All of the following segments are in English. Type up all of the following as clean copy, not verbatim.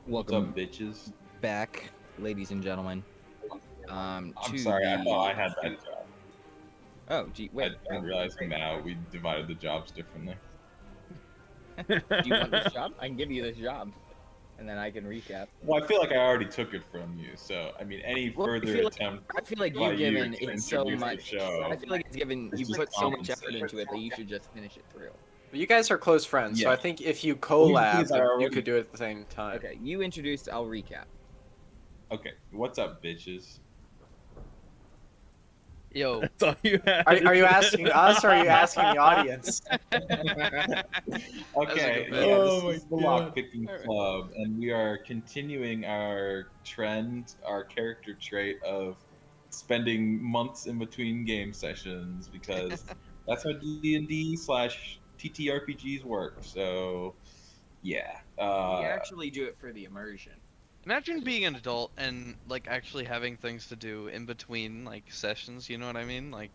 What's Welcome up, bitches? back, ladies and gentlemen. I'm sorry, I thought I had that job. Oh, gee, wait. I'm realizing now we divided the jobs differently. Do you want this job? I can give you this job, and then I can recap. Well, I feel like I already took it from you, so I mean, any further attempt I feel like by you've you given to it so introduce the much. show I feel like you is just put so much effort compensation. into it that you should just finish it through. But you guys are close friends, so Yeah. I think if you Well, the thing is, collab, I you already- could do it at the same time. Okay, you introduced. I'll recap. Okay, what's up, bitches? Yo, That's all you had. Are you asking us or are you asking the audience? Okay, good yeah, Oh my this is the God. Lockpicking Alright. Club, and we are continuing our trend, our character trait of spending months in between game sessions because that's how D&D/TTRPGs work. So, yeah. We actually do it for the immersion. imagine being an adult and like actually having things to do in between like sessions. You know what I mean? Like,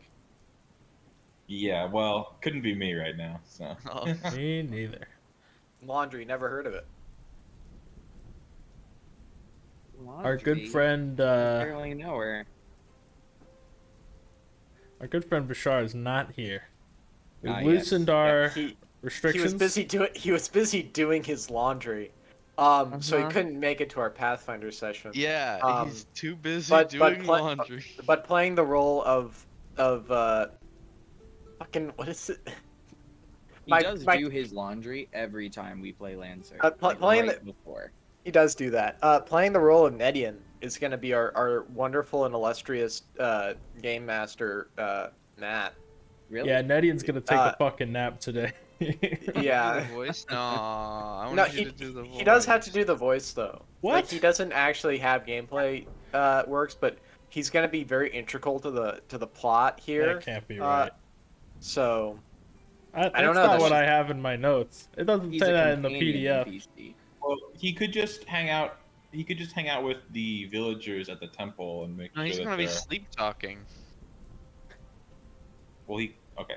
Yeah, well, couldn't be me right now. So. oh, Me neither. Laundry, never heard of it. Our good Laundry, friend, I barely know her. Bashar is not here. We Ah, loosened yes. our He restrictions. He was busy doing his laundry. So he couldn't make it to our Pathfinder session. yeah, Um, he's too busy but doing pla- laundry. But playing the role of fucking what is it? He does do his laundry every time we play Lancer. playing before. He does do that. Playing the role of Nedian is going to be our wonderful and illustrious game master, Matt. Really? Yeah, Nedian's gonna take a fucking nap today. Yeah. The voice? No, I want No, you to do the voice. he does have to do the voice though. What? Like, he doesn't actually have gameplay works, but he's going to be very integral to the plot here. That can't be right. So That's don't know, not that's- what I have in my notes. It doesn't He's say a that in the companion PDF. NPC. Well, he could just hang out. He could just hang out with the villagers at the temple and make No, he's sure that gonna be they're- sleep talking. Well, okay.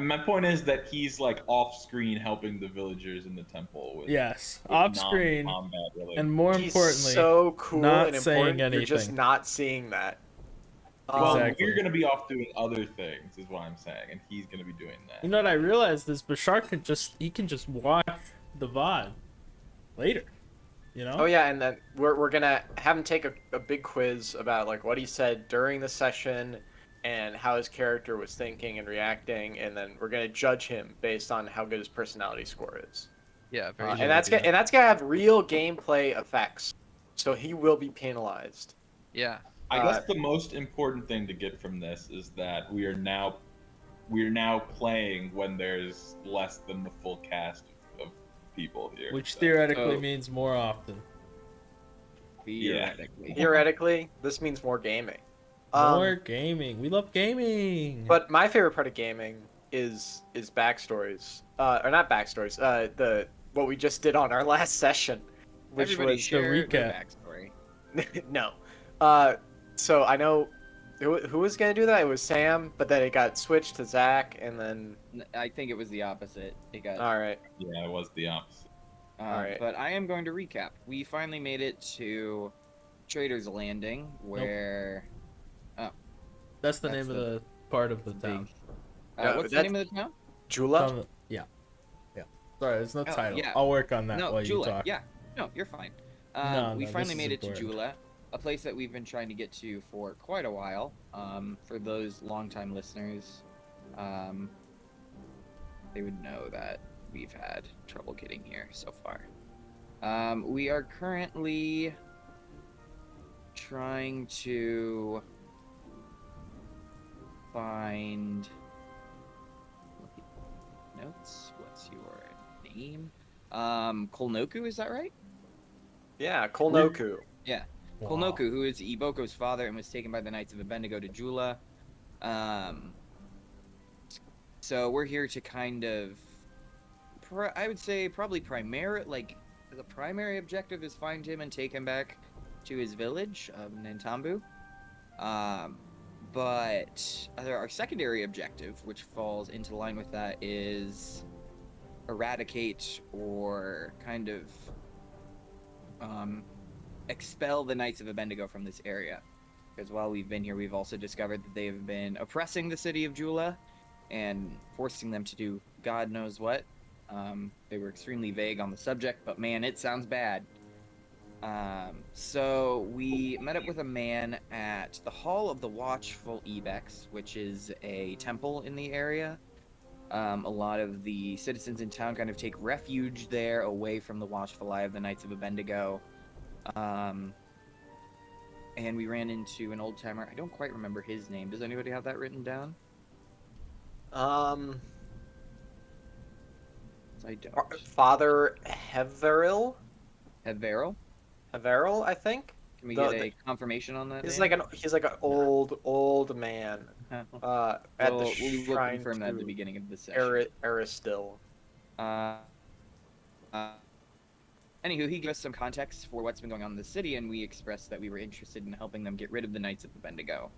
My point is that he's like off screen helping the villagers in the temple with Yes, with off screen, non-combat related. and more he's importantly, so cool not and saying important. You're just anything. not seeing that. Well, Exactly. you're gonna be off doing other things, is what I'm saying, and he's gonna be doing that. you know what I realized is Bashar can just watch the VOD later. You know? Oh yeah, and then we're gonna have him take a big quiz about like what he said during the session and how his character was thinking and reacting, and then we're gonna judge him based on how good his personality score is. Yeah, very And good that's idea. gonna have real gameplay effects. So he will be penalized. Yeah. I guess the most important thing to get from this is that we are now playing when there's less than the full cast of people here. Which so. theoretically Oh. means more often. Theoretically. Theoretically, this means more gaming. More gaming. We love gaming. But my favorite part of gaming is backstories. Or not backstories. What we just did on our last session, which Everybody was share their recap. backstory. no. So I know who was gonna do that. It was Sam, but then it got switched to Zach, and then I think it was the opposite. It got. all right. Yeah, it was the opposite. Alright. But I am going to recap. We finally made it to Trader's Landing, where. that's the that's name of the- the part of the town. No, What's the that's- name of the town? Jula. Yeah. Sorry, there's no Oh, title. yeah. I'll work on that No, while Jula. you talk. Yeah. No, you're fine. No, we this finally is made it to important. Jula, a place that we've been trying to get to for quite a while. For those longtime listeners, they would know that we've had trouble getting here so far. We are currently trying to find notes. What's your name? Kolnoku, is that right? Yeah, Kolnoku. Wow. Kolnoku, who is Iboko's father and was taken by the Knights of Abednego to Jula. So we're here to kind of, I would say probably the primary objective is find him and take him back to his village of Nantambu. But our secondary objective, which falls into line with that, is eradicate or kind of expel the Knights of Abendigo from this area. Because while we've been here, we've also discovered that they have been oppressing the city of Jula and forcing them to do God knows what. They were extremely vague on the subject, but man, it sounds bad. So we met up with a man at the Hall of the Watchful Ibex, which is a temple in the area. A lot of the citizens in town kind of take refuge there, away from the watchful eye of the Knights of Abendigo. And we ran into an old timer. I don't quite remember his name. Does anybody have that written down? I don't. Father Heveril? Heveril? Heveril, I think. Can we get a confirmation on that? He's name? he's like an old man. At the we'll shrine confirm that at the to beginning of the session. Aristil. Anywho, he gave us some context for what's been going on in the city, and we expressed that we were interested in helping them get rid of the Knights of the Bendigo.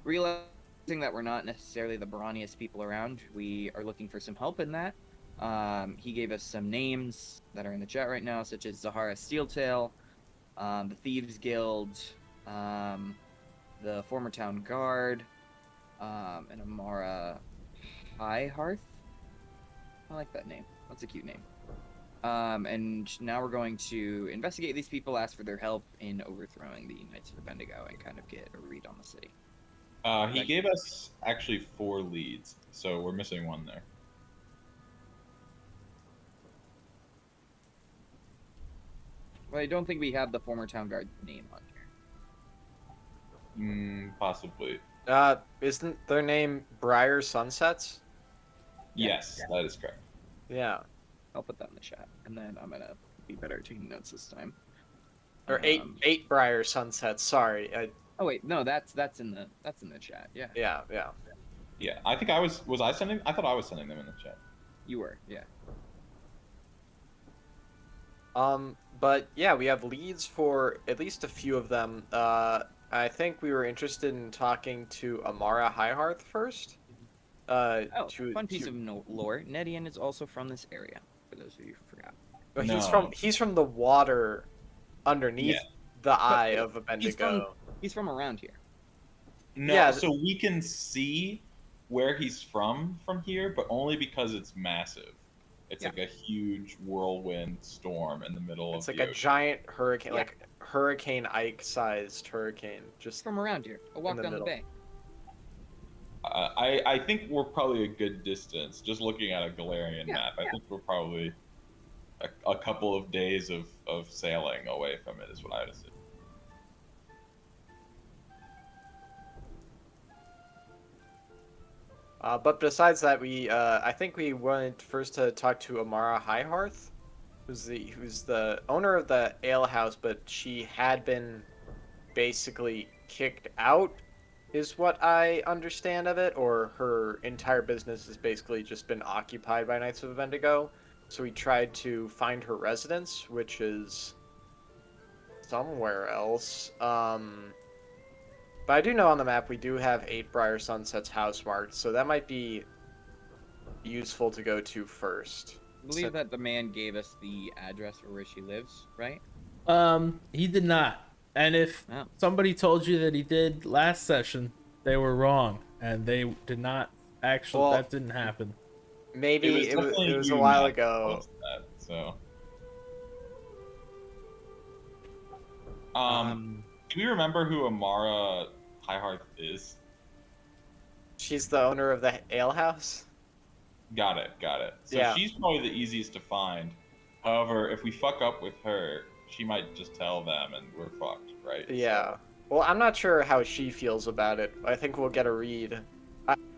Realizing that we're not necessarily the brawniest people around, we are looking for some help in that. He gave us some names that are in the chat right now, such as Zahara Steeltail, the Thieves Guild, the former town guard, and Amara Highhearth. I like that name. That's a cute name. And now we're going to investigate these people, ask for their help in overthrowing the Knights of Bendigo, and kind of get a read on the city. He gave us actually 4 leads, so we're missing one there. Well, I don't think we have the former town guard name on here. Possibly. Isn't their name Briar Sunsets? Yes, that is correct. Yeah. I'll put that in the chat, and then I'm gonna be better taking notes this time. Or eight Briar Sunsets. Sorry. Oh wait, no, that's in the chat. Yeah. Yeah. Yeah, I think I was I sending? I thought I was sending them in the chat. You were, yeah. But yeah, we have leads for at least a few of them. I think we were interested in talking to Amara Highhearth first. Fun piece of lore. Nedian is also from this area, for those of you who forgot. But he's from the water underneath the eye of Abendigo. He's from around here. No, Yeah, so we can see where he's from here, but only because it's massive. It's like a huge whirlwind storm in the middle of It's like the a giant hurricane, like Hurricane Ike-sized hurricane. Just from around here. A walk down the bay. I think we're probably a good distance. Just looking at a Galarian map, I think we're probably a couple of days of sailing away from it is what I would assume. But besides that, I think we went first to talk to Amara Highhearth, who's the owner of the ale house, but she had been basically kicked out, is what I understand of it, or her entire business has basically just been occupied by Knights of Abendigo. So we tried to find her residence, which is somewhere else. But I do know on the map we do have 8 Briar Sunsets house marked, so that might be useful to go to first. I believe that the man gave us the address for where she lives, right? He did not. And if somebody told you that he did last session, they were wrong, and they did not actually. That didn't happen. Maybe it was a while ago. So, do you remember who Amara Highhearth is? She's the owner of the ale house. Got it. So she's probably the easiest to find. However, if we fuck up with her, she might just tell them and we're fucked, right? Yeah. So. Well, I'm not sure how she feels about it. I think we'll get a read.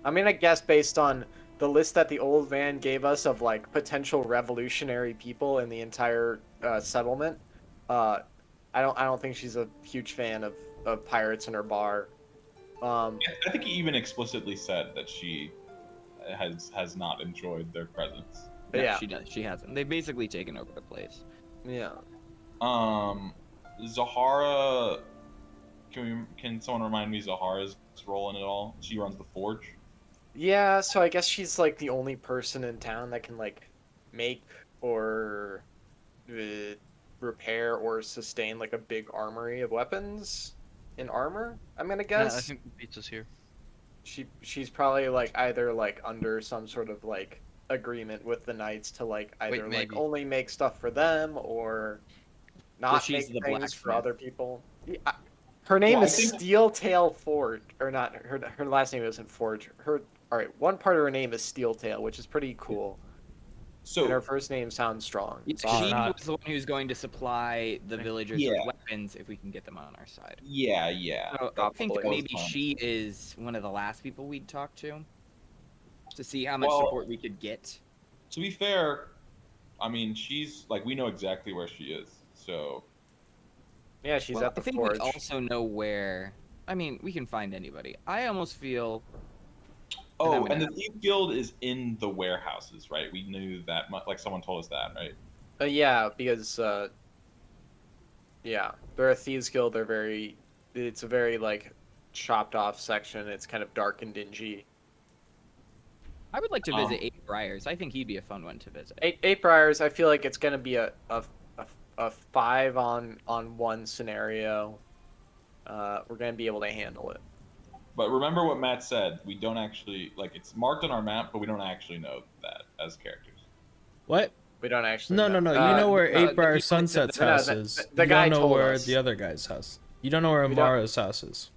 I mean, I guess based on the list that the old man gave us of like potential revolutionary people in the entire settlement, I don't think she's a huge fan of pirates in her bar. I think he even explicitly said that she has not enjoyed their presence. Yeah, she does. She hasn't. They've basically taken over the place. Yeah. Zahara, can someone remind me Zahara's role in it all? She runs the forge. Yeah, so I guess she's like the only person in town that can like make or repair or sustain like a big armory of weapons and armor. I'm gonna I guess think the pizza's here. she's probably like either like under some sort of like agreement with the knights to like either like maybe. only make stuff for them or not she's make the things for blacksmith. other people. Her name Well, I is think- Steeltail Forge, or not? Her last name isn't Forge. All right. One part of her name is Steeltail, which is pretty cool. And her So first name sounds strong. Yeah, It's she awesome. not- was the one who's going to supply the villagers Yeah. with weapons if we can get them on our side. yeah. So I that- think that that was maybe fun. she is one of the last people we'd talk to see how much Well- support we could get. To be fair, I mean, she's like we know exactly where she is. So Yeah, she's Well, at the I think forge. we also know where. I mean, we can find anybody. I almost feel. oh, I'm and gonna- the Thief Guild is in the warehouses, right? We knew that. Like someone told us that, right? Yeah, because yeah, they're a thieves guild. They're very. It's a very like chopped off section. It's kind of dark and dingy. I would like to visit Eight Briars. I think he'd be a fun one to visit. Eight Briars. I feel like it's gonna be a 5-on-1 scenario. We're gonna be able to handle it. But remember what Matt said. We don't actually like it's marked on our map, but we don't actually know that as characters. What? We don't actually. No. You know where no, Eight Briar the people that said Sunset's that- no, house the- is. the You guy don't know told where us. the other guy's house. You don't know where We don't- Amara's house is.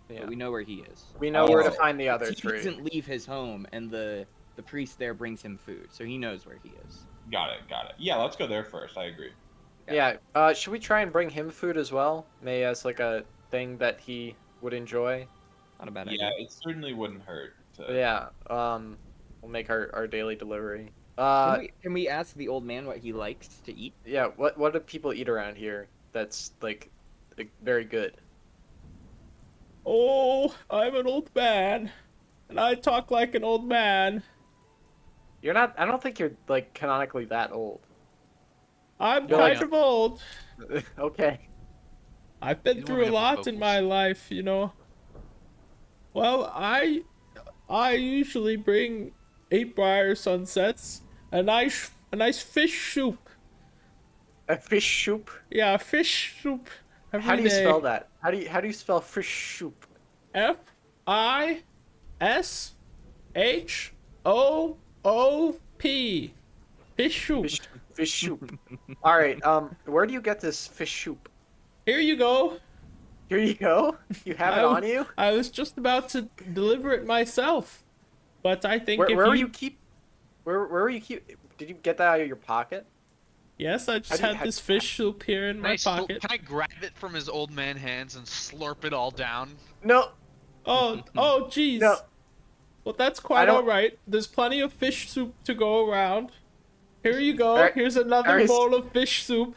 Yeah. But we know where he is. We know where to Oh. find the other He three. doesn't leave his home, and the priest there brings him food, so he knows where he is. Got it. Yeah, let's go there first. I agree. Yeah. Should we try and bring him food as well? Maybe as like a thing that he would enjoy. Not a bad Yeah, idea. it certainly wouldn't hurt. To... But yeah. We'll make our daily delivery. Can we ask the old man what he likes to eat? Yeah. What do people eat around here? That's like very good. Oh, I'm an old man, and I talk like an old man. You're not. I don't think you're like canonically that old. I'm You're kind like- of old. Okay. I've been He's through warming a up his lot in vocals. my life, you know. Well, I usually bring 8 Briar Sunsets, a nice fish soup. A fish soup. Yeah, fish soup. How do you spell that? How do you spell fish soup? FISHOOP. Fish soup. Fish soup. All right. Where do you get this fish soup? Here you go. Here you go. You have it on you. I was just about to deliver it myself, but I think Where if were you keep? Where were you keep? Did you get that out of your pocket? Yes, I just How do you- had this fish soup here in my pocket. Can I grab it from his old man hands and slurp it all down? No. Oh, jeez. No. Well, that's quite don't- all right. There's plenty of fish soup to go around. Here you go. Alright, Here's another alright. bowl of fish soup.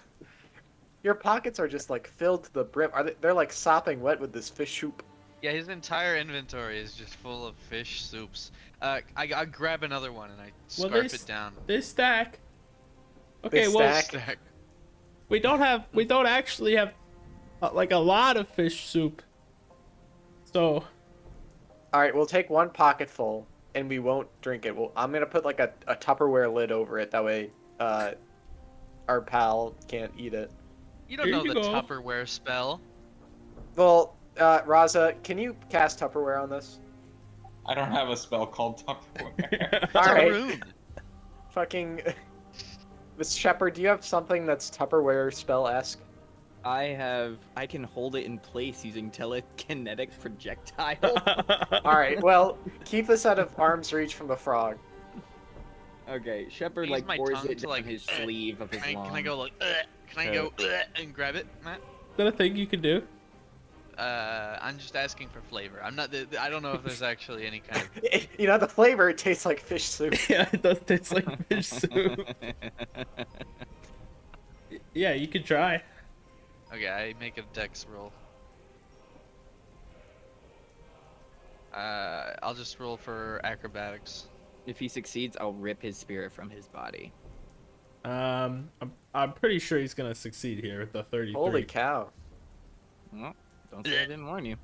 Your pockets are just like filled to the brim. They're like sopping wet with this fish soup. Yeah, his entire inventory is just full of fish soups. I grab another one and I Well, scarf they it down. They stack. Okay, They well, stack. we don't actually have like a lot of fish soup. So, All right, we'll take one pocket full and we won't drink it. I'm gonna put like a Tupperware lid over it. That way, our pal can't eat it. You don't Here know you the go. Tupperware spell. Well, Raza, can you cast Tupperware on this? I don't have a spell called Tupperware. All It's a right. rune. Fucking. Miss Shepard, do you have something that's Tupperware spell-esque? I can hold it in place using telekinetic projectile. All right, well, keep this out of arm's reach from the frog. Okay, Shepard Use like my pours tongue it to, down like, his sleeve of his Can I long. go like, can I go and grab it, Matt? is that a thing you can do? I'm just asking for flavor. I'm not. I don't know if there's actually any kind of. You know, the flavor, it tastes like fish soup. Yeah, it does taste like fish soup. Yeah, you could try. Okay, I make a dex roll. I'll just roll for acrobatics. If he succeeds, I'll rip his spirit from his body. I'm pretty sure he's gonna succeed here with the 33. Holy cow. Well, don't say I didn't warn you.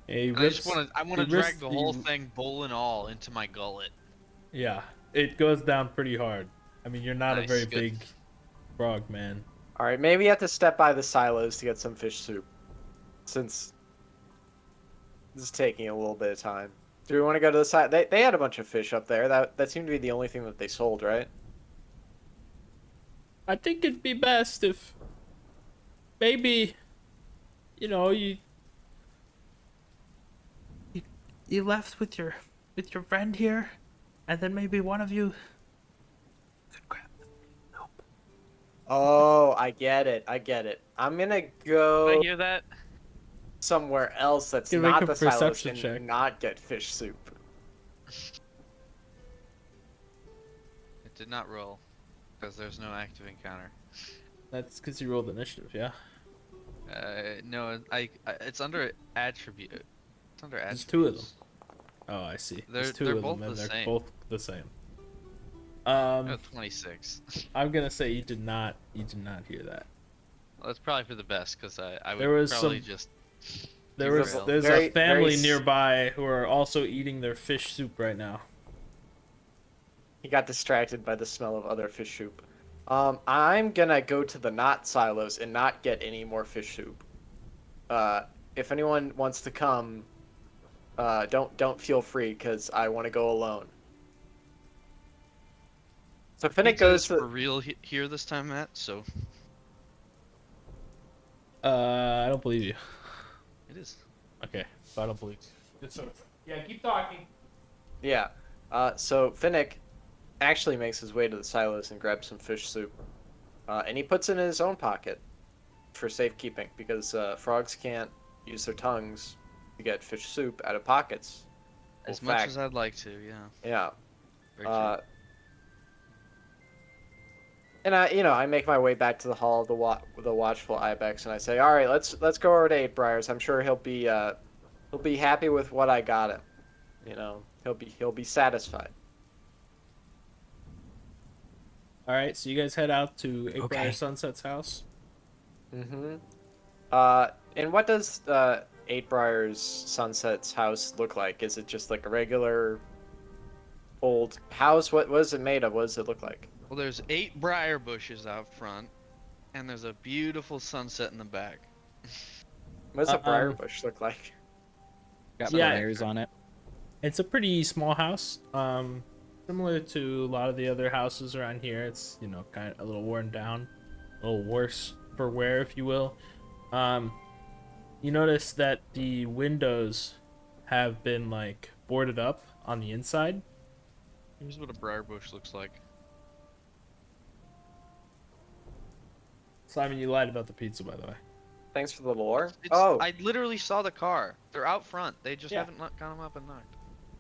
He And I rips- just want to. I want he to drag rips- the whole he- thing, bowl and all, into my gullet. Yeah, it goes down pretty hard. I mean, you're not a Nice, very good. big frog, man. All right, maybe you have to step by the silos to get some fish soup, since this is taking a little bit of time. Do we want to go to the side? They had a bunch of fish up there. That seemed to be the only thing that they sold, right? I think it'd be best if maybe, you left with your friend here, and then maybe one of you could grab the soup. Oh, I get it. I'm gonna go I hear that. somewhere else that's You can not make a the silos perception and check. not get fish soup. It did not roll because there's no active encounter. That's because you rolled initiative, yeah? No, it's under attribute. It's under There's attributes. two of them. Oh, I see. There's two They're of both them, and the they're same. both the same. Oh, 26. I'm gonna say you did not hear that. Well, that's probably for the best because I would There was probably some- just. There's Very- a family very nearby who are also eating their fish soup right now. He got distracted by the smell of other fish soup. I'm gonna go to the not silos and not get any more fish soup. If anyone wants to come, don't feel free because I want to go alone. So Finnick Pizza goes is to for real here this time, Matt. So I don't believe you. it is. Okay, so I don't believe you. Yeah, keep talking. yeah. So Finnick actually makes his way to the silos and grabs some fish soup, and he puts it in his own pocket for safekeeping because frogs can't use their tongues to get fish soup out of pockets. As Full much fact. as I'd like to, yeah. Yeah. Very true. And I make my way back to the hall of the watchful ibex, and I say, "All right, let's go over to Eight Briars. I'm sure he'll be happy with what I got him. He'll be satisfied." All right, so you guys head out to Eight Okay. Briar Sunset's house. Mm-hmm. And what does Eight Briars Sunset's house look like? Is it just like a regular old house? What is it made of? What does it look like? Well, there's 8 briar bushes out front, and there's a beautiful sunset in the back. What does a briar Um, bush look like? Got Yeah. layers on it. It's a pretty small house. Similar to a lot of the other houses around here. It's kind of a little worn down, a little worse for wear, if you will. You notice that the windows have been boarded up on the inside. Here's what a briar bush looks like. Simon, you lied about the pizza, by the way. Thanks for the lore. It's, Oh, I literally saw the car. They're out front. They just Yeah. haven't gone up and knocked.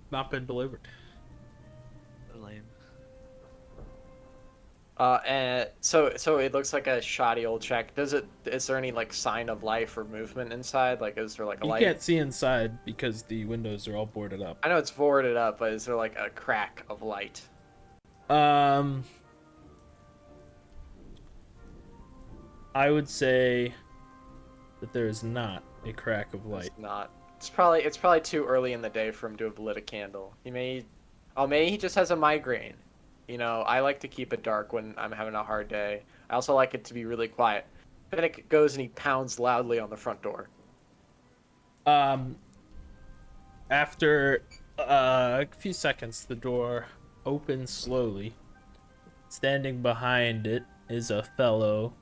Not been delivered. Lame. and so it looks like a shoddy old shack. Is there any sign of life or movement inside? Is there a You light? can't see inside because the windows are all boarded up. I know it's boarded up, but is there a crack of light? I would say that there is not a crack of light. It's not. It's probably too early in the day for him to have lit a candle. Maybe he just has a migraine. I like to keep it dark when I'm having a hard day. I also like it to be really quiet. Finnick goes and he pounds loudly on the front door. After a few seconds, the door opens slowly. Standing behind it is a fellow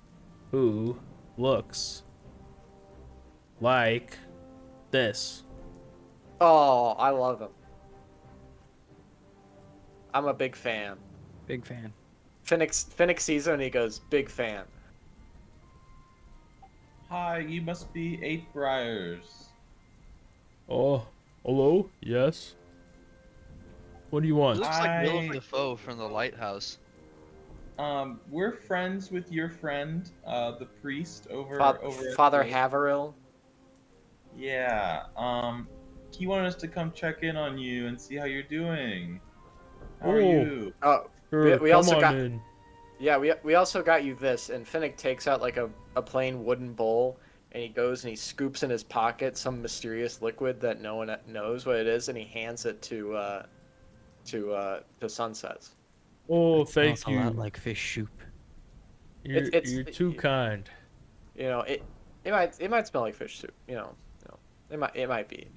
who looks like this. Oh, I love him. I'm a big fan. Big fan. Finnick sees him and he goes, "Big fan." Hi, you must be Eight Briars. Oh, hello? Yes? What do you It want? looks like Willem I- Dafoe from the Lighthouse. We're friends with your friend, the priest over Fa- over. at Father the- Haverhill. Yeah. He wanted us to come check in on you and see how you're doing. How are Oh. you? Oh, Sure, we come also on got- in. yeah, we also got you this, and Finnick takes out a plain wooden bowl, and he goes and he scoops in his pocket some mysterious liquid that no one knows what it is, and he hands it to Sunsets. Oh, That thank smells you. a lot like fish soup. You're too kind. You know, it might smell like fish soup. It might be.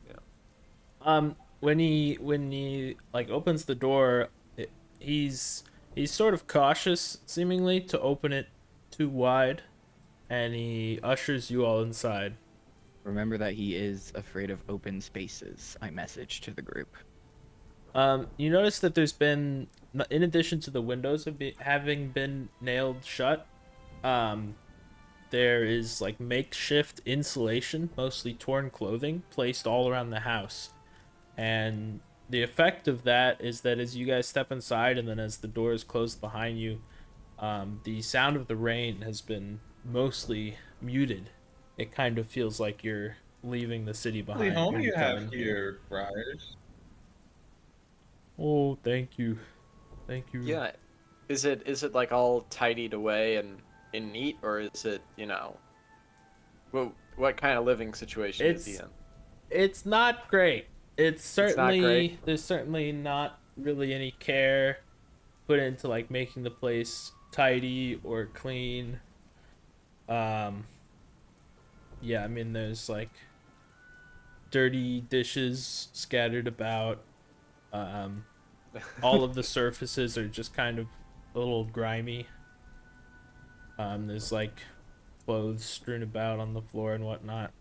When he like opens the door, he's sort of cautious, seemingly, to open it too wide, and he ushers you all inside. Remember that he is afraid of open spaces. I message to the group. You notice that there's been, in addition to the windows having been nailed shut, there is like makeshift insulation, mostly torn clothing, placed all around the house. And the effect of that is that as you guys step inside and then as the doors close behind you, the sound of the rain has been mostly muted. It kind of feels like you're leaving the city behind. home when you come have in here, Briars. Oh, thank you. Thank you. Yeah. Is it like all tidied away and neat, or is it, what kind of living situation is he in? It's not great. It's certainly not great? There's certainly not really any care put into like making the place tidy or clean. Yeah, I mean there's like dirty dishes scattered about. All of the surfaces are just kind of a little grimy. There's like clothes strewn about on the floor and whatnot.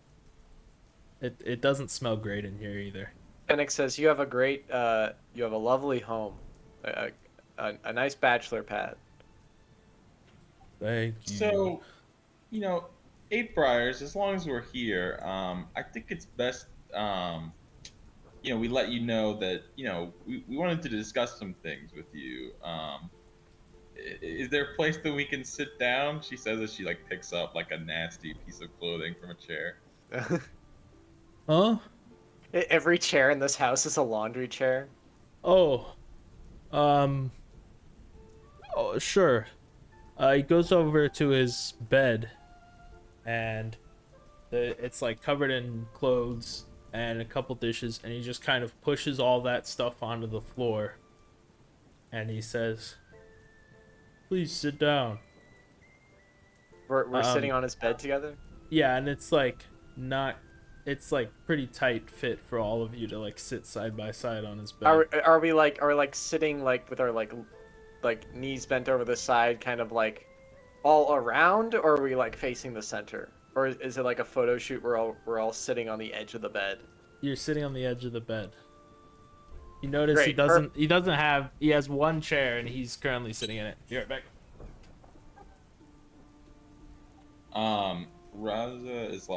It doesn't smell great in here either. Fennec says you have a lovely home, a nice bachelor pad. Thank you. So, 8 Briars, as long as we're here, I think it's best, we let you know that, we wanted to discuss some things with you. Is there a place that we can sit down? She says as she, picks up, a nasty piece of clothing from a chair. Huh? Every chair in this house is a laundry chair. Oh. Oh, sure. He goes over to his bed, and it's covered in clothes and a couple dishes, and he just kind of pushes all that stuff onto the floor, and he says, "Please sit down." We're sitting on his bed together. Yeah, and it's pretty tight fit for all of you to sit side by side on his bed. Are we sitting with our knees bent over the side, kind of all around, or are we facing the center? Or is it a photo shoot where we're all sitting on the edge of the bed? You're sitting on the edge of the bed. You notice Great. he has one chair and he's currently sitting in it. You're right back. Raza is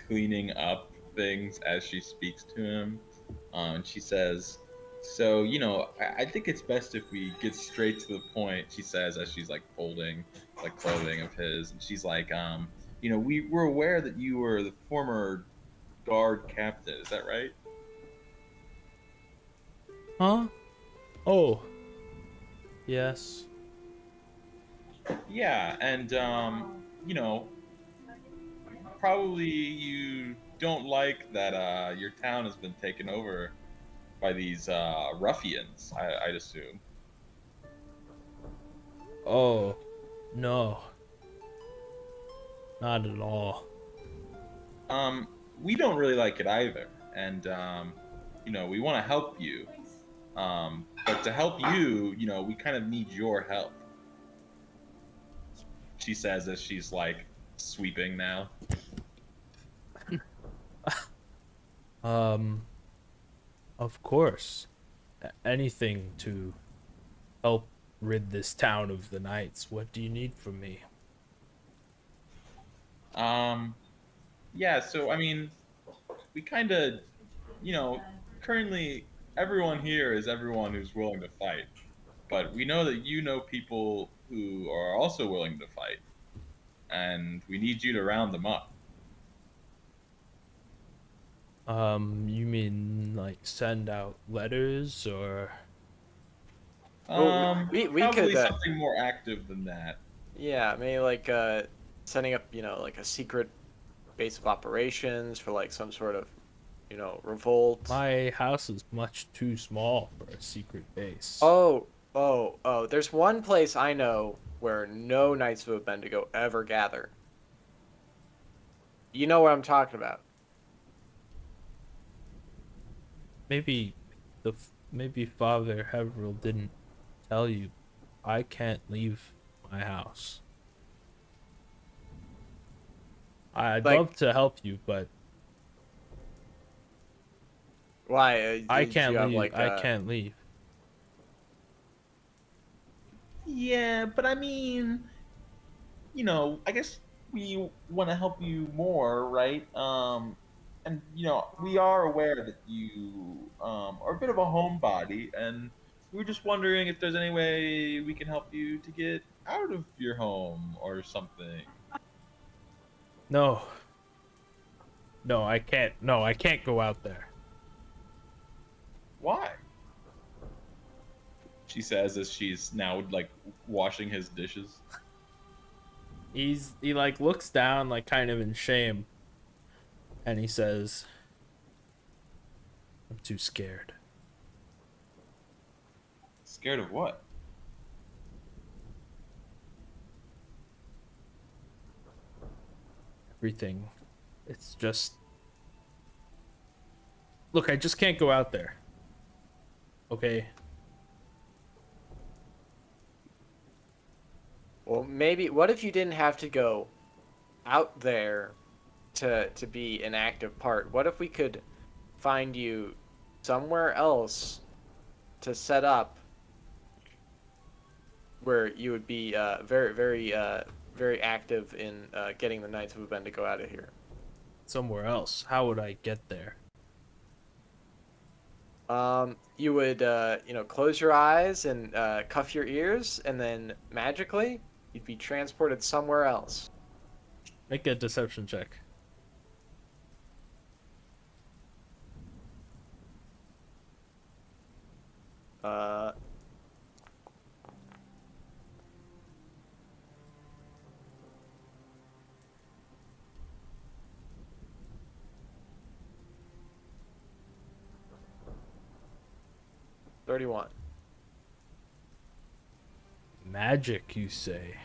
cleaning up things as she speaks to him. And she says, "So, I think it's best if we get straight to the point," she says as she's folding clothing of his. And she's we were aware that you were the former guard captain. Is that right? Huh? Oh. Yes. Yeah, and probably you don't like that your town has been taken over by these ruffians, I'd assume. Oh. No. Not at all. We don't really like it either, and we want to help you. But to help you, we kind of need your help. She says as she's sweeping now. Of course. Anything to help rid this town of the knights. What do you need from me? Yeah, so I mean, we kind of, currently everyone here is everyone who's willing to fight, but we know that you know people who are also willing to fight, and we need you to round them up. You mean send out letters or? We Probably could something more active than that. yeah, maybe setting up a secret base of operations for some sort of revolt. My house is much too small for a secret base. Oh, there's one place I know where no Knights of Bendigo ever gather. You know what I'm talking about. Maybe maybe Father Haverhill didn't tell you. I can't leave my house. I'd Like- love to help you, but Why? I did can't you have, leave. like, I can't leave. Yeah, but I mean, I guess we want to help you more, right? And we are aware that you are a bit of a homebody, and we were just wondering if there's any way we can help you to get out of your home or something. No. No, I can't. No, I can't go out there. Why? She says as she's now like washing his dishes. He like looks down like kind of in shame, and he says, "I'm too scared." Scared of what? Everything. It's just look, I just can't go out there. Okay? Well, maybe. What if you didn't have to go out there to be an active part? What if we could find you somewhere else to set up where you would be very active in getting the Knights of Bendigo out of here? Somewhere else. How would I get there? You would close your eyes and cuff your ears, and then magically you'd be transported somewhere else. Make a deception check. Uh, $31. Magic, you say?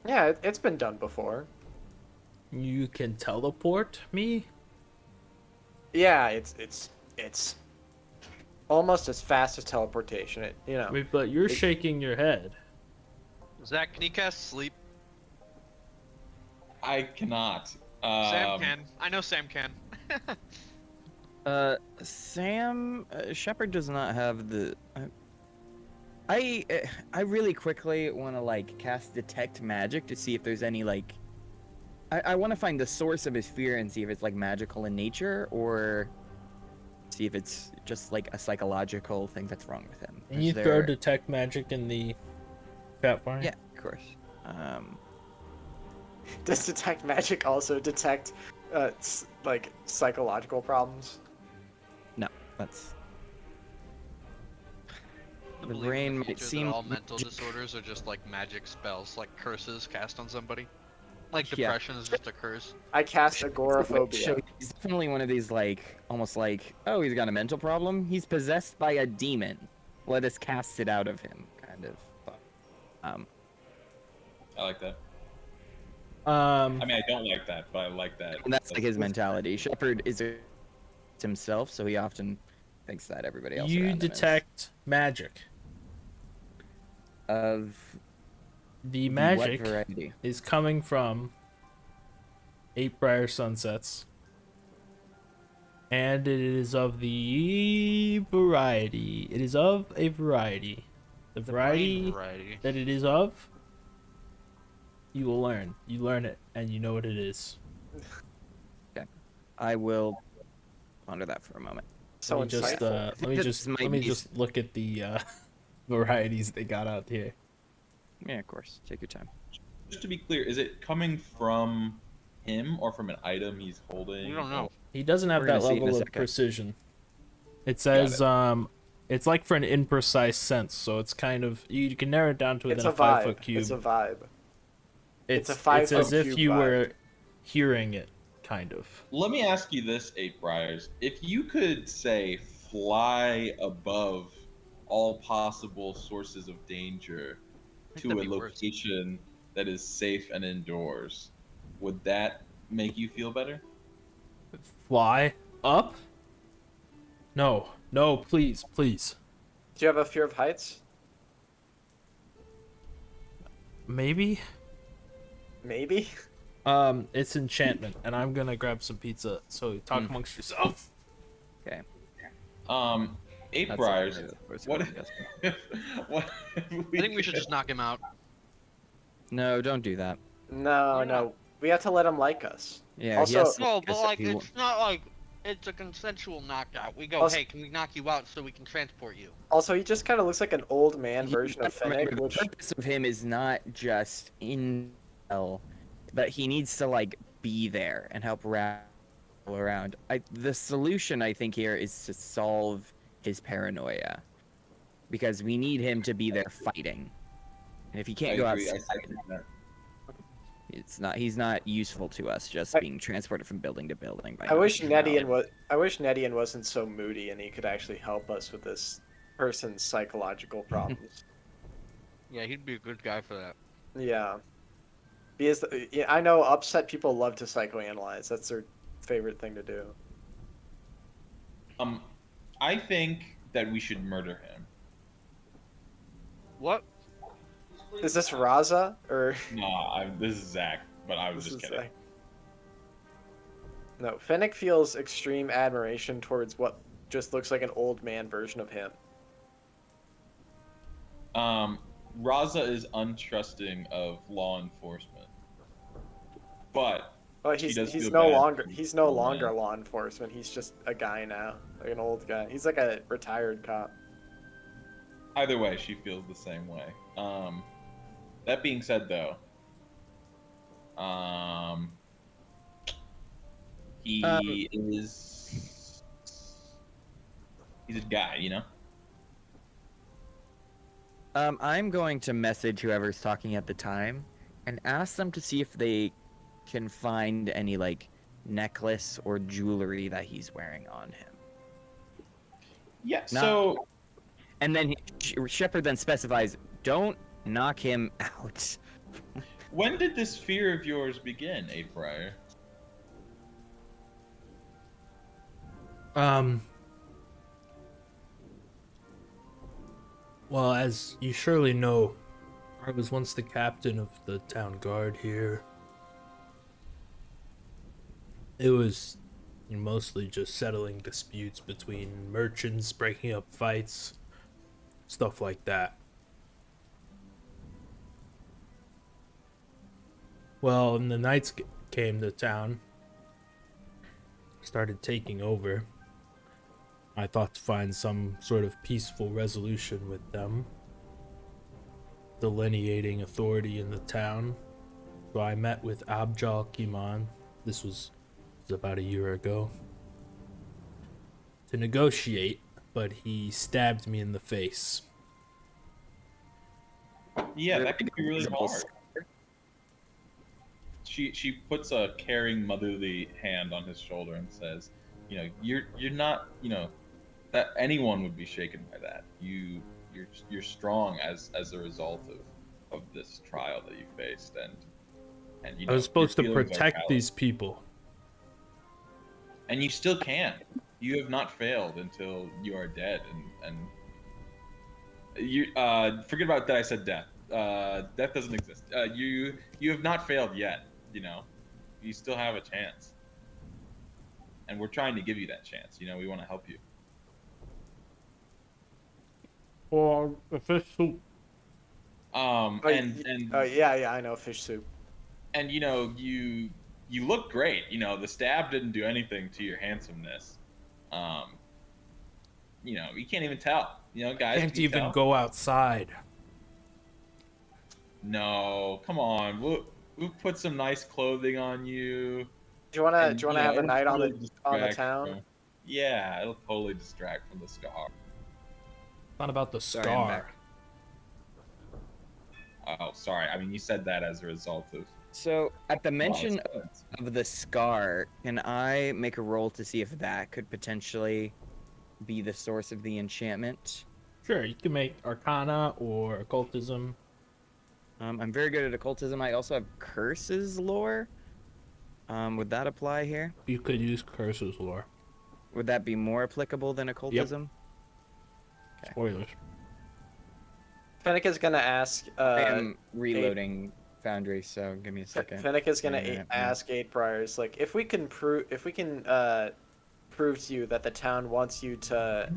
Yeah, it's been done before. You can teleport me? Yeah, it's almost as fast as teleportation. Wait, but you're shaking your head. Zach, can you cast sleep? I cannot. Sam can. I know Sam can. Sam Shepard does not have the. I really quickly want to like cast detect magic to see if there's any like. I want to find the source of his fear and see if it's like magical in nature or see if it's just like a psychological thing that's wrong with him. Can Is you throw there- detect magic in the chat bar? Yeah, of course. Does detect magic also detect like psychological problems? No, that's. I The believe in brain might future that seem all mental magic. disorders are just like magic spells, like curses cast on somebody. Like Yeah. depression is just a curse. I cast So agoraphobia. he's definitely one of these like almost like, oh, he's got a mental problem. He's possessed by a demon. Let us cast it out of him, kind of thought. I like that. Um, I mean, I don't like that, but I like that. And that's like his mentality. Shepard is himself, so he often thinks that everybody else you around him is. detect magic. Of The what magic variety? is coming from 8 Briar Sunsets. And it is of the variety. It is of a variety. The variety Variety. that it is of, you will learn. You learn it, and you know what it is. I will ponder that for a moment. So let me just insightful. let me just look at the varieties they got out here. Yeah, of course. Take your time. Just to be clear, is it coming from him or from an item he's holding? We don't know. He doesn't have We're that gonna see in a level of second. precision. It says it's like for an imprecise sense, so it's kind of you can narrow it down to It's within a a 5-foot vibe. cube. It's a vibe. It's a 5 it's as foot if cube you vibe. were hearing it, kind of. Let me ask you this, Eight Briars. If you could, say, fly above all possible sources of danger, to that'd a be worse. location that is safe and indoors, would that make you feel better? Fly up? No, no, please, please. Do you have a fear of heights? Maybe. Maybe. It's enchantment, and I'm gonna grab some pizza. So talk amongst yourself. Okay. Eight That's Briars. not the first What? one, I guess. What? I think we should just knock him out. No, don't do that. No, Why not? no. We have to let him like us. Yeah. Also- he has to No, like but us if like he wa- it's not like it's a consensual knockout. We go, Also- hey, can we knock you out so we can transport you? Also, he just kind of looks like an old man version of Remember, Fennec, the which purpose of him is not just intel, but he needs to like be there and help wrap around. The solution I think here is to solve his paranoia, because we need him to be there fighting, and if he I can't go agree. I outside, second that. he's not useful to us just I- being transported from building to building. By I wish knocking him out. Nedian wasn't so moody and he could actually help us with this person's psychological problems. Yeah, he'd be a good guy for that. Yeah. Because yeah, I know upset people love to psychoanalyze. That's their favorite thing to do. I think that we should murder him. What? Is this Raza or Nah, this is Zach, but I was this just is kidding. No, Fennec feels extreme admiration towards what just looks like an old man version of him. Raza is untrusting of law enforcement, but Oh, She he's does he's feel no bad longer for he's no old longer man. law enforcement. He's just a guy now, like an old guy. He's like a retired cop. either way, she feels the same way. That being said, though, he is he's a guy, you know. I'm going to message whoever's talking at the time and ask them to see if they can find any like necklace or jewelry that he's wearing on him. Yeah. Not- So And then Shepard then specifies, don't knock him out. when did this fear of yours begin, Eight Briar? Well, as you surely know, I was once the captain of the town guard here. It was mostly just settling disputes between merchants, breaking up fights, stuff like that. Well, when the knights came to town, started taking over, I thought to find some sort of peaceful resolution with them, delineating authority in the town. So I met with Abjal Kiman, this was about a year ago, to negotiate, but he stabbed me in the face. Yeah, that could be really hard. She puts a caring motherly hand on his shoulder and says, you know, you're not, you know, that anyone would be shaken by that. You're strong as a result of this trial that you faced, and you know, I was supposed your to feelings are protect valid. these people. And you still can. You have not failed until you are dead, and you forget about that. I said death. Death doesn't exist. You have not failed yet. You know, you still have a chance, and we're trying to give you that chance. You know, we want to help you. Or a fish soup. Oh, And yeah, I know fish soup. and you know, you look great. You know, the stab didn't do anything to your handsomeness. You know, you can't even tell. You know, guys Can't can you even tell? go outside. No, come on. We'll put some nice clothing on you. Do you wanna and, do you wanna know, have a it'll night on totally the distract town? from- yeah, it'll totally distract from the scar. Not about the Sorry, I'm scar. back. Oh, sorry. I mean, you said that as a result of. So, at the mention Wallace. of the scar, can I make a roll to see if that could potentially be the source of the enchantment? Sure, you can make Arcana or Occultism. I'm very good at occultism. I also have curses lore. Would that apply here? You could use curses lore. Would that be more applicable than occultism? Spoilers. Fennec is gonna ask. I am reloading Foundry, so give me a second. Fennec is gonna Yeah. ask Aid Priors, like, if we can prove to you that the town wants you to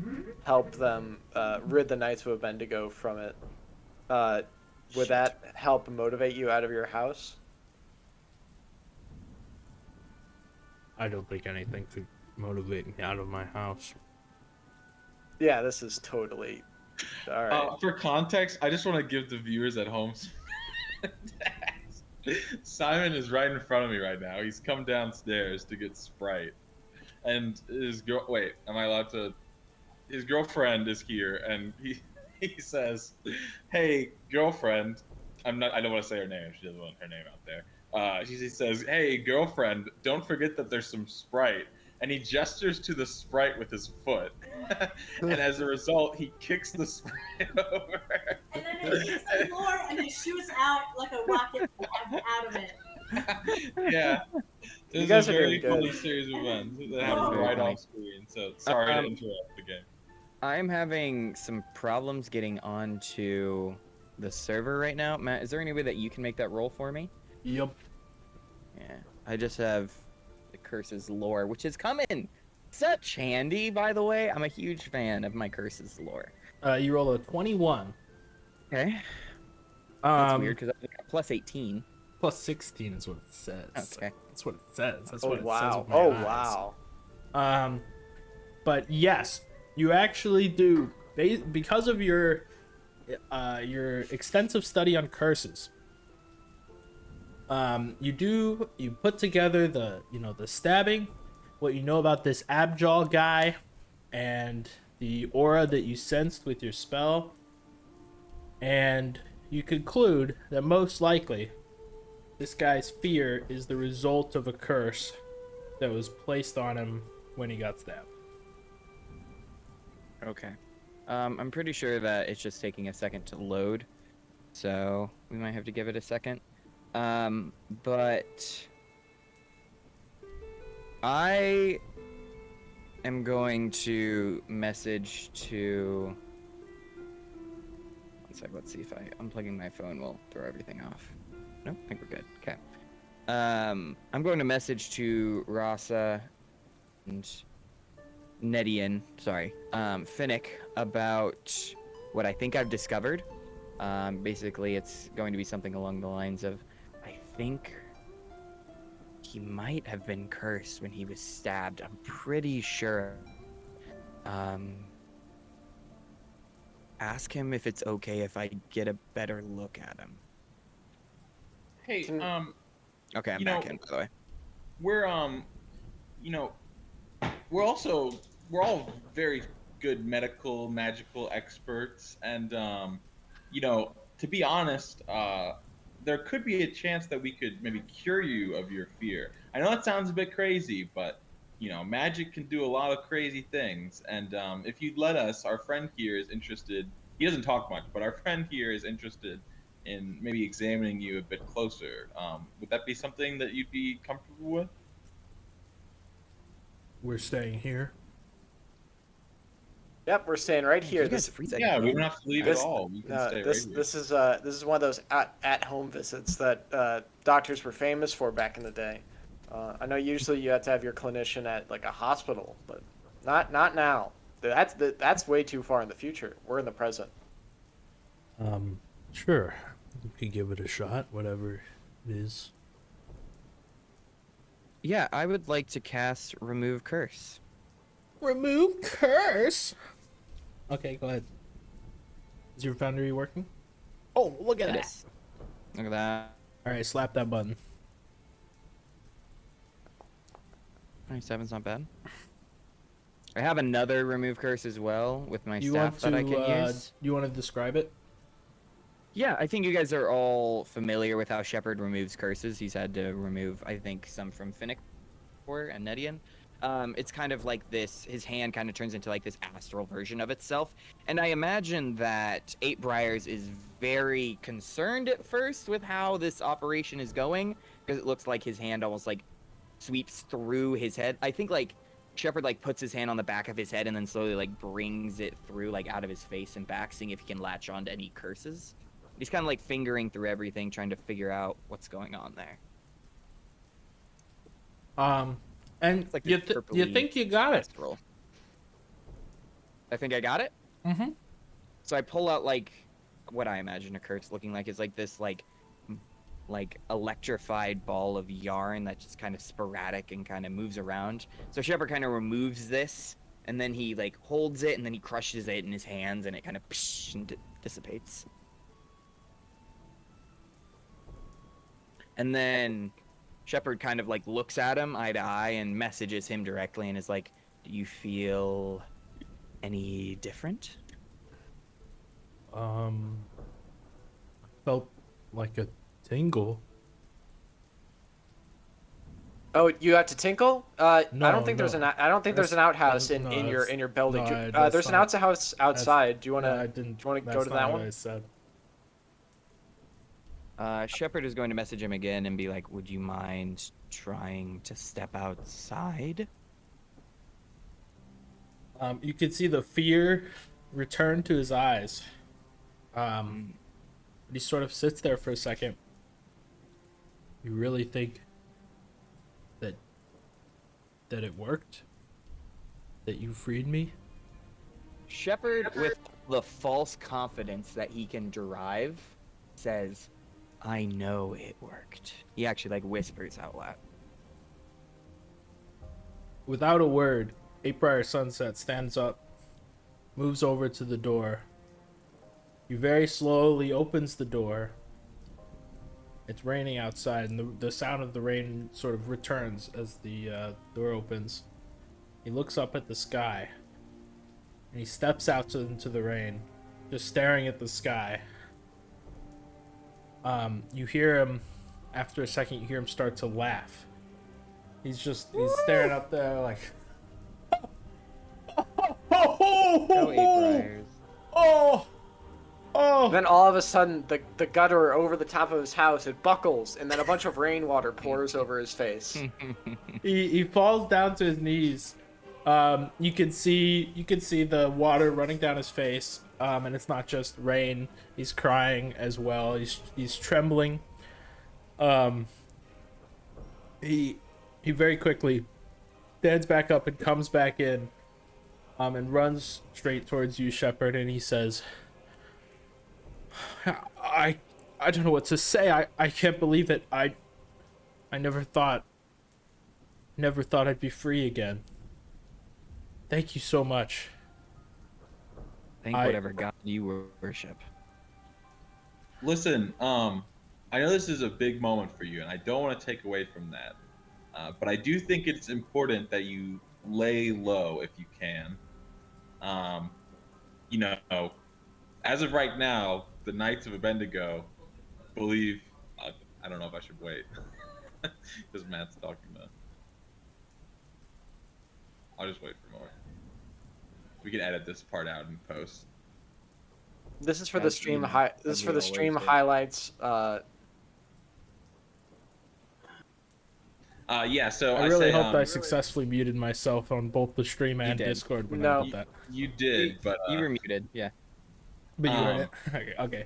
help them rid the Knights of Bendigo from it, would that help motivate you out of your house? I don't think anything could motivate me out of my house. Yeah, this is totally. All right. For context, I just want to give the viewers at home. Simon is right in front of me right now. He's come downstairs to get Sprite, and his girl. Wait, am I allowed to? His girlfriend is here, and he says, "Hey, girlfriend." I don't want to say her name. She doesn't want her name out there. She says, "Hey, girlfriend, don't forget that there's some Sprite." And he gestures to the Sprite with his foot. And as a result, he kicks the Sprite over. And then it hits the floor and it shoots out like a rocket out of it. Yeah. You There's guys a are very doing good. funny series of events that happen Very right funny. off screen. So sorry to interrupt the game. I'm having some problems getting onto the server right now. Matt, is there any way that you can make that roll for me? Yup. Yeah. I just have the curses lore, which is coming. Such handy, by the way. I'm a huge fan of my curses lore. You roll a 21. Okay. That's weird because I got plus 18. Plus 16 is what it says. Okay. That's what it says. That's Oh what it says. wow. with my Oh eyes. wow. But yes, you actually do. Because of your extensive study on curses. You put together the stabbing, what you know about this Abjal guy, and the aura that you sensed with your spell, and you conclude that most likely this guy's fear is the result of a curse that was placed on him when he got stabbed. Okay. I'm pretty sure that it's just taking a second to load, so we might have to give it a second. But I am going to message to. One sec. Let's see if unplugging my phone will throw everything off. No, I think we're good. Okay. I'm going to message to Rasa and Nedian, Finnick, about what I think I've discovered. Basically, it's going to be something along the lines of, I think he might have been cursed when he was stabbed. I'm pretty sure. Ask him if it's okay if I get a better look at him. Hey, Okay, I'm You back know- in, by the way. we're we're all very good magical experts, and to be honest, there could be a chance that we could maybe cure you of your fear. I know that sounds a bit crazy, but magic can do a lot of crazy things, and if you'd let us, our friend here is interested. He doesn't talk much, but our friend here is interested in maybe examining you a bit closer. Would that be something that you'd be comfortable with? We're staying here. Yep, we're staying right here. You guys This, freeze that Yeah, we game? don't have to leave This- at all. We can no, stay this right here. this is one of those at-home visits that doctors were famous for back in the day. I know usually you have to have your clinician at like a hospital, but not now. That's way too far in the future. We're in the present. Sure. You could give it a shot, whatever it is. Yeah, I would like to cast Remove Curse. Remove curse. Okay, go ahead. Is your foundry working? Oh, look at It that. is. Look at that. All right, slap that button. 27's not bad. I have another Remove Curse as well with my You staff want that I to can use. you want to describe it? Yeah, I think you guys are all familiar with how Shepard removes curses. He's had to remove, I think, some from Finnick and Nedian. It's kind of like this. His hand kind of turns into like this astral version of itself, and I imagine that Eight Briars is very concerned at first with how this operation is going, because it looks like his hand almost like sweeps through his head. I think like Shepard like puts his hand on the back of his head and then slowly like brings it through like out of his face and back, seeing if he can latch on to any curses. He's kind of like fingering through everything, trying to figure out what's going on there. And It's like you this think you got it? Roll. I think I got it. Mm-hmm. So I pull out like what I imagine a curse looking like is like this like electrified ball of yarn that's just kind of sporadic and kind of moves around. So Shepard kind of removes this, and then he like holds it, and then he crushes it in his hands, and it kind of dissipates. And then Shepard kind of like looks at him eye to eye and messages him directly and is like, "Do you feel any different?" Felt like a tingle. Oh, you had to tinkle? No, I don't think there's no. I don't think there's an outhouse in your building. There's an outhouse outside. Do you want to? Do you want to go to that one? I said. Shepard is going to message him again and be like, "Would you mind trying to step outside?" You could see the fear return to his eyes. He sort of sits there for a second. You really think that it worked? That you freed me? Shepard, with the false confidence that he can derive, says, "I know it worked." He actually like whispers out loud. Without a word, April Sunset stands up, moves over to the door. He very slowly opens the door. It's raining outside, and the sound of the rain sort of returns as the door opens. He looks up at the sky, and he steps out into the rain, just staring at the sky. You hear him, after a second, you hear him start to laugh. He's staring up there like, Go Eight Briars. oh. Then all of a sudden, the gutter over the top of his house, it buckles, and then a bunch of rainwater pours over his face. He falls down to his knees. You can see the water running down his face. And it's not just rain. He's crying as well. He's trembling. He very quickly stands back up and comes back in. And runs straight towards you, Shepard, and he says, I don't know what to say. I can't believe it. I never thought I'd be free again. Thank you so much. Thank whatever God you worship. Listen, I know this is a big moment for you, and I don't want to take away from that. But I do think it's important that you lay low if you can. You know, as of right now, the Knights of Abednego believe. I don't know if I should wait because Matt's talking to. I'll just wait for more. We can edit this part out in post. This is for the stream. This is for the stream always do. highlights. Yeah. So I really say, hope I successfully muted myself on both the stream and did. Discord when No. I did that. You did, but You were muted, yeah. But you heard it. Okay.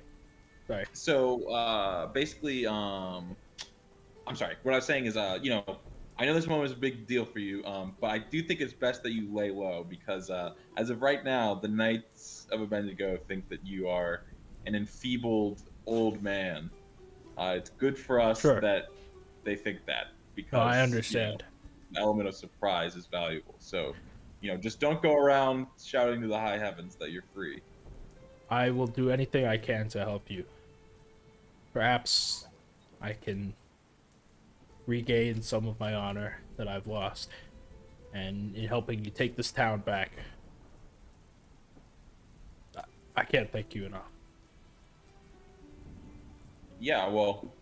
Sorry. So basically, I'm sorry. What I was saying is, you know, I know this moment is a big deal for you, but I do think it's best that you lay low because as of right now, the Knights of Abednego think that you are an enfeebled old man. It's good for us Sure. that they think that because I understand. You know, the element of surprise is valuable. So, you know, just don't go around shouting to the high heavens that you're free. I will do anything I can to help you. Perhaps I can regain some of my honor that I've lost, and in helping you take this town back. I can't thank you enough. Yeah, well,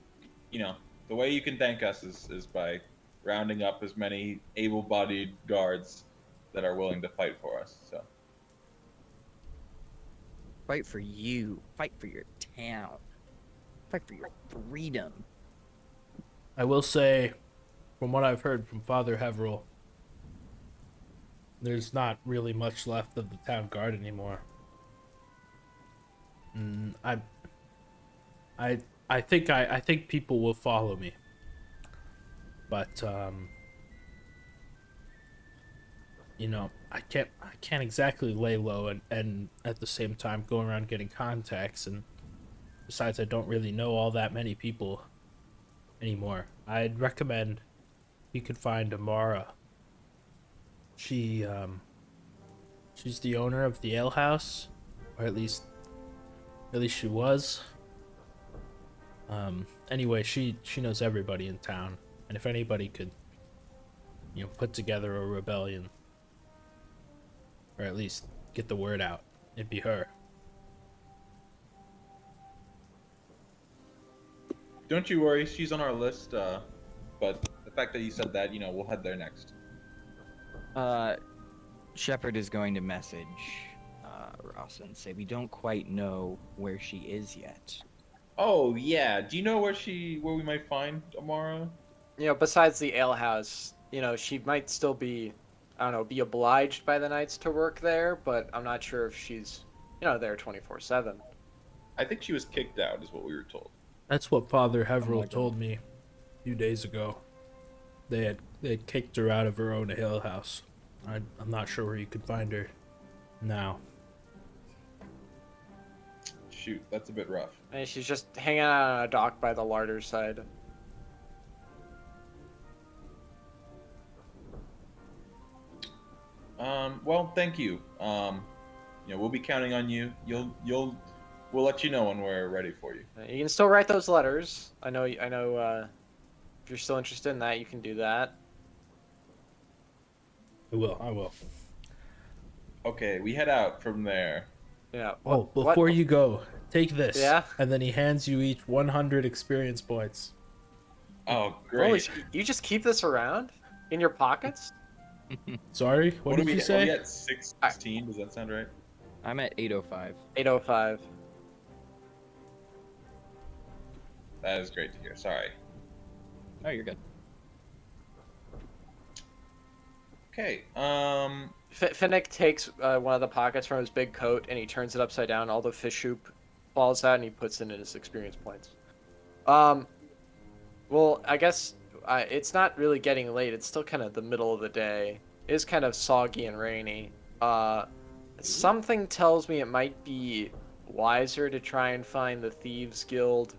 you know, the way you can thank us is by rounding up as many able-bodied guards that are willing to fight for us. So Fight for you. Fight for your town. Fight for your freedom. I will say, from what I've heard from Father Heverel, there's not really much left of the town guard anymore. I think people will follow me, but you know, I can't exactly lay low and at the same time go around getting contacts, and besides, I don't really know all that many people anymore. I'd recommend you could find Amara. She's the owner of the ale house, or at least she was. Anyway, she knows everybody in town, and if anybody could, you know, put together a rebellion, or at least get the word out, it'd be her. don't you worry, she's on our list. But the fact that you said that, we'll head there next. Shepard is going to message Ross and say we don't quite know where she is yet. Oh yeah, do you know where we might find Amara? Besides the alehouse, she might still be, I don't know, be obliged by the knights to work there, but I'm not sure if she's, there 24/7. I think she was kicked out, is what we were told. That's what Father Heverel told me a few days ago. They had kicked her out of her own ale house. I'm not sure where you could find her now. Shoot, that's a bit rough. And she's just hanging out on a dock by the larder side. Well, thank you. We'll be counting on you. We'll let you know when we're ready for you. You can still write those letters. I know. If you're still interested in that, you can do that. I will. Okay, we head out from there. Yeah. Before you go, take this. Yeah? And then he hands you each 100 experience points. Oh, great. Holy you just keep this around in your pockets? Sorry, what did you say? Are we at 16? Does that sound right? I'm at 805. 805. That is great to hear. Sorry. Oh, you're good. Okay. Finnick takes one of the pockets from his big coat and he turns it upside down. All the FISHOOP falls out and he puts it in his experience points. Well, I guess it's not really getting late. It's still kind of the middle of the day. It is kind of soggy and rainy. Something tells me it might be wiser to try and find the Thieves Guild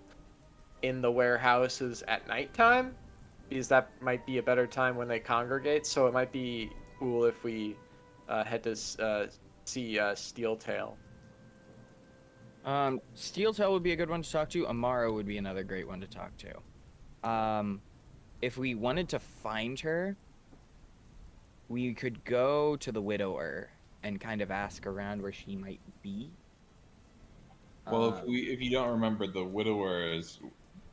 in the warehouses at nighttime, because that might be a better time when they congregate. So it might be cool if we head to see Steeltail. Steeltail would be a good one to talk to. Amara would be another great one to talk to. If we wanted to find her, we could go to the Widower and kind of ask around where she might be. Well, if you don't remember, the Widower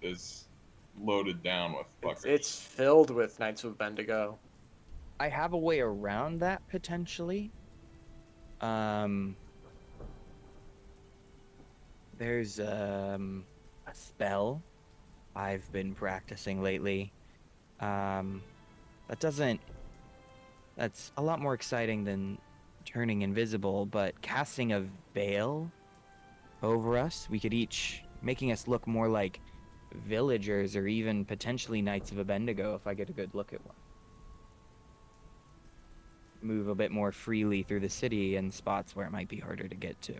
is loaded down with fuckers. It's filled with Knights of Bendigo. I have a way around that potentially. There's a spell I've been practicing lately. That's a lot more exciting than turning invisible, but casting a veil over us, we could each, making us look more like villagers or even potentially Knights of Bendigo if I get a good look at one. Move a bit more freely through the city in spots where it might be harder to get to.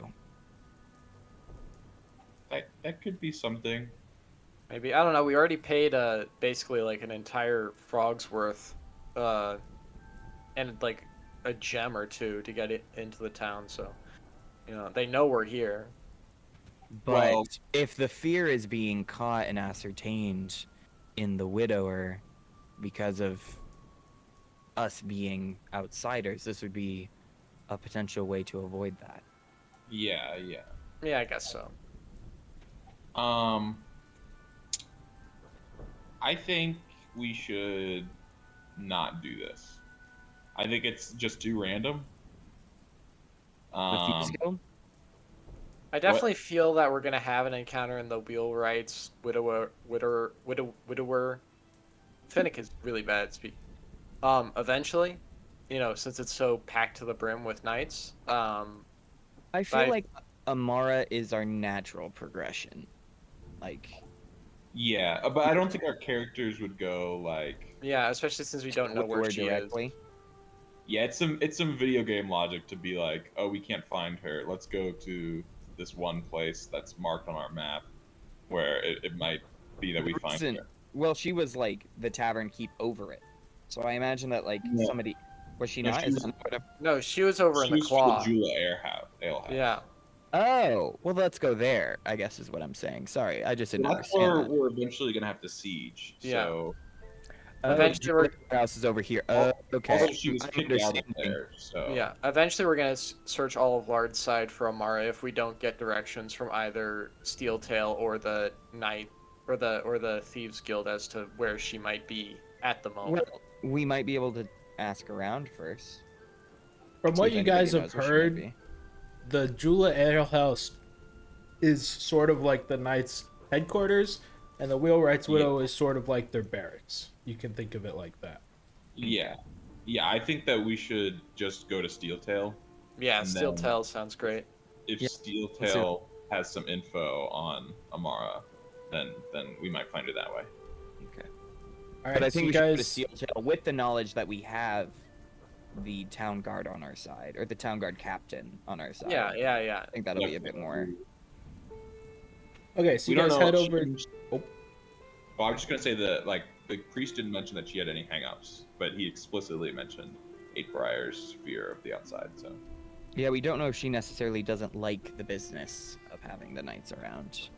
That could be something. Maybe, I don't know, we already paid basically like an entire frog's worth and like a gem or two to get it into the town, so they know we're here. But if the fear is being caught and ascertained in the Widower because of us being outsiders, this would be a potential way to avoid that. Yeah. Yeah, I guess so. I think we should not do this. I think it's just too random. The Thieves Guild? I definitely feel that we're gonna have an encounter in the wheelwright's widower. Finnick is really bad at speaking. Eventually, since it's so packed to the brim with knights. I feel like Amara is our natural progression. Like, Yeah, but I don't think our characters would go like. Yeah, especially since we don't know where she is. Yeah, it's some video game logic to be like, oh, we can't find her. Let's go to this one place that's marked on our map, where it might be that we find her. Well, she was like the tavern keep over it, so I imagine that like somebody was she not? No, she was over in the claw. The Jula Ale House. Yeah. Oh, well, let's go there, I guess is what I'm saying. Sorry, I just didn't understand That's where that. we're eventually gonna have to siege. Yeah. So Eventually, house is over here. Okay. Also, she was kicked out of there. So yeah. Eventually, we're gonna search all of Lardside for Amara if we don't get directions from either Steeltail or the Knight or the Thieves Guild as to where she might be at the moment. Well, we might be able to ask around first. From what you guys have heard, the Jula Ale House is sort of like the Knights' headquarters, and the Wheelwright's Widow is sort of like their barracks. You can think of it like that. Yeah. I think that we should just go to Steeltail. Yeah, Steeltail sounds great. If Steeltail has some info on Amara, then we might find her that way. Okay. All right, but I think we should go to guys... Steeltail with the knowledge that we have the town guard on our side, or the town guard captain on our side. Yeah. I think that'll be a bit more. Okay, so you guys head over. Well, I was just gonna say that the priest didn't mention that she had any hang-ups, but he explicitly mentioned Eight Briar's fear of the outside. So yeah, we don't know if she necessarily doesn't like the business of having the knights around.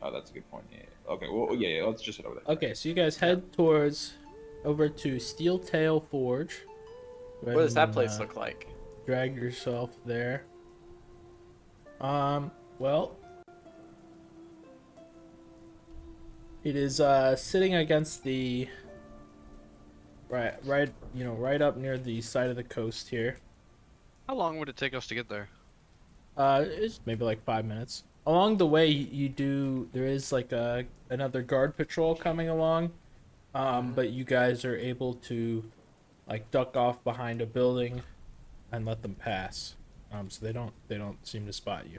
Oh, that's a good point. Yeah. Okay. Well, yeah. Let's just head over there. Okay, so you guys head over to Steeltail Forge. What does that place look like? Drag yourself there. Well, it is sitting against the right up near the side of the coast here. How long would it take us to get there? It's maybe like 5 minutes. Along the way, there is like another guard patrol coming along, but you guys are able to like duck off behind a building and let them pass. So they don't seem to spot you.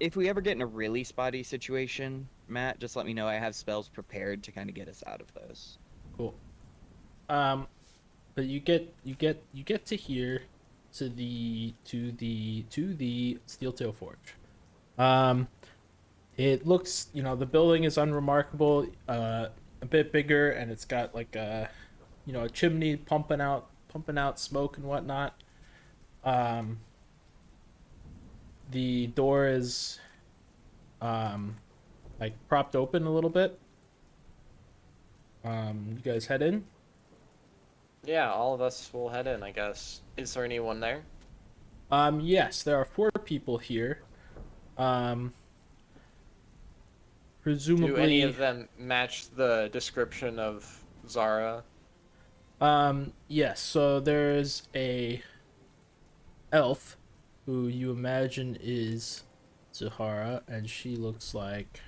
If we ever get in a really spotty situation, Matt, just let me know. I have spells prepared to kind of get us out of those. Cool. But you get to here to the Steeltail Forge. It looks, the building is unremarkable, a bit bigger, and it's got like a chimney pumping out smoke and whatnot. The door is like propped open a little bit. You guys head in? Yeah, all of us will head in, I guess. Is there anyone there? Yes, there are 4 people here. Presumably... Do any of them match the description of Zara? Yes, so there's a elf who you imagine is Zahara, and she looks like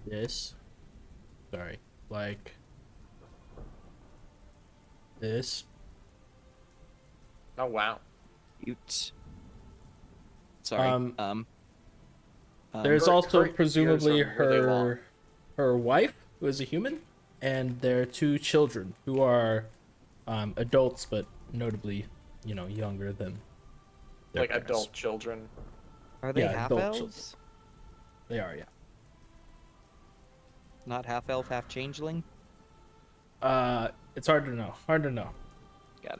this. Sorry, like this. Oh, wow. Cute. Sorry. There's also her presumably ears are really long. her wife, who is a human, and their 2 children, who are adults, but notably, younger than their like parents. adult children. Are they Yeah, half adult elves? children. They are, yeah. Not half elf, half changeling? It's hard to know. Got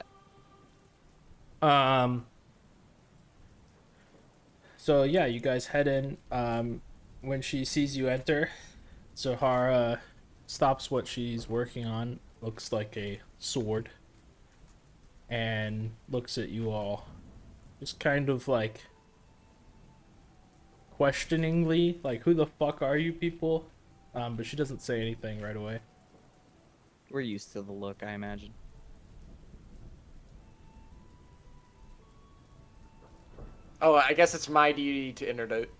it. So yeah, you guys head in. When she sees you enter, Zahara stops what she's working on. Looks like a sword. And looks at you all. Just kind of like questioningly, like, who the fuck are you people? But she doesn't say anything right away. We're used to the look, I imagine. Oh, I guess it's my duty to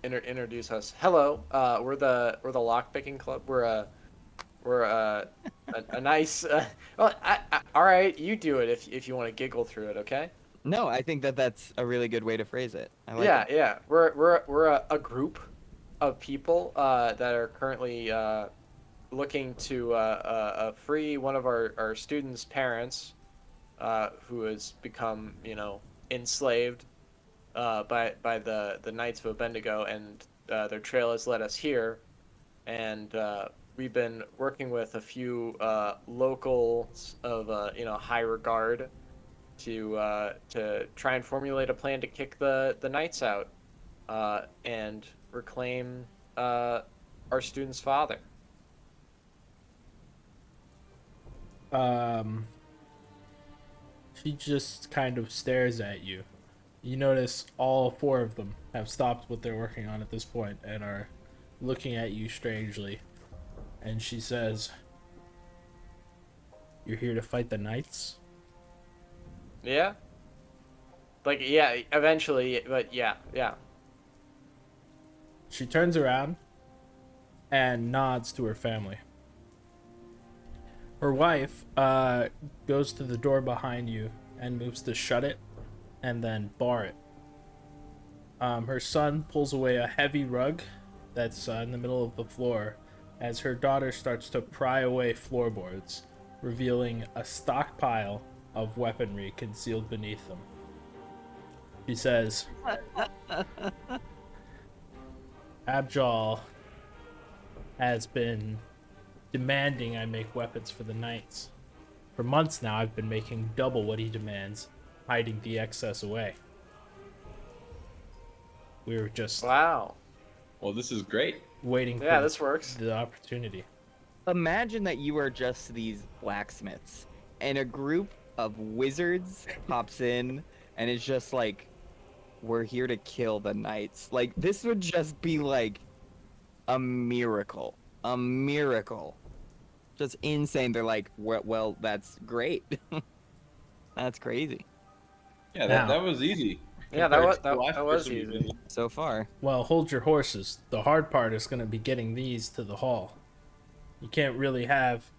introduce us. Hello, we're the Lockpicking Club. We're a nice. Well, all right, you do it if you want to giggle through it, okay? No, I think that that's a really good way to phrase it. I like Yeah, it. yeah. We're a group of people that are currently looking to free one of our students' parents, who has become enslaved by the Knights of Bendigo, and their trail has led us here, and we've been working with a few locals of high regard to try and formulate a plan to kick the Knights out and reclaim our student's father. She just kind of stares at you. You notice all four of them have stopped what they're working on at this point and are looking at you strangely. And she says, "You're here to fight the knights?" Yeah. Like, yeah, eventually, but yeah. She turns around and nods to her family. Her wife goes to the door behind you and moves to shut it and then bar it. Her son pulls away a heavy rug that's in the middle of the floor as her daughter starts to pry away floorboards, revealing a stockpile of weaponry concealed beneath them. She says, "Abjal has been demanding I make weapons for the knights. For months now, I've been making double what he demands, hiding the excess away. We were just Wow. Well, this is great. waiting Yeah, for this works. the opportunity." Imagine that you are just these blacksmiths, and a group of wizards pops in, and it's just like, we're here to kill the knights. Like, this would just be like a miracle. A miracle. Just insane. They're like, well, that's great. That's crazy. Yeah, Now- that was easy. Yeah, compared was to the last that was person we've easy. been- So far. Well, hold your horses. The hard part is going to be getting these to the hall. You can't really have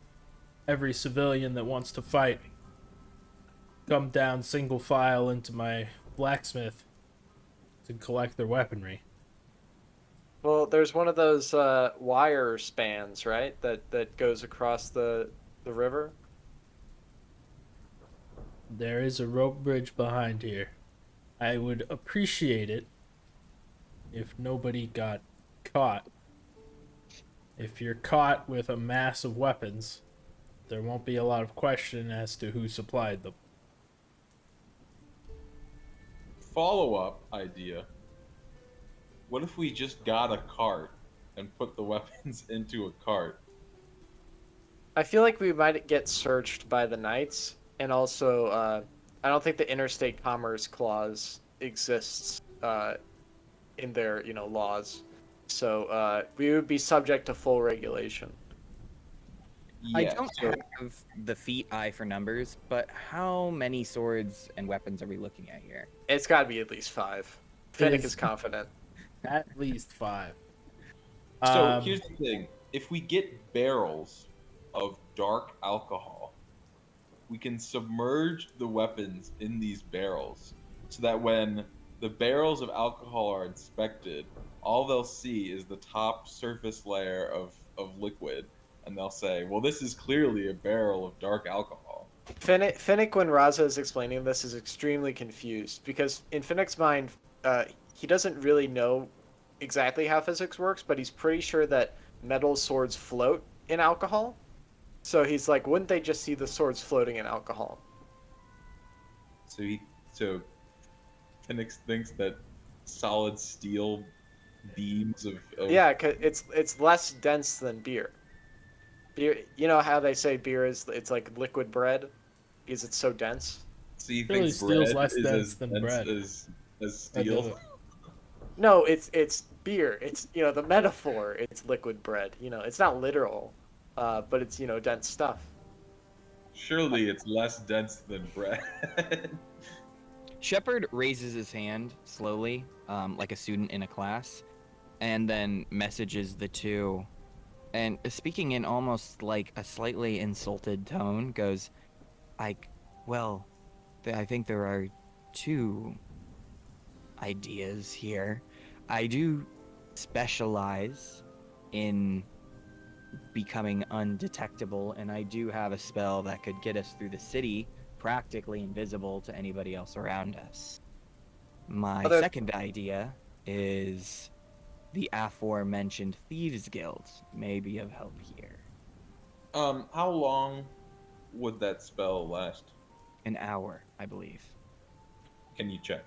every civilian that wants to fight come down single file into my blacksmith to collect their weaponry. Well, there's one of those wire spans, right? That goes across the river. There is a rope bridge behind here. I would appreciate it if nobody got caught. If you're caught with a mass of weapons, there won't be a lot of question as to who supplied them. Follow-up idea. What if we just got a cart and put the weapons into a cart? I feel like we might get searched by the knights, and also I don't think the interstate commerce clause exists in their laws, so we would be subject to full regulation. I Yeah, don't so have the feat eye for numbers, but how many swords and weapons are we looking at here? It's got to be at least 5. Finnick is confident. At least 5. here's the thing. If we get barrels of dark alcohol, we can submerge the weapons in these barrels so that when the barrels of alcohol are inspected, all they'll see is the top surface layer of liquid, and they'll say, well, this is clearly a barrel of dark alcohol. Finnick, when Raza is explaining this, is extremely confused because in Finnick's mind, he doesn't really know exactly how physics works, but he's pretty sure that metal swords float in alcohol. So he's like, wouldn't they just see the swords floating in alcohol? So Phoenix thinks that solid steel beams of Yeah, 'cause it's less dense than beer. Beer, you know how they say beer it's like liquid bread, because it's so dense. So you Really, think steel's bread less is dense as than dense bread. as That steel? doesn't- No, it's beer. It's the metaphor. It's liquid bread. It's not literal, but it's dense stuff. Surely it's less dense than bread. Shepard raises his hand slowly, like a student in a class, and then messages the two. And speaking in almost like a slightly insulted tone, goes, well, I think there are two ideas here. I do specialize in becoming undetectable, and I do have a spell that could get us through the city practically invisible to anybody else around us. My second idea is the aforementioned Thieves Guild may be of help here. How long would that spell last? An hour, I believe. Can you check?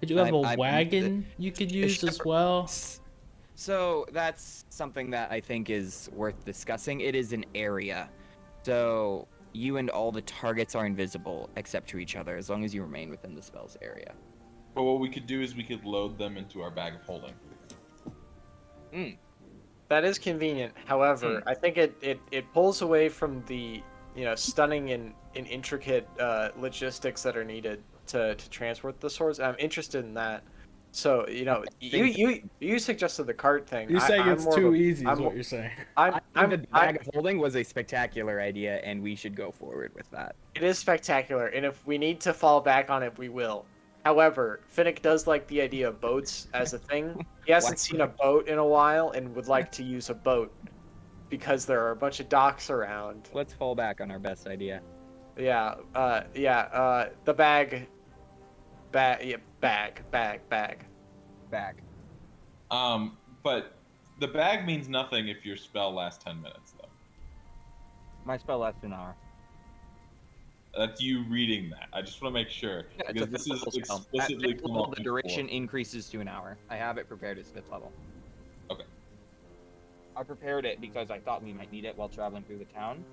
Could you have a wagon you could use as well? So that's something that I think is worth discussing. It is an area. So you and all the targets are invisible except to each other as long as you remain within the spell's area. But what we could do is we could load them into our bag of holding. That is convenient. However, I think it pulls away from the stunning and intricate logistics that are needed to transport the swords. I'm interested in that. So you suggested the cart thing. You're saying it's too easy, is what you're saying. I think the bag of holding was a spectacular idea, and we should go forward with that. It is spectacular, and if we need to fall back on it, we will. However, Finnick does like the idea of boats as a thing. He hasn't seen a boat in a while and would like to use a boat because there are a bunch of docks around. Let's fall back on our best idea. Yeah, the bag. Bag. But the bag means nothing if your spell lasts 10 minutes, though. My spell lasts an hour. That's you reading that. I just want to make sure. Yeah, because this is explicitly at 5th level, the duration increases to an hour. I have it prepared as 5th level. Okay. I prepared it because I thought we might need it while traveling through the town.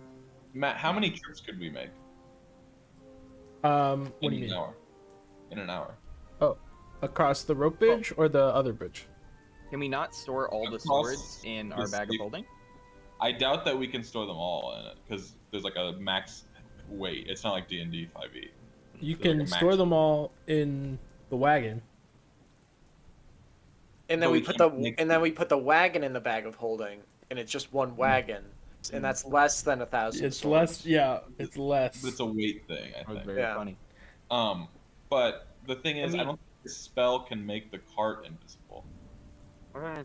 Matt, how many trips could we make? What do you mean? In an hour. Oh, across the rope bridge or the other bridge? Can we not store all the swords in our bag of holding? I doubt that we can store them all in it because there's like a max weight. It's not like D&D 5e. You can store them all in the wagon. And then we put the wagon in the bag of holding, and it's just one wagon, and that's less than 1,000. It's less. Yeah, it's less. But it's a weight thing, I think. Very funny. But the thing is, I don't think the spell can make the cart invisible. I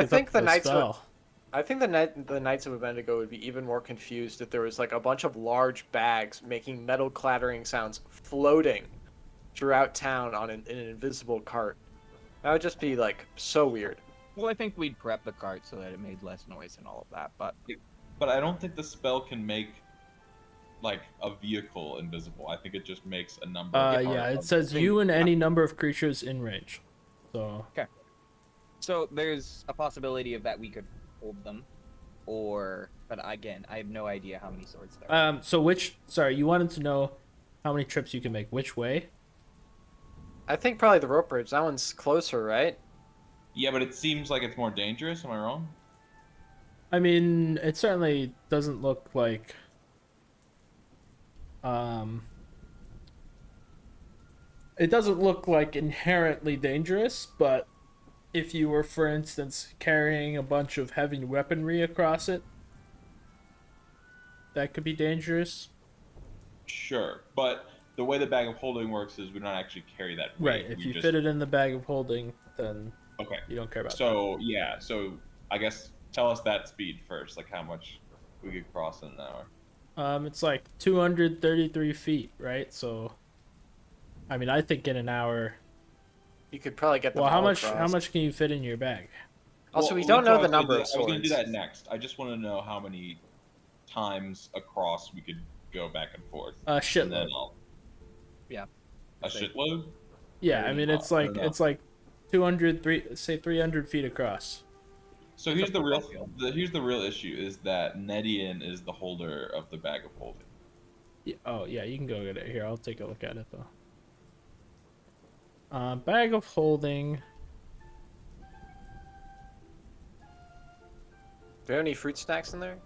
think the Knights of Abednego would be even more confused if there was like a bunch of large bags making metal clattering sounds floating throughout town on an invisible cart. That would just be like so weird. Well, I think we'd prep the cart so that it made less noise and all of that, But I don't think the spell can make like a vehicle invisible. I think it just makes a number. Yeah, it says you and any number of creatures in range. So okay. So there's a possibility of that we could hold them, but again, I have no idea how many swords there are. Sorry, you wanted to know how many trips you can make, which way? I think probably the rope bridge. That one's closer, right? Yeah, but it seems like it's more dangerous. Am I wrong? I mean, it certainly doesn't look like. It doesn't look like inherently dangerous, but if you were, for instance, carrying a bunch of heavy weaponry across it, that could be dangerous. Sure, but the way the bag of holding works is we don't actually carry that weight. Right, if you fit it in the bag of holding, then you don't care about that. So, yeah, I guess tell us that speed first, like how much we could cross in an hour. It's like 233 feet, right? So, I mean, I think in an hour... You could probably get them how all much? across. How much can you fit in your bag? Also, we don't know the number of swords. I was going to do that next. I just want to know how many times across we could go back and forth. A shitload. A shitload? Yeah, I mean it's like 300 feet across. So here's the real issue is that Nedian is the holder of the bag of holding. Yeah, yeah, you can go get it here. I'll take a look at it though. Bag of holding. we have any fruit snacks in there?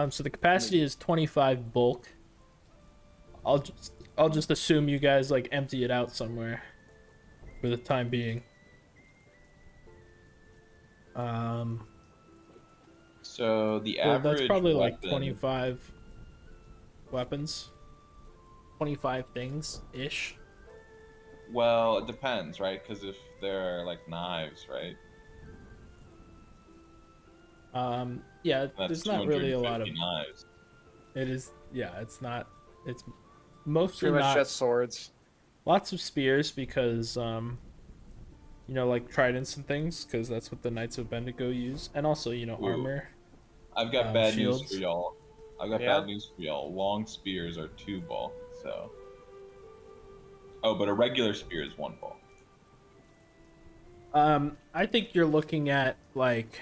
So the capacity is 25 bulk. I'll just assume you guys like empty it out somewhere for the time being. So the Well, average that's probably like weapon- 25 weapons. 25 things ish. Well, it depends, right? Because if they're like knives, right? Yeah, That's there's not really a lot of 250 knives. it is yeah, it's not it's mostly Pretty much not just swords. lots of spears because you know, like tridents and things, because that's what the Knights of Bendigo use, and also, you know, Ooh. armor. I've got bad news shields. for y'all. I've got Yeah? bad news for y'all. Long spears are 2 bulk, so. Oh, but a regular spear is 1 bulk. I think you're looking at like,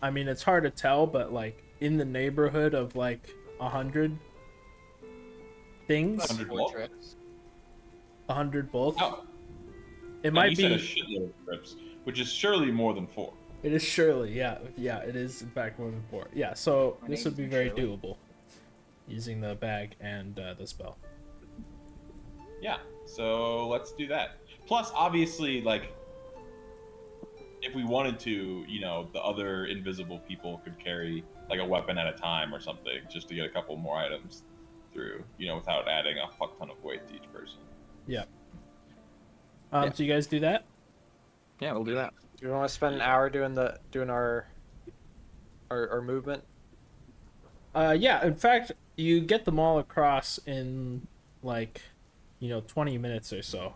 I mean, it's hard to tell, but like in the neighborhood of like 100 things, 100 Four bulk? trips. 100 bulk. Oh, It and might you said a be. shitload of trips, which is surely more than 4. It is surely, yeah, it is in fact more than 4. Yeah, so My this name's would be very Shirley. doable, using the bag and the spell. Yeah, so let's do that. Plus, obviously, like, if we wanted to, you know, the other invisible people could carry like a weapon at a time or something, just to get a couple more items through, you know, without adding a fuck ton of weight to each person. Yeah. Yeah. So you guys do that? Yeah, we'll do that. Do we want to spend an hour doing our movement? Yeah. In fact, you get them all across in like, you know, 20 minutes or so.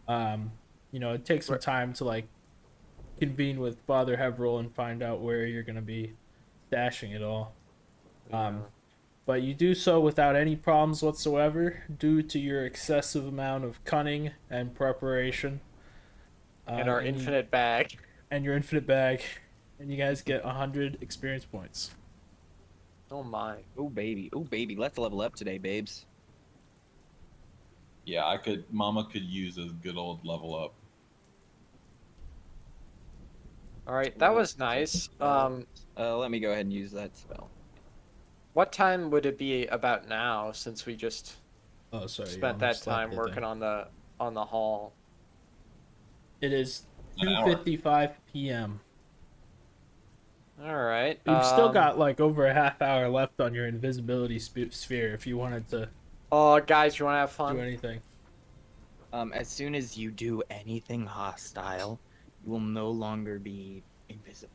You know, it takes some time to like convene with Father Heveril and find out where you're gonna be stashing it all. But you do so without any problems whatsoever due to your excessive amount of cunning and preparation. And our and infinite bag. and your infinite bag, and you guys get 100 experience points. Oh my. Oh baby, let's level up today, babes. Yeah, Mama could use a good old level up. All right, that was nice. Let me go ahead and use that spell. What time would it be about now, since we just Oh, sorry. you spent that almost slapped time it working there. on the hall? It is An hour. 2:55 p.m. All right. You've still got like over a half hour left on your invisibility sphere if you wanted to Oh, guys, you want to have do fun? anything. As soon as you do anything hostile, you will no longer be invisible.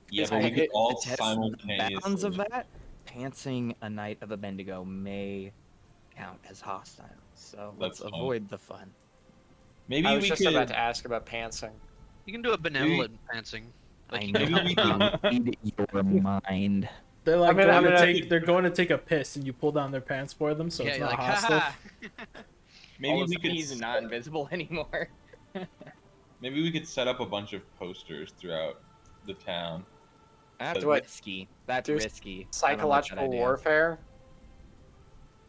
Yeah, Is but we it- could all To test the simultaneously. bounds of that, pantsing a Knight of a Bendigo may count as hostile. So let's That's fine. avoid the fun. Maybe I was we just could. about to ask about pantsing. You can do a benevolent pantsing. Like, I you know can help you read your mind. They're like I'm gonna- they're going to take a piss and you pull down their pants for them, so yeah, it's you're not like, hostile. haha. Maybe All of a we sudden could. he's not invisible anymore. Maybe we could set up a bunch of posters throughout the town. That's What? risky. That's There's risky. Psychological warfare?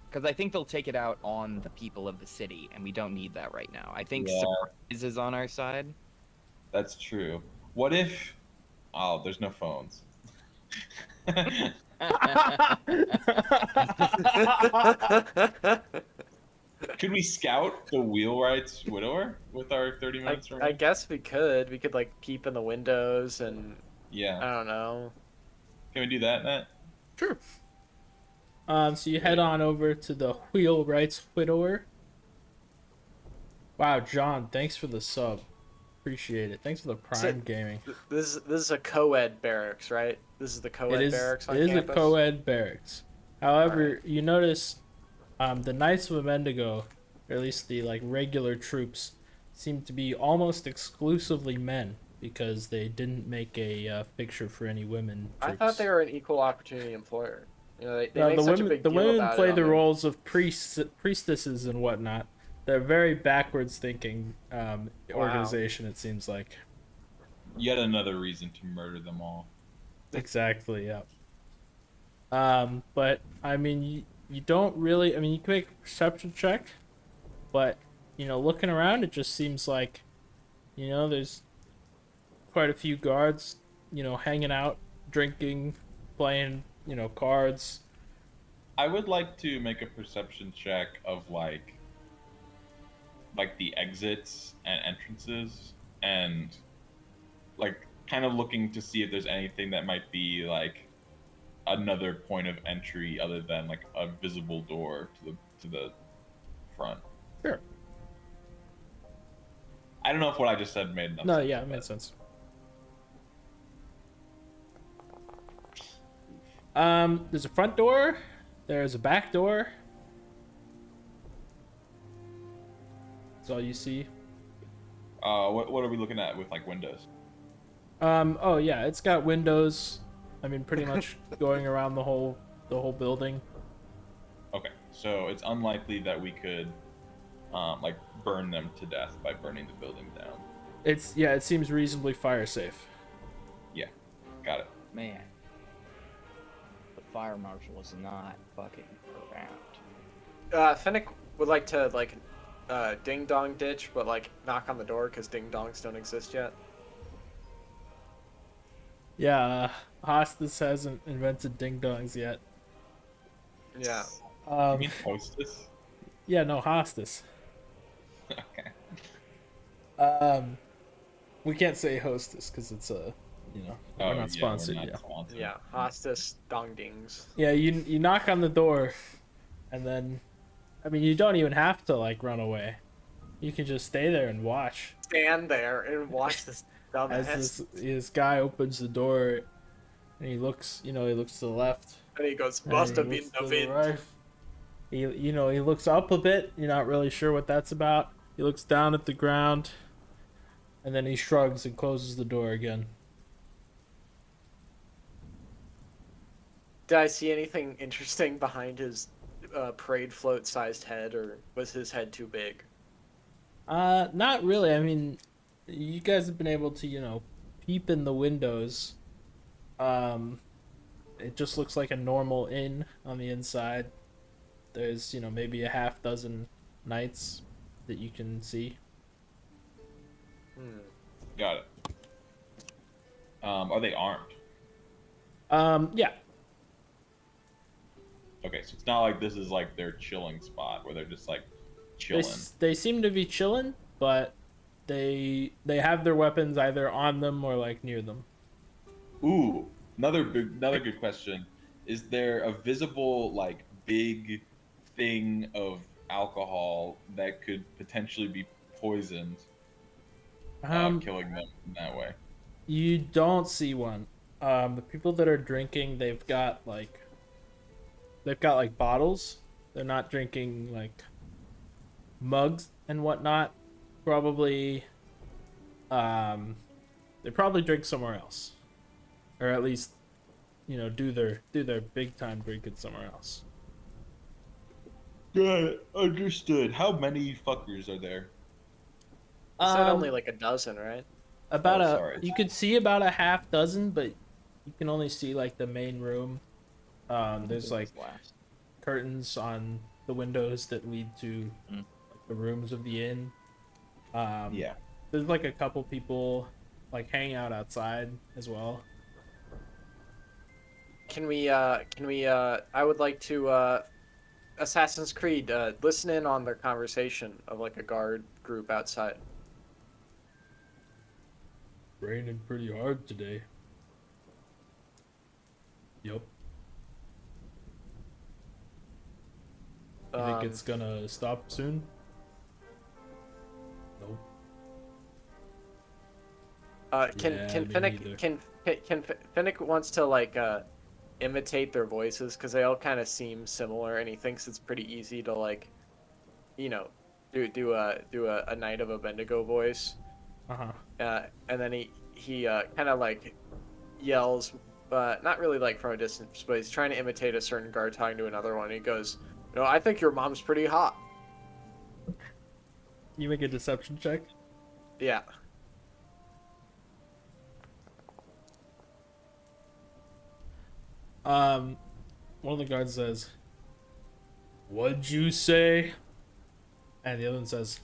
Because I think they'll take it out on the people of the city, and we don't need that right now. I think Yeah. surprise is on our side. That's true. What if? Oh, there's no phones. Could we scout the wheelwright's widower with our 30 minutes I remaining? guess we could. We could like peep in the windows and Yeah. I don't know. Can we do that, Matt? Sure. So you head on over to the Wheelwright's Widower. Wow, John, thanks for the sub. Appreciate it. Thanks for the Prime Gaming. This is a co-ed barracks, right? This is the co-ed barracks on it is campus. a co-ed barracks. However, Alright. you notice the Knights of Bendigo, or at least the like regular troops, seem to be almost exclusively men because they didn't make a picture for any women. I Troops. thought they were an equal opportunity employer. You know, they No, make the such a women, big the deal women about it play on the their- roles of priestesses and whatnot. They're very backwards thinking organization. It seems like. Yet another reason to murder them all. Exactly. Yeah. But I mean, you don't really. I mean, you can make a perception check, but you know, looking around, it just seems like You know, there's quite a few guards, you know, hanging out, drinking, playing, you know, cards. I would like to make a perception check of like the exits and entrances, and like kind of looking to see if there's anything that might be like another point of entry other than like a visible door to the front. Sure. I don't know if what I just said made enough No, sense. yeah, it makes sense. There's a front door. There's a back door. That's all you see. What are we looking at with like windows? Oh yeah, it's got windows. I mean, pretty much going around the whole building. Okay, so it's unlikely that we could like burn them to death by burning the building down. It seems reasonably fire safe. Yeah, got it. Man, the fire marshal is not fucking around. Finnick would like to like ding dong ditch, but like knock on the door because ding dongs don't exist yet. Yeah, Hostas hasn't invented ding dongs yet. Yeah. You mean hostess? Yeah, no, Hostas. Okay. We can't say hostess because it's a, you know, we're not sponsored. We're not Yeah. sponsored. Yeah. Hostas dong dings. Yeah, you knock on the door, and then, I mean, you don't even have to like run away. You can just stay there and watch Stand there and watch this as dumbass. this guy opens the door, and he looks to the left. And he goes, and must he have been looks the to wind. right. He looks up a bit. You're not really sure what that's about. He looks down at the ground, and then he shrugs and closes the door again. Did I see anything interesting behind his parade float sized head, or was his head too big? Not really. I mean, you guys have been able to, you know, peep in the windows. It just looks like a normal inn on the inside. There's, you know, maybe a half dozen knights that you can see. Got it. Are they armed? Yeah. Okay, so it's not like this is like their chilling spot where they're just like They, chilling. they seem to be chilling, but they have their weapons either on them or like near them. Ooh, another good question. Is there a visible like big thing of alcohol that could potentially be poisoned, killing them in that way? You don't see one. The people that are drinking, they've got like bottles. They're not drinking like mugs and whatnot. Probably, they probably drink somewhere else, or at least, you know, do their big time drinking somewhere else. Good, understood. How many fuckers are there? You said only like a dozen, right? About Oh, sorry. you could see about a half dozen, but you can only see like the main room. There's like curtains on the windows that lead to like, the rooms of the inn. Yeah. There's like a couple people like hanging out outside as well. Can we I would like to Assassin's Creed listen in on their conversation of like a guard group outside. Raining pretty hard today. Yep. You think it's gonna stop soon? Nope. Can Yeah, can me Finnick neither. can Finnick wants to like imitate their voices because they all kind of seem similar, and he thinks it's pretty easy to like, you know, do a Knight of Abednego voice. And then he kind of like yells, not really like from a distance, but he's trying to imitate a certain guard talking to another one. He goes, "No, I think your mom's pretty hot." You make a deception check. Yeah. One of the guards says, "What'd you say?" And the other one says,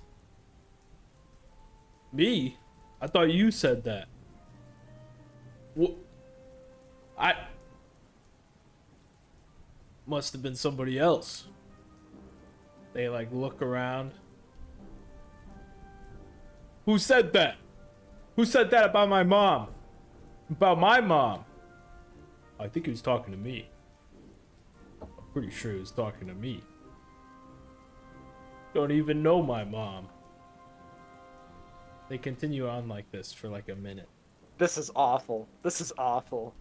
"Me? I thought you said that. What? I must have been somebody else. They like look around. Who said that? Who said that about my mom? About my mom? I think he was talking to me. I'm pretty sure he was talking to me. Don't even know my mom. They continue on like this for like a minute. This is awful. This is awful.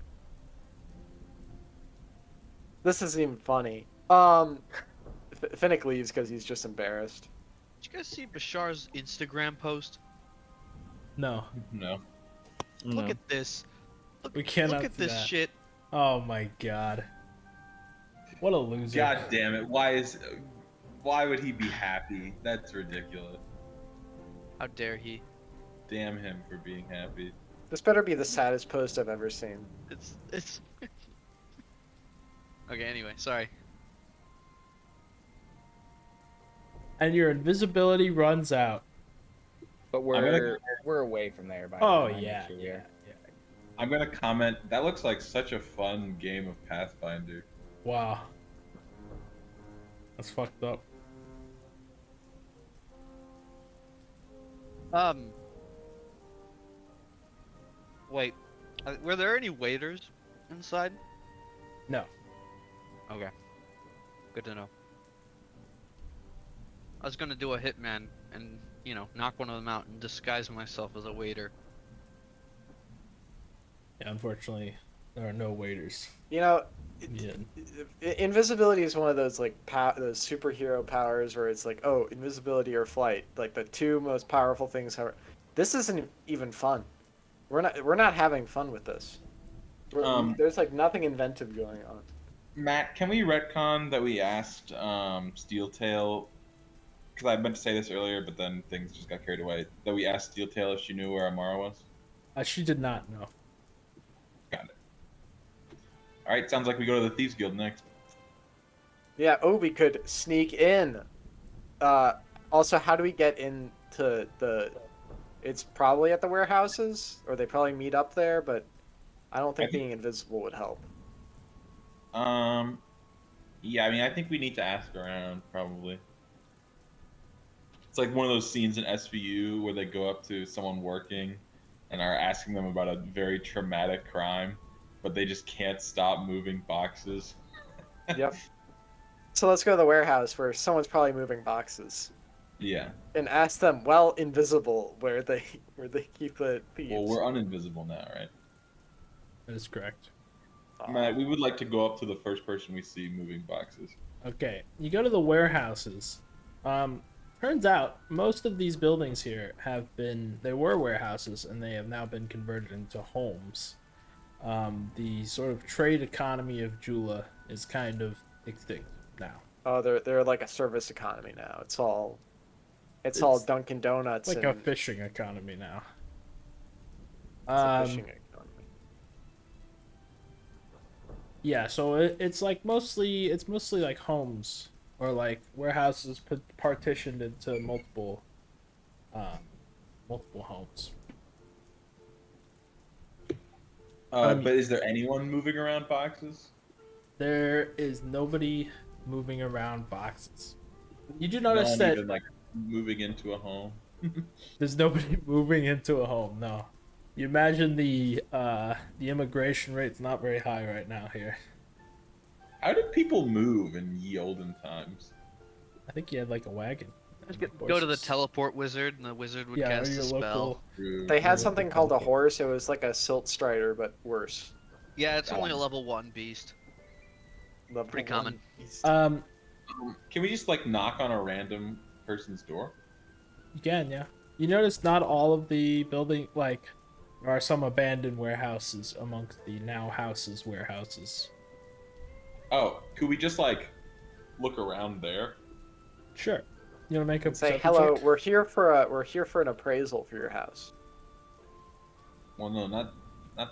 This isn't even funny. Finnick leaves because he's just embarrassed. Did you guys see Bashar's Instagram post? No, No. Look at this. we cannot Look at do this that. shit. Oh my god. What a loser. God damn it! Why would he be happy? That's ridiculous. How dare he? Damn him for being happy. This better be the saddest post I've ever seen. It's. Okay. Anyway, sorry. And your invisibility runs out. But we're away from there by Oh the time yeah, that you're yeah, here. yeah. I'm gonna comment. That looks like such a fun game of Pathfinder. Wow. That's fucked up. Wait. Were there any waiters inside? No. Okay. Good to know. I was gonna do a hitman and, you know, knock one of them out and disguise myself as a waiter. Yeah, unfortunately, there are no waiters. You know, Yeah. invisibility is one of those like those superhero powers where it's like, oh, invisibility or flight, like the two most powerful things ever. This isn't even fun. We're not having fun with this. There's like nothing inventive going on. Matt, can we retcon that we asked Steeltail? Because I meant to say this earlier, but then things just got carried away. That we asked Steeltail if she knew where Amara was. She did not know. Got it. All right, sounds like we go to the Thieves Guild next. Yeah. Oh, we could sneak in. Also, how do we get into the? It's probably at the warehouses, or they probably meet up there. But I don't think being invisible would help. Yeah, I mean, I think we need to ask around, probably. It's like one of those scenes in SVU where they go up to someone working and are asking them about a very traumatic crime, but they just can't stop moving boxes. Yep. So let's go to the warehouse where someone's probably moving boxes. Yeah. And ask them, well, invisible, where they keep the thieves. Well, we're uninvisible now, right? That is correct. Matt, we would like to go up to the first person we see moving boxes. Okay, you go to the warehouses. Turns out most of these buildings here they were warehouses and they have now been converted into homes. The sort of trade economy of Jula is kind of extinct now. Oh, they're like a service economy now. It's all Dunkin' Donuts. Like and a fishing economy now. it's a fishing economy. Yeah, so it's mostly like homes or like warehouses partitioned into multiple homes. But is there anyone moving around boxes? There is nobody moving around boxes. You do No notice one that even, like, moving into a home? there's nobody moving into a home. No, you imagine the immigration rate's not very high right now here. How did people move in ye olden times? I think you had like a wagon. Just and go to the horses. teleport wizard, and the wizard would Yeah, or cast your a spell. local. They had Yeah, something local called a company. horse. It was like a silt strider, but worse. Yeah, it's only a level 1 beast. Level Pretty one common. beast. Can we just, like, knock on a random person's door? You can, yeah. You notice not all of the building, like, there are some abandoned warehouses amongst the now houses warehouses. Oh, could we just, like, look around there? Sure. You want to make a Say perception hello. check? We're here for an appraisal for your house. Well, no, not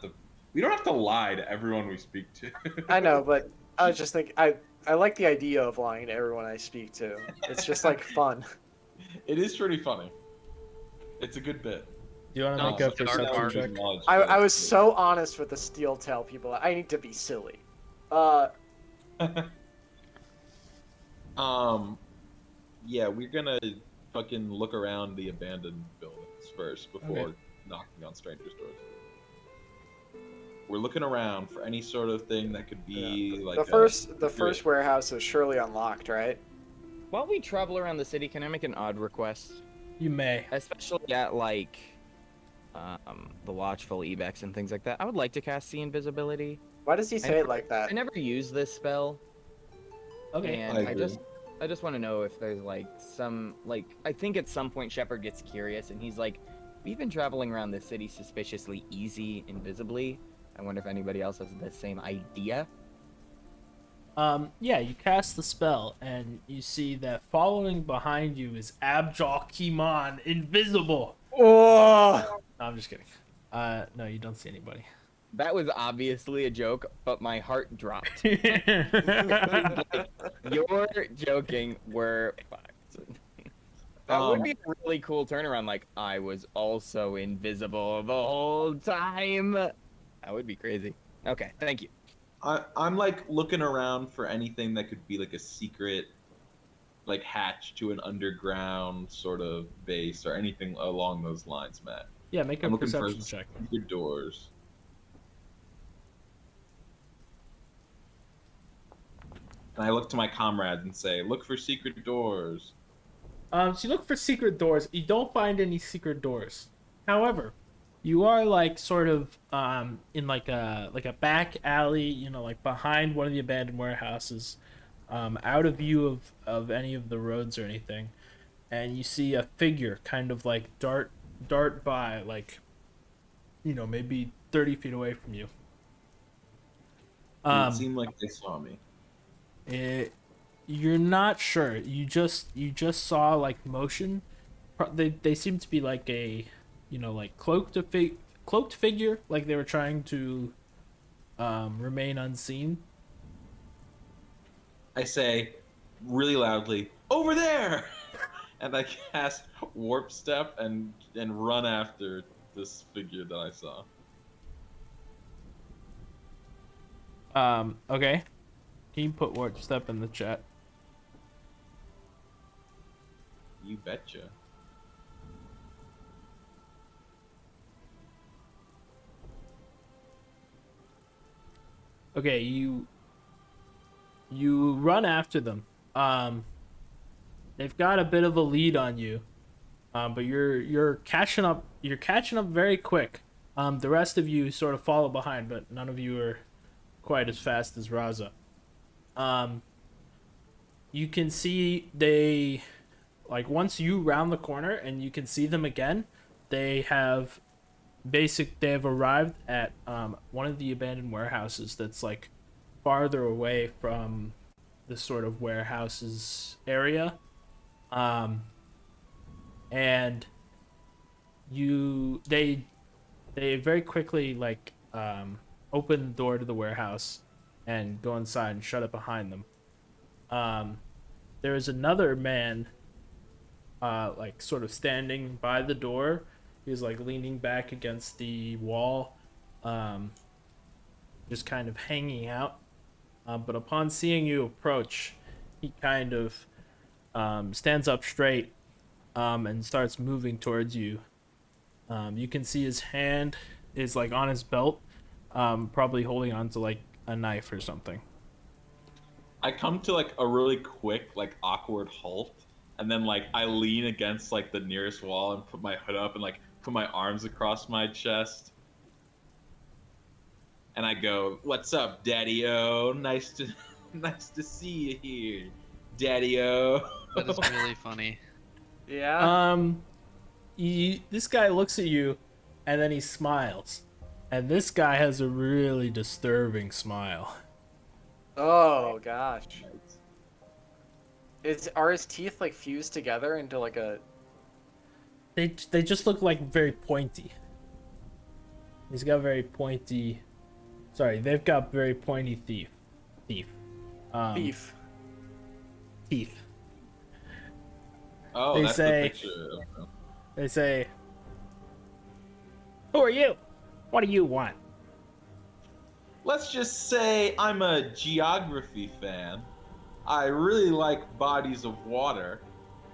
the... We don't have to lie to everyone we speak to. I know, but I was just thinking. I like the idea of lying to everyone I speak to. It's just like fun. It is pretty funny. It's a good bit. Do you want to No, make a it's dark perception art. check? I was so honest with the steel tail people. I need to be silly. Yeah, we're gonna fucking look around the abandoned buildings first before Okay. knocking on strangers' doors. We're looking around for any sort of thing that could be like the first warehouse is surely unlocked, right? While we travel around the city, can I make an odd request? You may. Especially at like the watchful Ebex and things like that. I would like to cast see invisibility. Why does he say it like that? I never use this spell. Okay. And I agree. I just want to know if there's like some like I think at some point Shepard gets curious and he's like, we've been traveling around the city suspiciously easy invisibly. I wonder if anybody else has the same idea. Yeah, you cast the spell, and you see that following behind you is Abjal Kiman, invisible. Oh! No, I'm just kidding. No, you don't see anybody. That was obviously a joke, but my heart dropped. You're joking. We're fucked. That would be a really cool turnaround. Like I was also invisible the whole time. That would be crazy. Okay, thank you. I'm like looking around for anything that could be like a secret, like hatch to an underground sort of base or anything along those lines, Matt. Yeah, make a I'm looking for perception check. secret doors. And I look to my comrades and say, "Look for secret doors." So you look for secret doors. You don't find any secret doors. However, you are like sort of in like a back alley, you know, like behind one of the abandoned warehouses, out of view of any of the roads or anything, and you see a figure kind of like dart by, like, you know, maybe 30 feet away from you. It seemed like they saw me. You're not sure. You just saw like motion. They seem to be like a, you know, like cloaked figure, like they were trying to remain unseen. I say really loudly, "Over there!" and I cast Warp Step and run after this figure that I saw. Okay. Can you put Warp Step in the chat? You betcha. Okay, you run after them. They've got a bit of a lead on you, but you're catching up. You're catching up very quick. The rest of you sort of follow behind, but none of you are quite as fast as Raza. You can see they, like, once you round the corner and you can see them again, they have arrived at one of the abandoned warehouses that's like farther away from the sort of warehouses area, and they very quickly like open the door to the warehouse and go inside and shut it behind them. There is another man like sort of standing by the door. He's like leaning back against the wall, just kind of hanging out. But upon seeing you approach, he kind of stands up straight and starts moving towards you. You can see his hand is like on his belt, probably holding onto like a knife or something. I come to like a really quick, like awkward halt, and then like I lean against like the nearest wall and put my hood up and like put my arms across my chest. And I go, "What's up, Daddy-O? Nice to see you here, Daddy-O." That is really funny. Yeah. This guy looks at you, and then he smiles, and this guy has a really disturbing smile. Oh gosh. Are his teeth like fused together into like a? They just look like very pointy. He's got very pointy. Sorry, they've got very pointy teeth. Beef. Teeth. Oh, They that's say- the picture. They say, Who are you? What do you want? Let's just say I'm a geography fan. I really like bodies of water,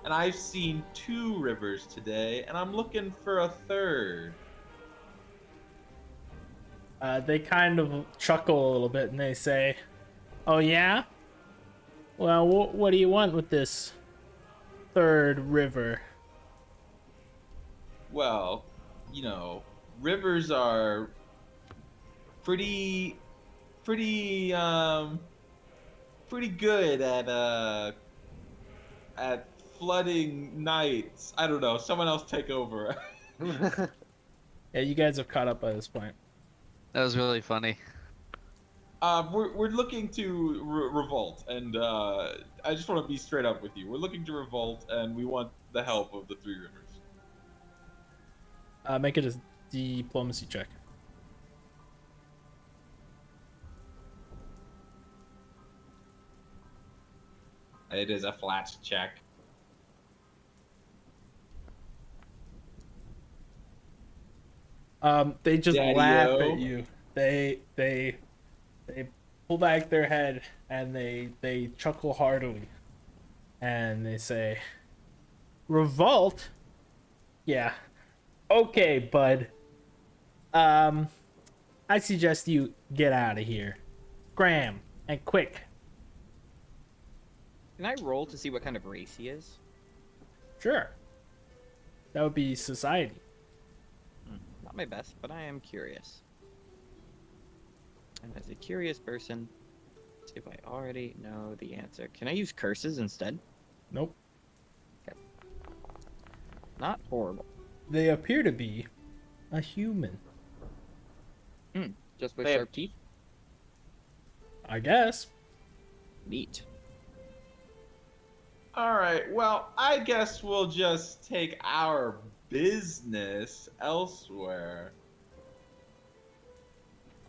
and I've seen 2 rivers today, and I'm looking for a third. They kind of chuckle a little bit and they say, "Oh yeah? Well, what do you want with this third river?" Well, rivers are pretty pretty pretty good at flooding nights. I don't know. Someone else take over. Yeah, you guys have caught up by this point. That was really funny. We're looking to revolt, and I just want to be straight up with you. We're looking to revolt, and we want the help of the 3 rivers. Make it a diplomacy check. It is a flat check. They just Daddy-o. laugh at you. They pull back their head and they chuckle heartily, and they say, "Revolt? Yeah, okay, bud. I suggest you get out of here, scram and quick." Can I roll to see what kind of race he is? Sure. That would be society. Not my best, but I am curious. And as a curious person, see if I already know the answer. Can I use curses instead? Nope. Not horrible. They appear to be a human, Just with They have- sharp teeth? I guess. Neat. All right. Well, I guess we'll just take our business elsewhere.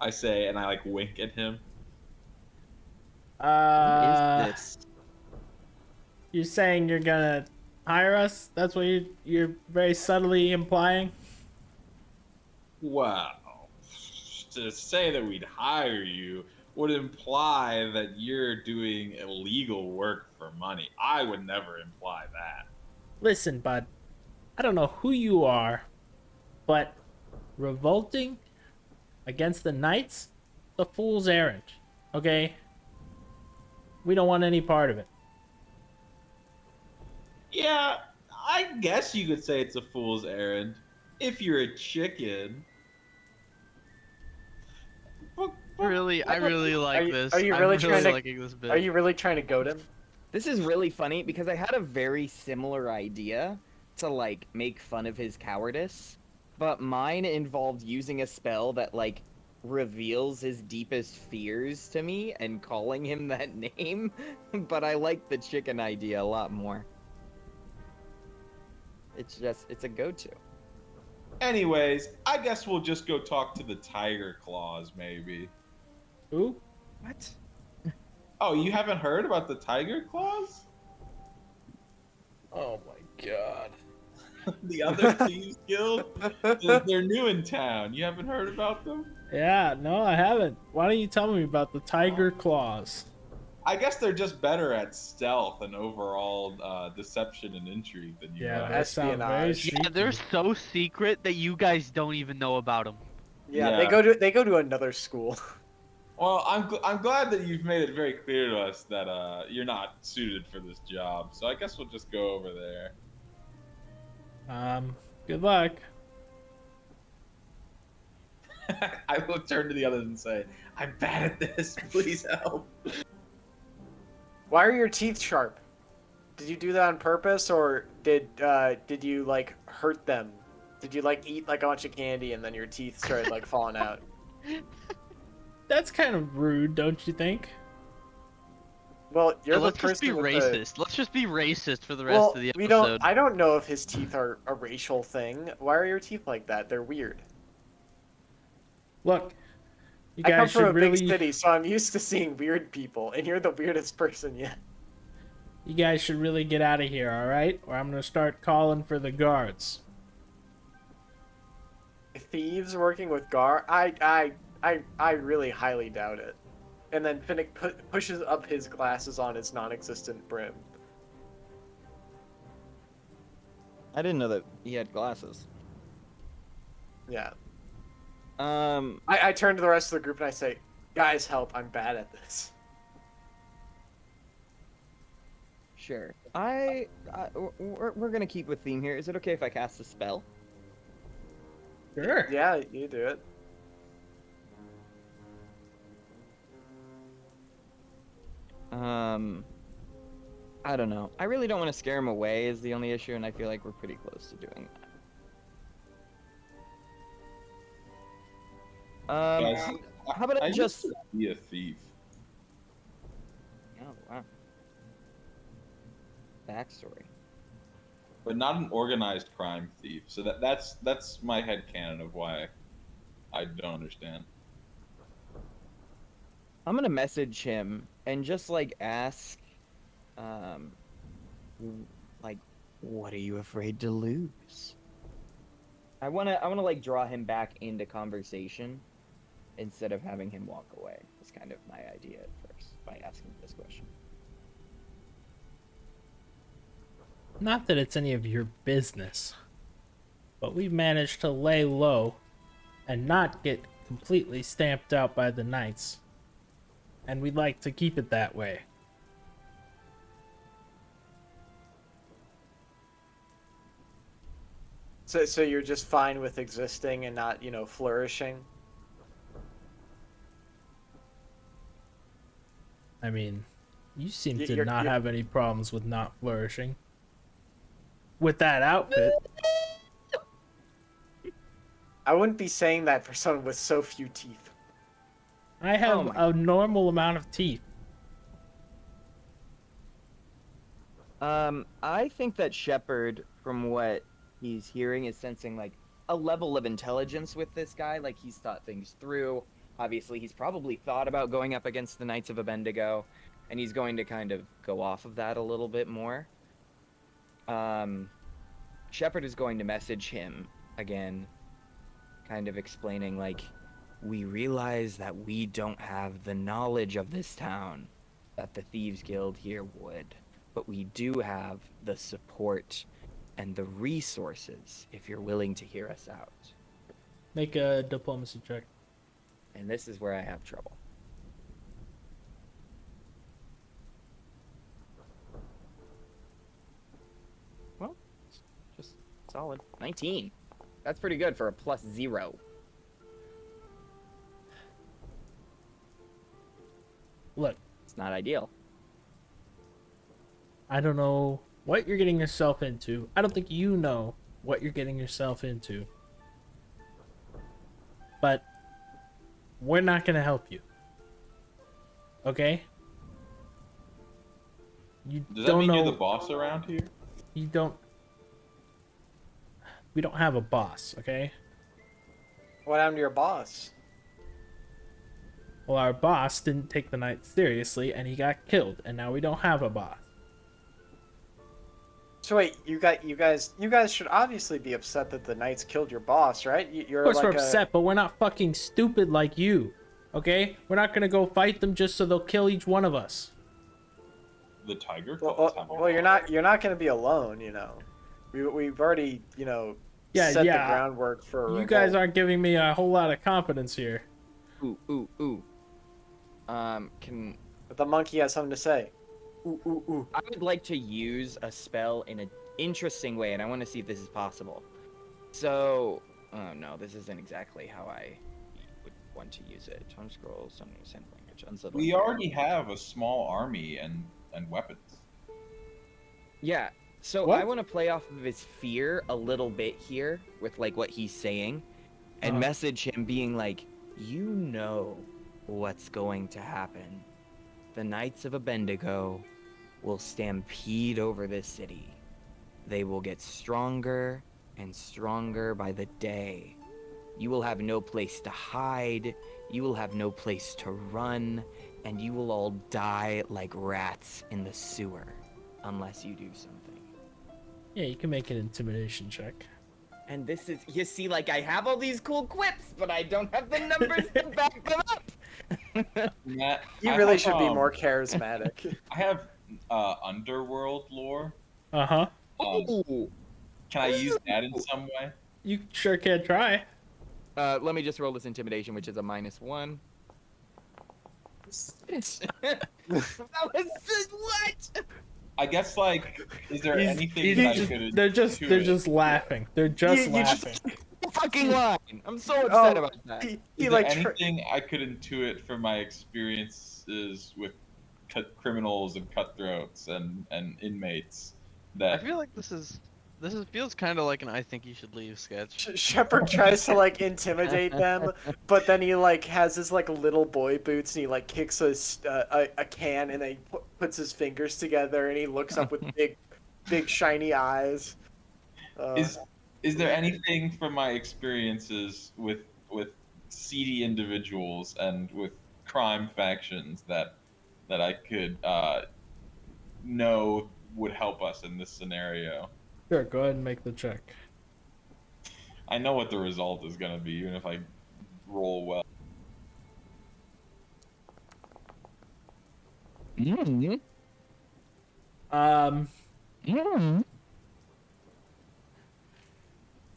I say, and I like wink at him. What is this? You're saying you're gonna hire us? That's what you're very subtly implying? Well, to say that we'd hire you would imply that you're doing illegal work for money. I would never imply that. Listen, bud. I don't know who you are, but revolting against the knights? The fool's errand. Okay? We don't want any part of it. Yeah, I guess you could say it's a fool's errand if you're a chicken. Really, I really like this. are you I'm really trying to- liking this bit. Are you really trying to goad him? This is really funny because I had a very similar idea to like make fun of his cowardice, but mine involved using a spell that like reveals his deepest fears to me and calling him that name. But I like the chicken idea a lot more. It's a go-to. Anyways, I guess we'll just go talk to the tiger claws, maybe. Who? What? Oh, you haven't heard about the tiger claws? Oh my god. The other thieves guild? They're new in town. You haven't heard about them? Yeah, no, I haven't. Why don't you tell me about the tiger claws? I guess they're just better at stealth and overall deception and intrigue than you Yeah, are. that sounds very Espionage. sneaky. Yeah, they're so secret that you guys don't even know about them. Yeah, Yeah. they go to another school. Well, I'm glad that you've made it very clear to us that you're not suited for this job. So I guess we'll just go over there. Good luck. I will turn to the others and say, "I'm bad at this. Please help." Why are your teeth sharp? Did you do that on purpose, or did you like hurt them? Did you like eat like a bunch of candy and then your teeth started like falling out? That's kind of rude, don't you think? Well, you're Yeah, the let's just be person with the- racist. Let's just be racist for the rest Well, of the episode. we don't. I don't know if his teeth are a racial thing. Why are your teeth like that? They're weird. Look, you I come guys from a should big really city, so I'm used to seeing weird people, and you're the weirdest person yet. you guys should really get out of here, all right? Or I'm going to start calling for the guards. thieves working with Gar? I really highly doubt it. And then Finnick pushes up his glasses on his non-existent brim. I didn't know that he had glasses. Yeah. Um, I turn to the rest of the group and I say, guys, help, I'm bad at this. sure. We're gonna keep with theme here. Is it okay if I cast a spell? Sure. Yeah, you do it. I don't know. I really don't want to scare him away is the only issue, and I feel like we're pretty close to doing that. Guys, How about I just... used to be a thief, Oh, wow. Backstory. but not an organized crime thief. So that's my headcanon of why I don't understand. I'm gonna message him and just like ask, like, what are you afraid to lose? I wanna like draw him back into conversation instead of having him walk away. That's kind of my idea at first by asking this question. Not that it's any of your business, but we've managed to lay low and not get completely stamped out by the knights. And we'd like to keep it that way. So you're just fine with existing and not, flourishing? I mean, you seem to You're- not you're- have any problems with not flourishing. With that outfit, I wouldn't be saying that for someone with so few teeth. I have Oh my- a normal amount of teeth. I think that Shepard, from what he's hearing, is sensing like a level of intelligence with this guy. Like he's thought things through. Obviously, he's probably thought about going up against the Knights of Abendigo, and he's going to kind of go off of that a little bit more. Shepard is going to message him again, kind of explaining like, we realize that we don't have the knowledge of this town that the Thieves Guild here would, but we do have the support and the resources if you're willing to hear us out. Make a diplomacy check. And this is where I have trouble. Well, it's just solid. 19. That's pretty good for a +0. Look, It's not ideal. I don't know what you're getting yourself into. I don't think you know what you're getting yourself into. But we're not going to help you. Okay? You Does that don't mean know. you're the boss around here? You don't. We don't have a boss, okay? What happened to your boss? Well, our boss didn't take the knight seriously, and he got killed, and now we don't have a boss. So wait, you guys should obviously be upset that the knights killed your boss, right? You're Of course like we're upset, but we're not fucking stupid like you, okay? We're not gonna go fight them just so they'll kill each one of us. The tiger? Well, you're not gonna be alone, We've already, set the groundwork for. A You guys revolt. aren't giving me a whole lot of confidence here. Ooh. Can But the monkey has something to say. Ooh. I would like to use a spell in an interesting way, and I want to see if this is possible. So, oh no, this isn't exactly how I would want to use it. Tome scroll, summoning sand language, unsettling. We already have a small army and weapons. Yeah. So What? I want to play off of his fear a little bit here with like what he's saying, and message him being like, you know what's going to happen. The Knights of Abendigo will stampede over this city. They will get stronger and stronger by the day. You will have no place to hide, you will have no place to run, and you will all die like rats in the sewer unless you do something. Yeah, you can make an intimidation check. And this is, you see, like, I have all these cool quips, but I don't have the numbers to back them up. Matt, You I really have, should be more charismatic. I have underworld lore. Uh huh. Um, Oh, can I use that in some way? You sure can try. let me just roll this intimidation, which is a -1. That was what? I guess like, is there He's- anything he's that I just- could? they're just laughing. They're just You just- laughing. Fucking line. I'm so upset Oh, about that. He Is there like anything I could intuit from my experiences with criminals and cutthroats and inmates I that feel like this feels kind of like an I think you should leave sketch. Shepard tries to like intimidate them, but then he like has his like little boy boots and he like kicks a can and then he puts his fingers together and he looks up with big shiny eyes. is there anything from my experiences with seedy individuals and with crime factions that I could know would help us in this scenario? Sure, go ahead and make the check. I know what the result is going to be, even if I roll well.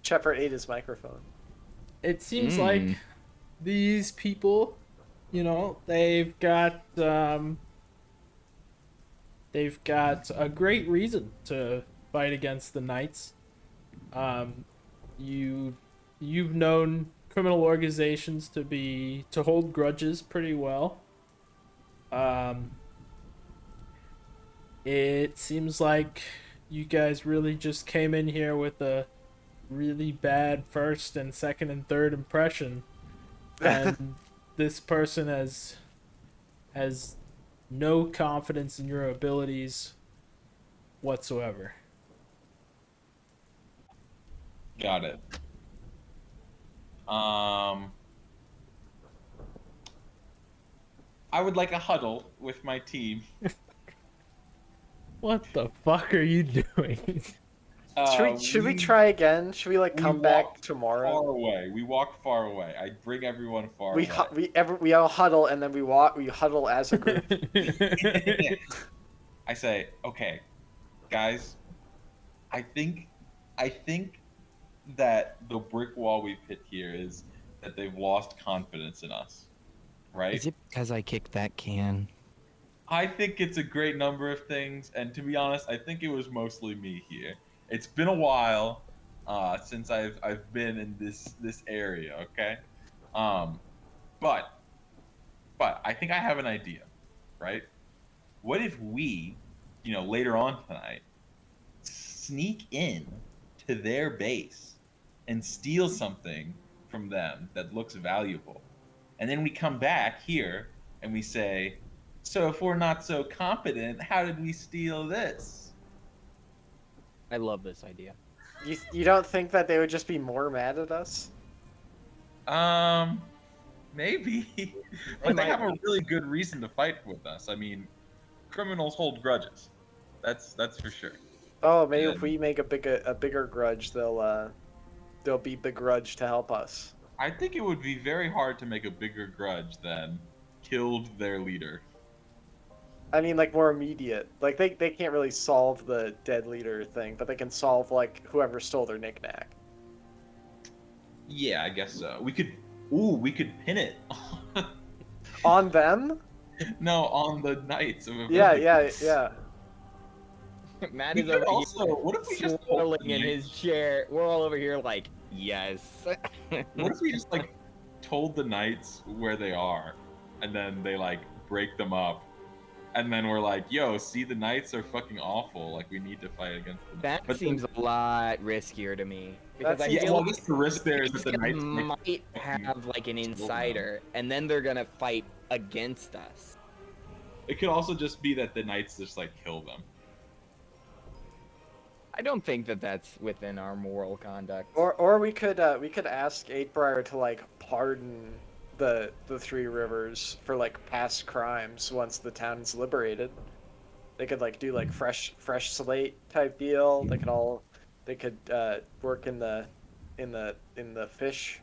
Shepard ate his microphone. It seems like these people, they've got a great reason to fight against the knights. You've known criminal organizations to hold grudges pretty well. It seems like you guys really just came in here with a really bad first and second and third impression, and this person has no confidence in your abilities whatsoever. Got it. I would like a huddle with my team. What the fuck are you doing? Should we try again? Should we like come back walk tomorrow? Far away. We walk far away. I bring everyone far away. We all huddle and then we huddle as a group. I say, okay, guys, I think that the brick wall we've hit here is that they've lost confidence in us, right? Is it because I kicked that can? I think it's a great number of things, and to be honest, I think it was mostly me here. It's been a while since I've been in this area, okay? But I think I have an idea, right? What if we, later on tonight, sneak in to their base and steal something from them that looks valuable, and then we come back here and we say, so if we're not so competent, how did we steal this? I love this idea. You don't think that they would just be more mad at us? Maybe. But they have a really good reason to fight with us. I mean, criminals hold grudges. That's for sure. Oh, maybe Yeah. if we make a bigger grudge, they'll be begrudged to help us. I think it would be very hard to make a bigger grudge than killed their leader. I mean, like more immediate. Like they can't really solve the dead leader thing, but they can solve like whoever stole their knickknack. Yeah, I guess so. We could pin it. On them? No, on the knights of Yeah. Matt We is could over also, what if we here just swirling in his chair. We're all over here like, yes. What if we just like told the knights where they are, and then they like break them up, and then we're like, "Yo, see, the knights are fucking awful. Like, we need to fight against them." That But seems a lot riskier to me. Because I That's- yeah, feel well, I like guess the risk there is that the they knights might have like an insider, and then they're gonna fight against us. It could also just be that the knights just like kill them. I don't think that that's within our moral conduct. Or we could ask Eightbriar to like pardon the Three Rivers for like past crimes once the town's liberated. They could like do like fresh slate type deal. They could work in the in the fish.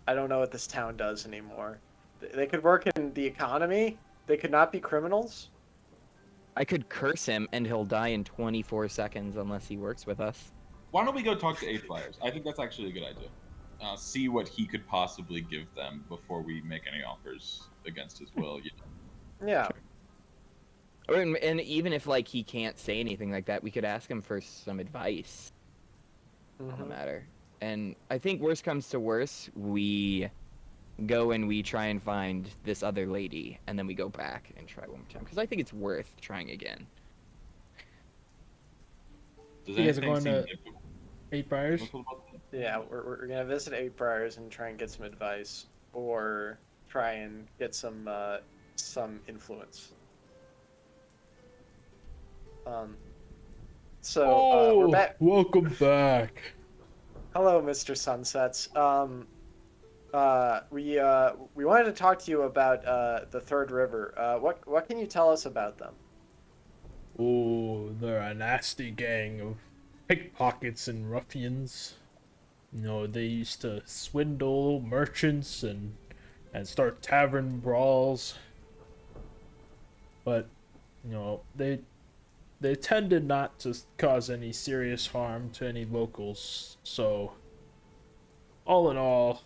I don't know what this town does anymore. They could work in the economy. They could not be criminals. I could curse him and he'll die in 24 seconds unless he works with us. Why don't we go talk to 8 Flyers? I think that's actually a good idea. See what he could possibly give them before we make any offers against his will. You know? Yeah. And even if like he can't say anything like that, we could ask him for some advice on the matter. And I think worst comes to worst, we go and we try and find this other lady, and then we go back and try one more time because I think it's worth trying again. Does You guys are anything going seem to difficult 8 Briars? about that? Yeah, we're gonna visit 8 Briars and try and get some advice, or try and get some influence. We're back. Welcome back. Hello, Mr. Sunsets. We wanted to talk to you about the Third River. What can you tell us about them? Oh, they're a nasty gang of pickpockets and ruffians. You know, they used to swindle merchants and start tavern brawls. But, you know, they tended not to cause any serious harm to any locals. So, all in all,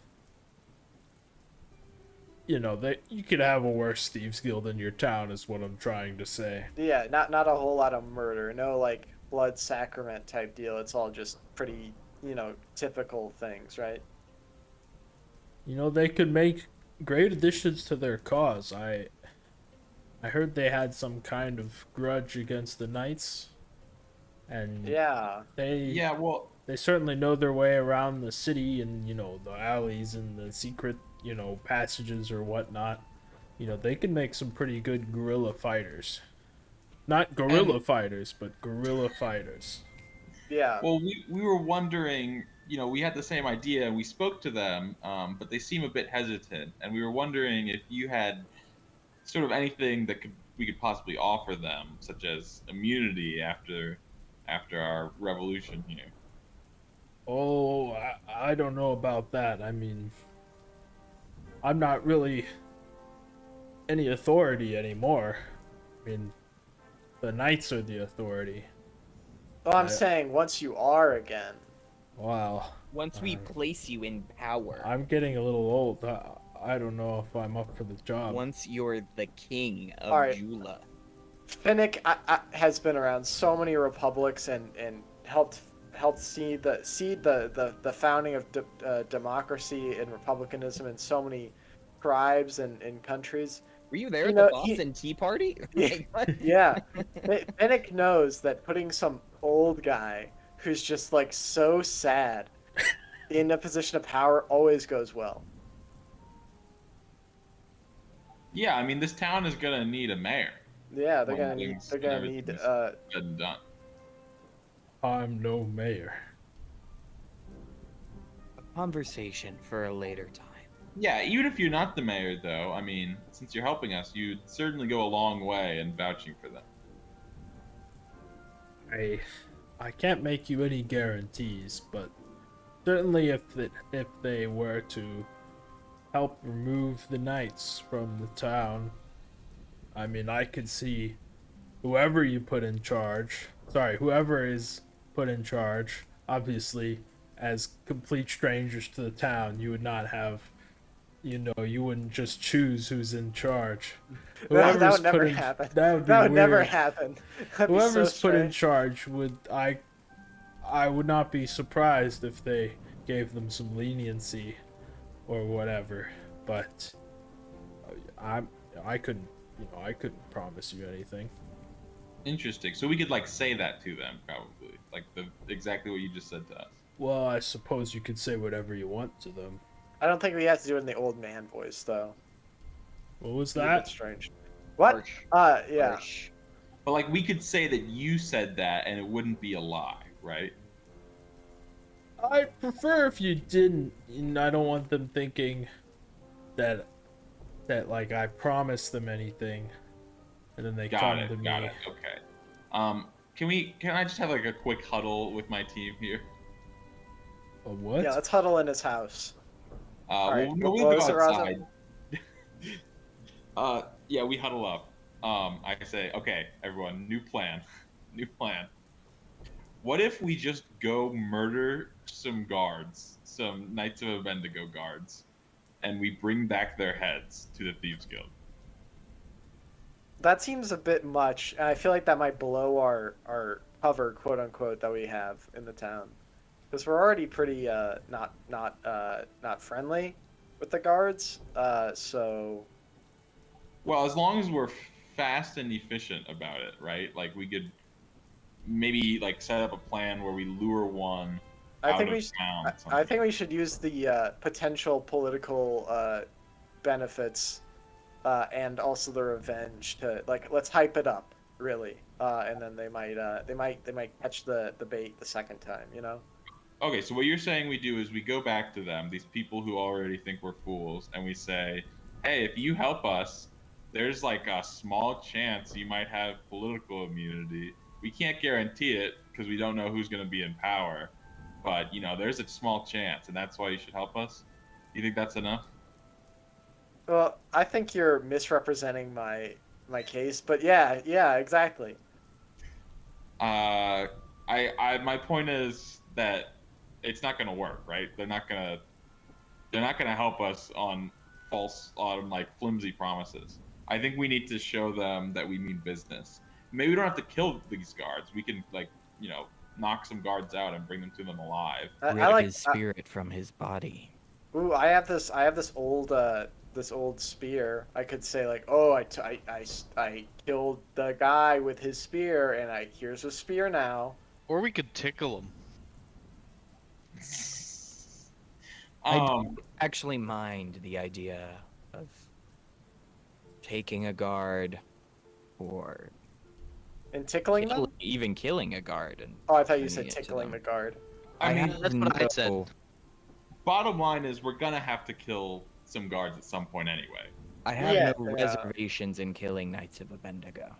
you know, you could have a worse thieves guild in your town is what I'm trying to say. Yeah, not a whole lot of murder. No, like, blood sacrament type deal. It's all just pretty, typical things, right? You know, they could make great additions to their cause. I heard they had some kind of grudge against the knights, and Yeah. they Well, they certainly know their way around the city and, you know, the alleys and the secret, you know, passages or whatnot. You know, they can make some pretty good guerrilla fighters. Not guerrilla fighters, but guerrilla fighters. Yeah. well, we were wondering. You know, we had the same idea and we spoke to them, but they seem a bit hesitant. And we were wondering if you had sort of anything that we could possibly offer them, such as immunity after our revolution here. Oh, I don't know about that. I mean, I'm not really any authority anymore. I mean, the knights are the authority. Well, I'm saying once you are again. Wow. Once we place you in power, I'm getting a little old. I don't know if I'm up for the job. once you're the king of All right. Jula. Finnick has been around so many republics and helped seed the founding of democracy and republicanism in so many tribes and countries. Were you there You at know, the Boston Tea Party? Like, what? Yeah, Finnick knows that putting some old guy who's just like so sad in a position of power always goes well. Yeah, I mean, this town is gonna need a mayor. Yeah, they're when gonna need things and everything's said and done. I'm no mayor. A conversation for a later time. Yeah, even if you're not the mayor, though, I mean, since you're helping us, you'd certainly go a long way in vouching for them. I can't make you any guarantees, but certainly if they were to help remove the knights from the town, I mean, I could see whoever is put in charge, obviously, as complete strangers to the town, you would not have, you wouldn't just choose who's in charge. That would never happen. That would be That would never weird. happen. That'd be so Whoever's put in strange. charge I would not be surprised if they gave them some leniency or whatever, but I couldn't promise you anything. Interesting. So we could like say that to them, probably, like exactly what you just said to us. Well, I suppose you could say whatever you want to them. I don't think we have to do it in the old man voice though. What was It's a bit that? strange. What? Harsh. Yeah. Harsh. But like we could say that you said that, and it wouldn't be a lie, right? I'd prefer if you didn't, and I don't want them thinking that like I promised them anything, and then they come to me. Got it. Okay. Can I just have like a quick huddle with my team here? A what? Yeah, let's huddle in his house. Alright, Well, no, what we'll go was it, Raza? outside. Yeah, we huddle up. I say, okay, everyone, new plan, new plan. What if we just go murder some guards, some Knights of Bendigo guards, and we bring back their heads to the Thieves Guild? That seems a bit much, and I feel like that might blow our cover, quote unquote, that we have in the town, because we're already pretty not friendly with the guards. So Well, as long as we're fast and efficient about it, right? Like we could maybe like set up a plan where we lure one I out think of we town. I think we should use the potential political benefits and also the revenge to let's hype it up really, and then they might catch the bait the second time, you know. Okay, so what you're saying we do is we go back to them, these people who already think we're fools, and we say, hey, if you help us, there's like a small chance you might have political immunity. We can't guarantee it because we don't know who's going to be in power, but you know, there's a small chance, and that's why you should help us. You think that's enough? Well, I think you're misrepresenting my case, but yeah, exactly. My point is that it's not going to work, right? They're not gonna help us on like flimsy promises. I think we need to show them that we mean business. Maybe we don't have to kill these guards. We can like, you know, knock some guards out and bring them to them alive. I Rid like his spirit from his body. ooh, I have this old spear. I could say like, oh, I killed the guy with his spear, and here's a spear now. Or we could tickle him. I Um, don't actually mind the idea of taking a guard or And tickling them? even killing a guard. And Oh, I thought you bringing said it to tickling them. the guard. I mean, have That's what I said. no- bottom line is we're gonna have to kill some guards at some point anyway. I have Yeah, no yeah. reservations in killing Knights of Bendigo.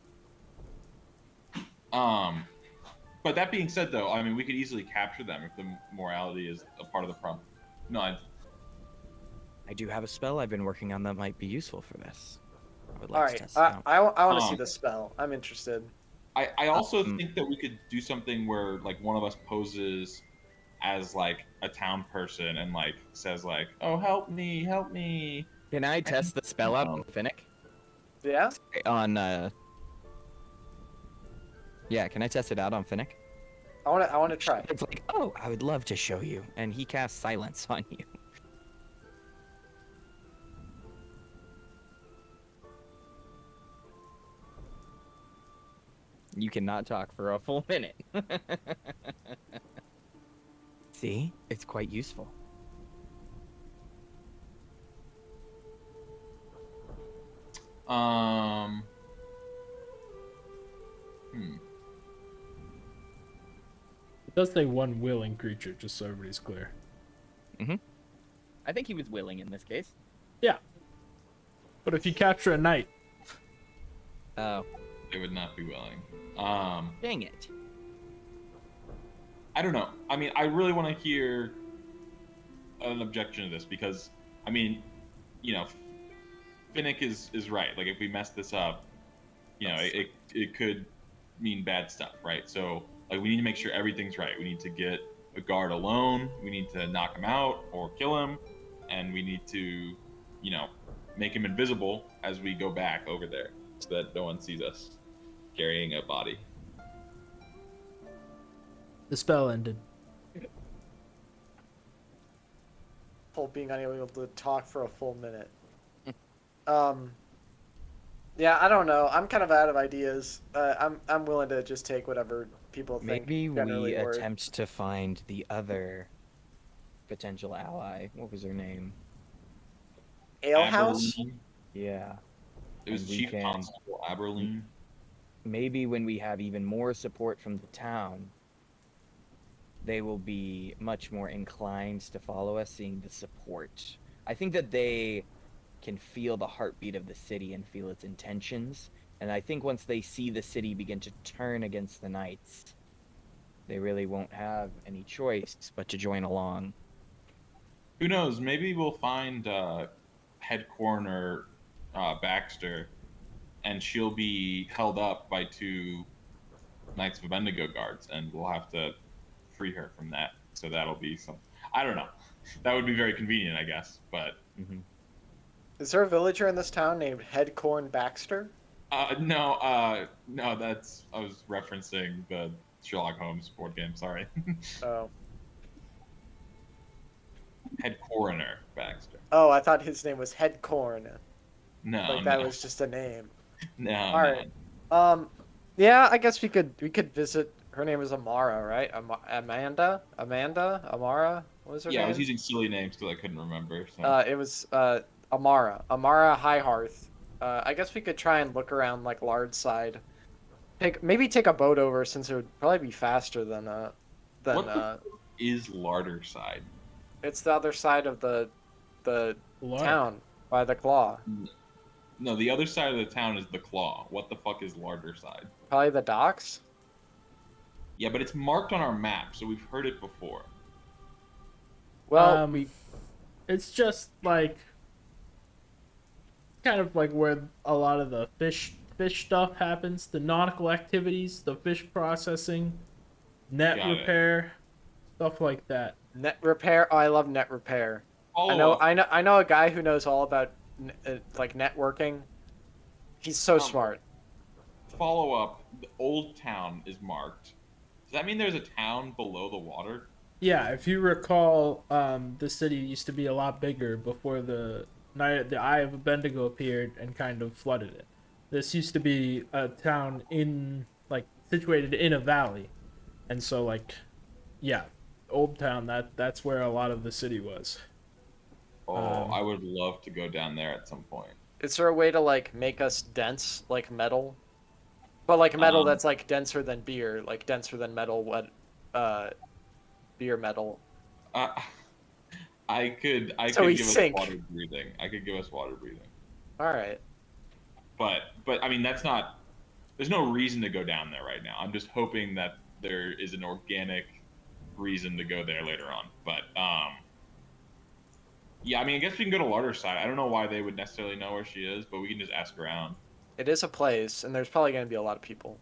But that being said, though, I mean, we could easily capture them if the morality is a part of the problem. No, I do have a spell I've been working on that might be useful for this. I would All like to right, test it out. I want to see Um, the spell. I'm interested. I also think that we could do something where like one of us poses as like a town person and like says like, "Oh, help me, help me." Can I test the spell out on Finnick? Yeah. Yeah, can I test it out on Finnick? I want to try. It's like, oh, I would love to show you. And he casts silence on you. You cannot talk for a full minute. See? It's quite useful. It does say one willing creature, just so everybody's clear. I think he was willing in this case. Yeah. But if you capture a knight, Oh, They would not be willing. dang it. I don't know. I mean, I really want to hear an objection to this because, I mean, you know, Finnick is right. Like, if we mess this up, you know, it could mean bad stuff, right? So, like, we need to make sure everything's right. We need to get a guard alone. We need to knock him out or kill him, and we need to, you know, make him invisible as we go back over there so that no one sees us carrying a body. the spell ended. Whole being unable to talk for a full minute. Yeah, I don't know. I'm kind of out of ideas. I'm willing to just take whatever people think. Maybe generally we work. attempt to find the other potential ally. What was her name? Alehouse. Aberline. Yeah. It was And we Chief can- Constable Aberline. Maybe when we have even more support from the town, they will be much more inclined to follow us, seeing the support. I think that they can feel the heartbeat of the city and feel its intentions. And I think once they see the city begin to turn against the knights, they really won't have any choice but to join along. Who knows? Maybe we'll find head coroner Baxter, and she'll be held up by 2 Knights of Abednego guards, and we'll have to free her from that. So that'll be some. I don't know. That would be very convenient, I guess. But Is there a villager in this town named Headcorn Baxter? no. That's I was referencing the Sherlock Holmes board game. Sorry. Oh. Head coroner Baxter. Oh, I thought his name was Headcorn. No, Like that no. was just a name. No. All right. Yeah, I guess we could visit. Her name is Amara, right? Amanda, Amara. What was her name? I was using silly names because I couldn't remember. So. It was Amara Highhearth. I guess we could try and look around like Lardside. Maybe take a boat over since it would probably be faster than What the is Larderside? It's the other side of the Lard. town by the claw. No, the other side of the town is the Claw. What the fuck is Larderside? Probably the docks. Yeah, but it's marked on our map, so we've heard it before. Well, it's just like kind of like where a lot of the fish stuff happens, the nautical activities, the fish processing, net Got it. repair, stuff like that. net repair. Oh, I love net repair. Follow up. I know a guy who knows all about like networking. He's so smart. Follow up. The old town is marked. Does that mean there's a town below the water? Yeah, if you recall, the city used to be a lot bigger before the Eye of Bendigo appeared and kind of flooded it. This used to be a town situated in a valley, and so yeah, Old Town. That's where a lot of the city was. Oh, I would love to go down there at some point. Is there a way to like make us dense like metal? But like metal that's like denser than beer, like denser than metal. Beer metal. I could So we give sink. us water breathing. I could give us water breathing. All right. But I mean that's not. There's no reason to go down there right now. I'm just hoping that there is an organic reason to go there later on. But yeah, I mean I guess we can go to Larderside. I don't know why they would necessarily know where she is, but we can just ask around. It is a place, and there's probably going to be a lot of people.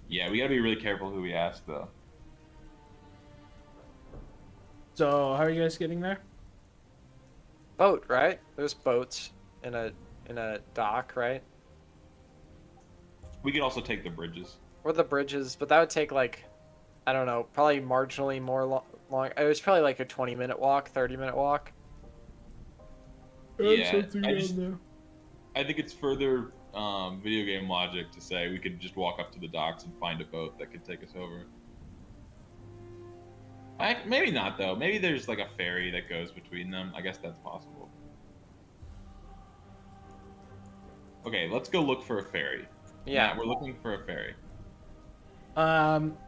Yeah, we gotta be really careful who we ask though. So how are you guys getting there? Boat, right? There's boats in a dock, right? We could also take the bridges. Or the bridges, but that would take like, I don't know, probably marginally more long. It was probably like a 20-minute walk, 30-minute walk. Yeah, I think it's further video game logic to say we could just walk up to the docks and find a boat that could take us over. Maybe not though. Maybe there's like a ferry that goes between them. I guess that's possible. Okay, let's go look for a ferry. Yeah. Matt, we're looking for a ferry.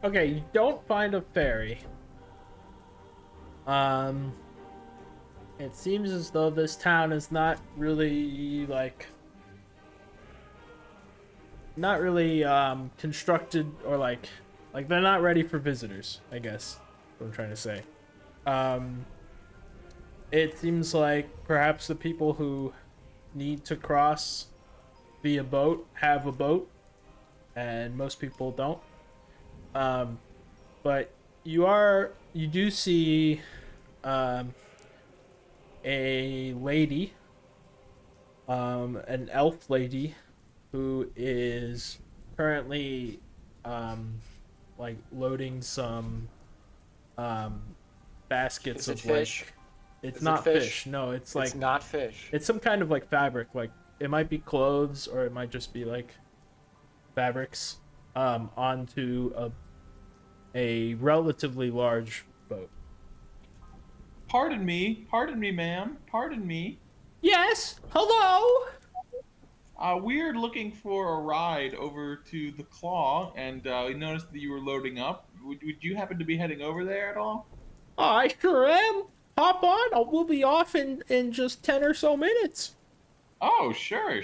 Okay, you don't find a ferry. It seems as though this town is not really constructed or like they're not ready for visitors, I guess. What I'm trying to say. It seems like perhaps the people who need to cross via boat have a boat, and most people don't. But you do see a lady, an elf lady, who is currently loading some baskets Is it of fish? It's Is it not fish? fish. No, it's It's not fish. it's some kind of fabric. It might be clothes or it might just be fabrics onto a relatively large boat. Pardon me, ma'am. Pardon me. Yes. Hello. We're looking for a ride over to the Claw, and we noticed that you were loading up. Would you happen to be heading over there at all? I sure am. Hop on. We'll be off in just 10 or so minutes. Oh, sure.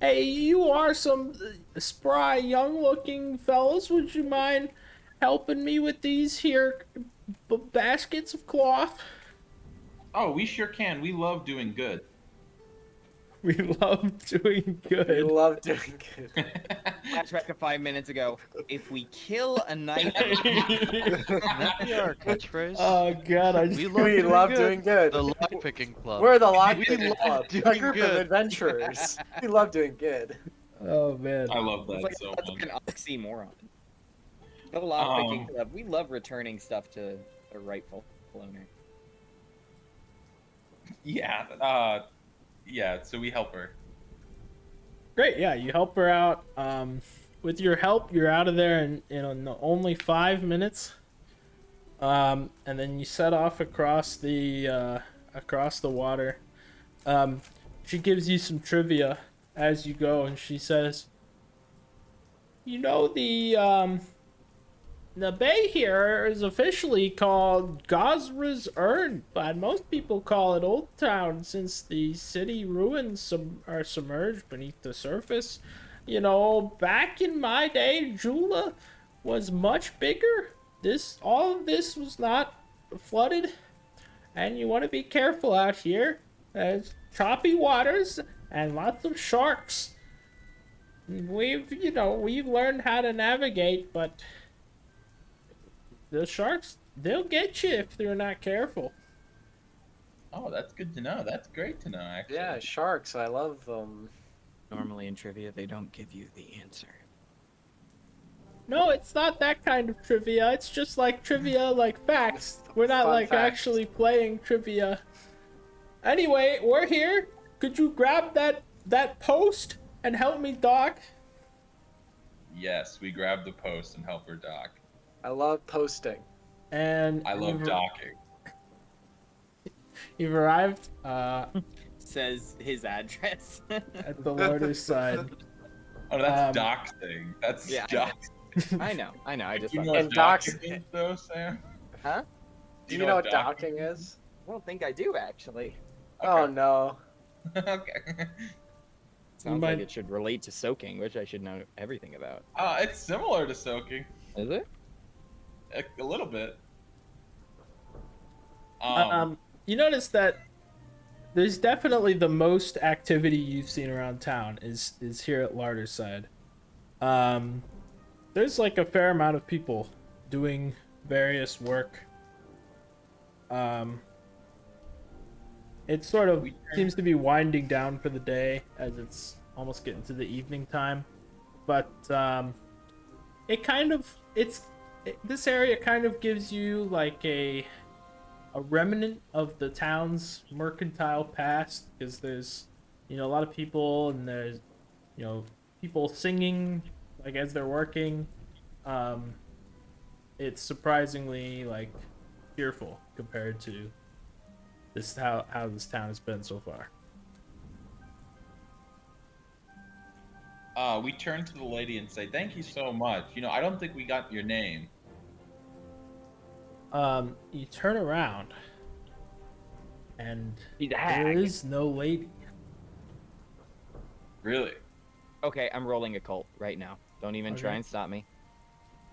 Hey, you are some spry, young-looking fellas. Would you mind helping me with these here baskets of cloth? Oh, we sure can. We love doing good. We love doing We good. love doing good. Flashback to 5 minutes ago. If we kill a knight, Can that be our catchphrase? Oh god, I just We We love doing good. The Lockpicking Club. We're the We Lockpicking love Club, a doing group of good. adventurers. We love doing good. Oh man. I love it's that like, so that's much. like an oxymoron. The Lockpicking Club. We love returning stuff to a rightful owner. Yeah, yeah, so we help her. Great, yeah, you help her out. With your help, you're out of there in only 5 minutes. And then you set off across the water. She gives you some trivia as you go, and she says, "You know the bay here is officially called Gosra's Urn, but most people call it Old Town since the city ruins are submerged beneath the surface. You know, back in my day, Jula was much bigger. All of this was not flooded, and you want to be careful out here. There's choppy waters and lots of sharks. We've learned how to navigate, but the sharks, they'll get you if they're not careful." Oh, that's good to know. That's great to know, actually. Yeah, sharks. I love them. Normally in trivia, they don't give you the answer. No, it's not that kind of trivia. It's just like trivia, like facts. We're not Fun like facts. actually playing trivia. Anyway, we're here. Could you grab that post and help me dock? Yes, we grab the post and help her dock. I love posting. And I love docking. You've arrived Says his address. at the larder's side. Oh, that's Um, doxing. That's yeah, doxing. I know. I just You thought know And what dox- doxing is, though, Sam? Huh? Do you know what docking is? I don't think I do actually. Oh no. Okay. Sounds might- like it should relate to soaking, which I should know everything about. It's similar to soaking. Is it? A little bit. You notice that there's definitely the most activity you've seen around town is here at Larder's side. There's like a fair amount of people doing various work. It sort of seems to be winding down for the day as it's almost getting to the evening time, but this area kind of gives you like a remnant of the town's mercantile past, because there's a lot of people, and there's people singing like as they're working. It's surprisingly like cheerful compared to how this town has been so far. We turn to the lady and say, "Thank you so much. I don't think we got your name." You turn around, and He's a there hag. is no lady. Really? Okay, I'm rolling a cult right now. Don't even try Okay. and stop me.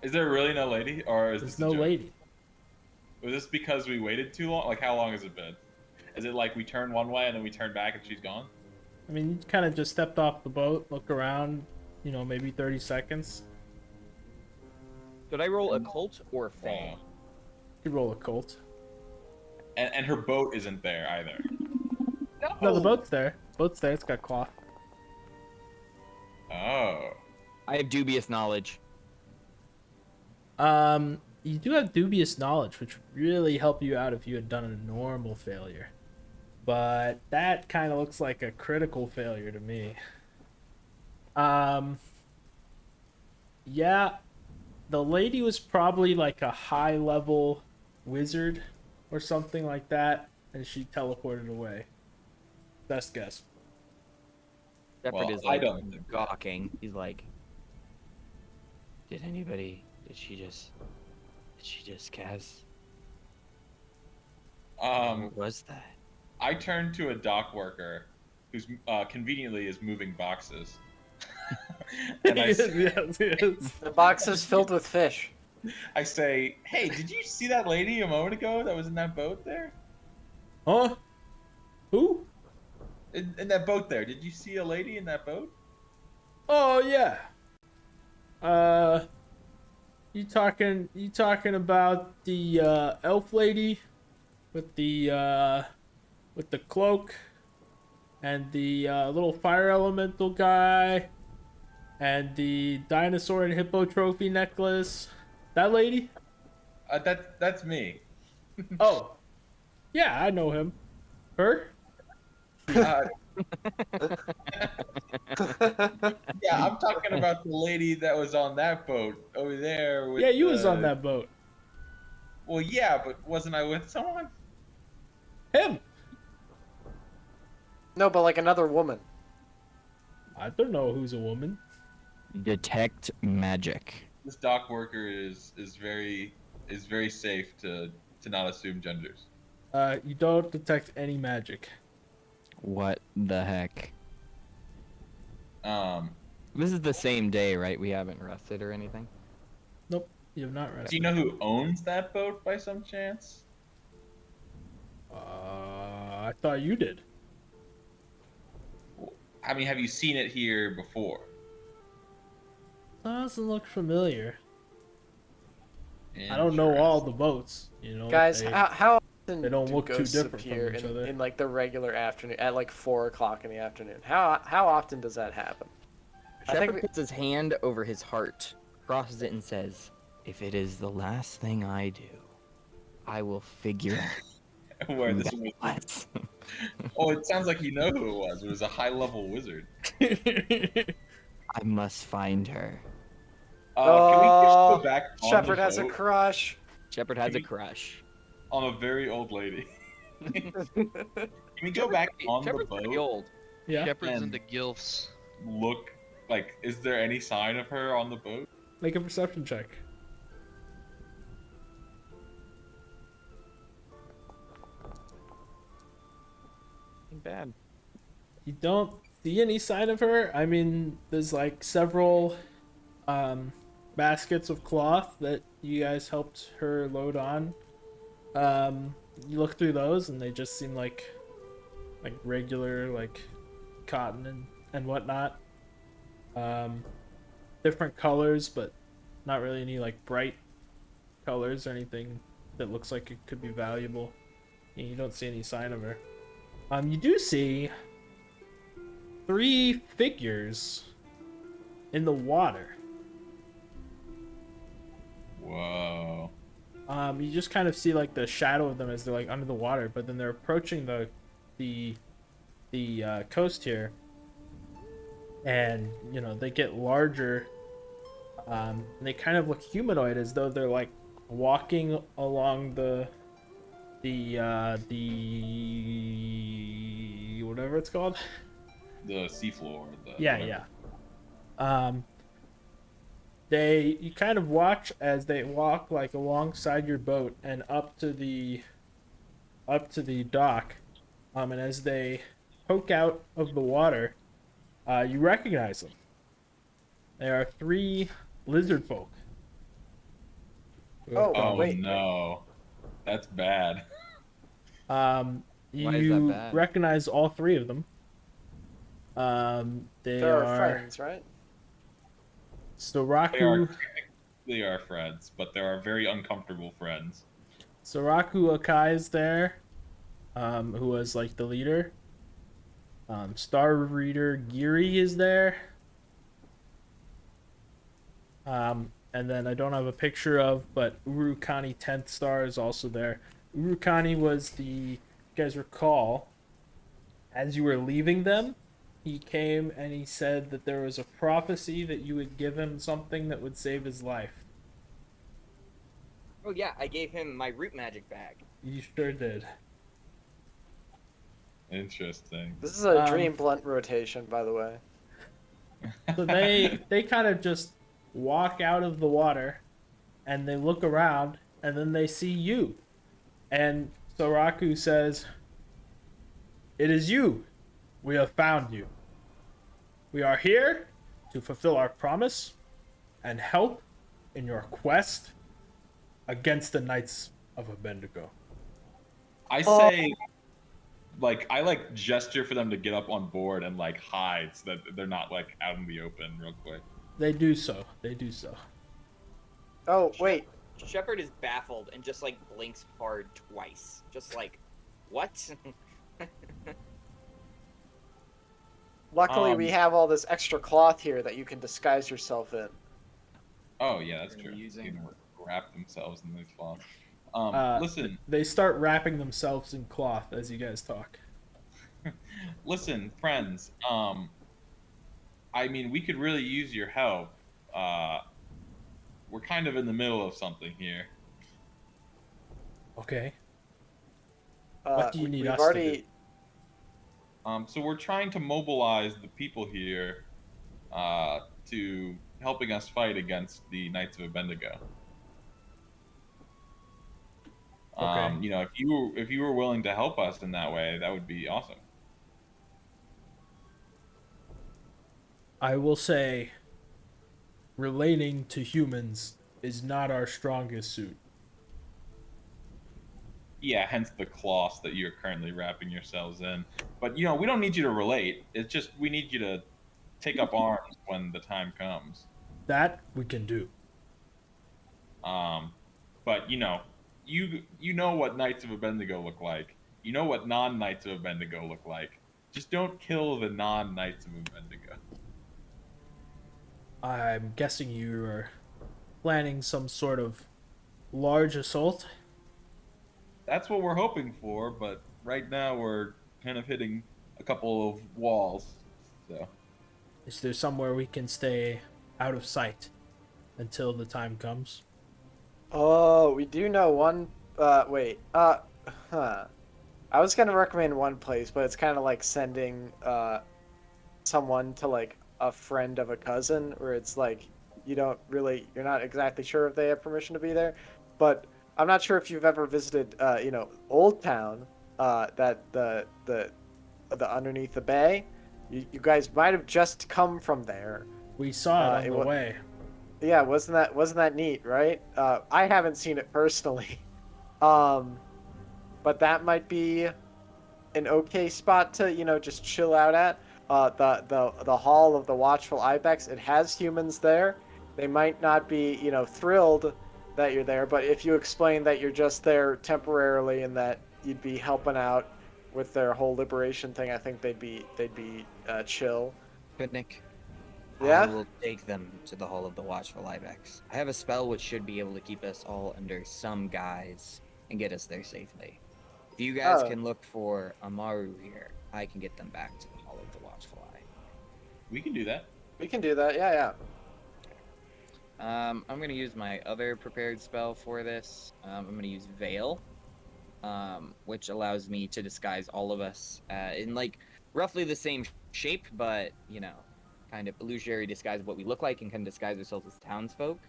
Is there really no lady, or is There's this a no joke? lady. Was this because we waited too long? Like, how long has it been? Is it like we turn one way and then we turn back and she's gone? I mean, you kind of just stepped off the boat, look around, maybe 30 seconds. Did I roll a cult or fey? Wow. You could roll a cult. And her boat isn't there either. No, the boat's there. Boat's there. It's got cloth. Oh. I have dubious knowledge. You do have dubious knowledge, which would really help you out if you had done a normal failure. But that kind of looks like a critical failure to me. Yeah, the lady was probably like a high-level wizard or something like that, and she teleported away. Best guess. Shepard Well, is I like don't think- gawking. He's like, did she just cast? What was that? I turn to a dock worker who's conveniently is moving boxes. And I, yes, s- yes. The box is filled with fish. I say, hey, did you see that lady a moment ago that was in that boat there? Huh? Who? In that boat there, did you see a lady in that boat? Oh yeah. You talking about the elf lady with the cloak and the little fire elemental guy and the dinosaur and hippo trophy necklace? That lady? That's me. Oh, yeah, I know him. Her? Uh, yeah, I'm talking about the lady that was on that boat over there with Yeah, you was on the. that boat. Well, yeah, but wasn't I with someone? Him. No, but like another woman. I don't know who's a woman. Detect magic. This dock worker is very safe to not assume genders. You don't detect any magic. What the heck? Um, This is the same day, right? We haven't rested or anything. Nope, you have not do rested. you know who owns that boat by some chance? I thought you did. I mean, have you seen it here before? Doesn't look familiar. I don't know all the boats, you know. Guys, how often they don't do look too ghosts different from appear each other. in like the regular afternoon at like 4 o'clock in the afternoon? How often does that happen? I think Shepard puts his hand over his heart, crosses it, and says, "If it is the last thing I do, I will figure out Where who this that was. was." Oh, it sounds like you know who it was. It was a high-level wizard. I must find her. Can we just go back on Shepard the has a boat crush. Shepard has a crush. on a very old lady? Can we go back on Shepard's the pretty boat? old. Yeah, Shepard's And- into gilfs. Look, like, is there any sign of her on the boat? make a perception check. Bad. You don't see any sign of her. I mean, there's like several baskets of cloth that you guys helped her load on. You look through those and they just seem like regular like cotton and whatnot. Different colors, but not really any like bright colors or anything that looks like it could be valuable. And you don't see any sign of her. You do see 3 figures in the water. Whoa. You just kind of see like the shadow of them as they're like under the water, but then they're approaching the coast here, and you know they get larger. And they kind of look humanoid, as though they're like walking along the whatever it's called. The seafloor. Yeah, yeah. You kind of watch as they walk like alongside your boat and up to the dock. And as they poke out of the water, you recognize them. They are 3 lizard folk. Oh, Oh wait. no, that's bad. You Why is that bad? recognize all 3 of them. They They're are friends, right? Soraku. They are friends, but they are very uncomfortable friends. Soraku Akai is there, who was like the leader. Star Reader Giri is there. And then I don't have a picture of, but Urukani 10th Star is also there. Urukani was you guys recall, as you were leaving them, he came and he said that there was a prophecy that you would give him something that would save his life. Oh yeah, I gave him my root magic bag. You sure did. Interesting. This is a Um, dream blunt rotation, by the way. So they kind of just walk out of the water, and they look around, and then they see you, and Soraku says, "It is you. we have found you. We are here to fulfill our promise and help in your quest against the Knights of Abednego. I say, I gesture for them to get up on board and hide so that they're not out in the open real quick. They do so. They do so. Oh, wait. Shepard is baffled and just blinks hard twice. Just what? Luckily, we have all this extra cloth here that you can disguise yourself in. Oh yeah, that's They're true. using- They can wrap themselves in these cloth. Listen, They start wrapping themselves in cloth as you guys talk. listen, friends. I mean, we could really use your help. We're kind of in the middle of something here. Okay. What do you need we've us already... to do? So we're trying to mobilize the people here to helping us fight against the Knights of Abednego. Okay. If you were willing to help us in that way, that would be awesome. I will say, relating to humans is not our strongest suit. Yeah, hence the cloths that you're currently wrapping yourselves in. But we don't need you to relate. It's just we need you to take up arms when the time comes. That we can do. But you know what Knights of Abednego look like. You know what non-Knights of Abednego look like. Just don't kill the non-Knights of Abednego. I'm guessing you are planning some sort of large assault. That's what we're hoping for, but right now we're kind of hitting a couple of walls. So Is there somewhere we can stay out of sight until the time comes? Oh, we do know one... wait. I was gonna recommend one place, but it's kind of like sending, someone to, a friend of a cousin, where it's you're not exactly sure if they have permission to be there. But I'm not sure if you've ever visited, Old Town, the underneath the bay. You guys might have just come from there. We saw it on the way. Yeah, wasn't that neat, right? I haven't seen it personally, but that might be an okay spot to just chill out at. The Hall of the Watchful Ibex. It has humans there. They might not be thrilled that you're there, but if you explain that you're just there temporarily and that you'd be helping out with their whole liberation thing, I think they'd be chill. Good, Nick. Yeah? I will take them to the Hall of the Watchful Ibex. I have a spell which should be able to keep us all under some guise and get us there safely. If you guys can look for Amaru here, I can get them back to the Hall of the Watchful Eye. we can do that. We can do that. Yeah. I'm going to use my other prepared spell for this. I'm going to use Veil, which allows me to disguise all of us in roughly the same shape, but kind of illusory disguise of what we look like and can disguise ourselves as townsfolk.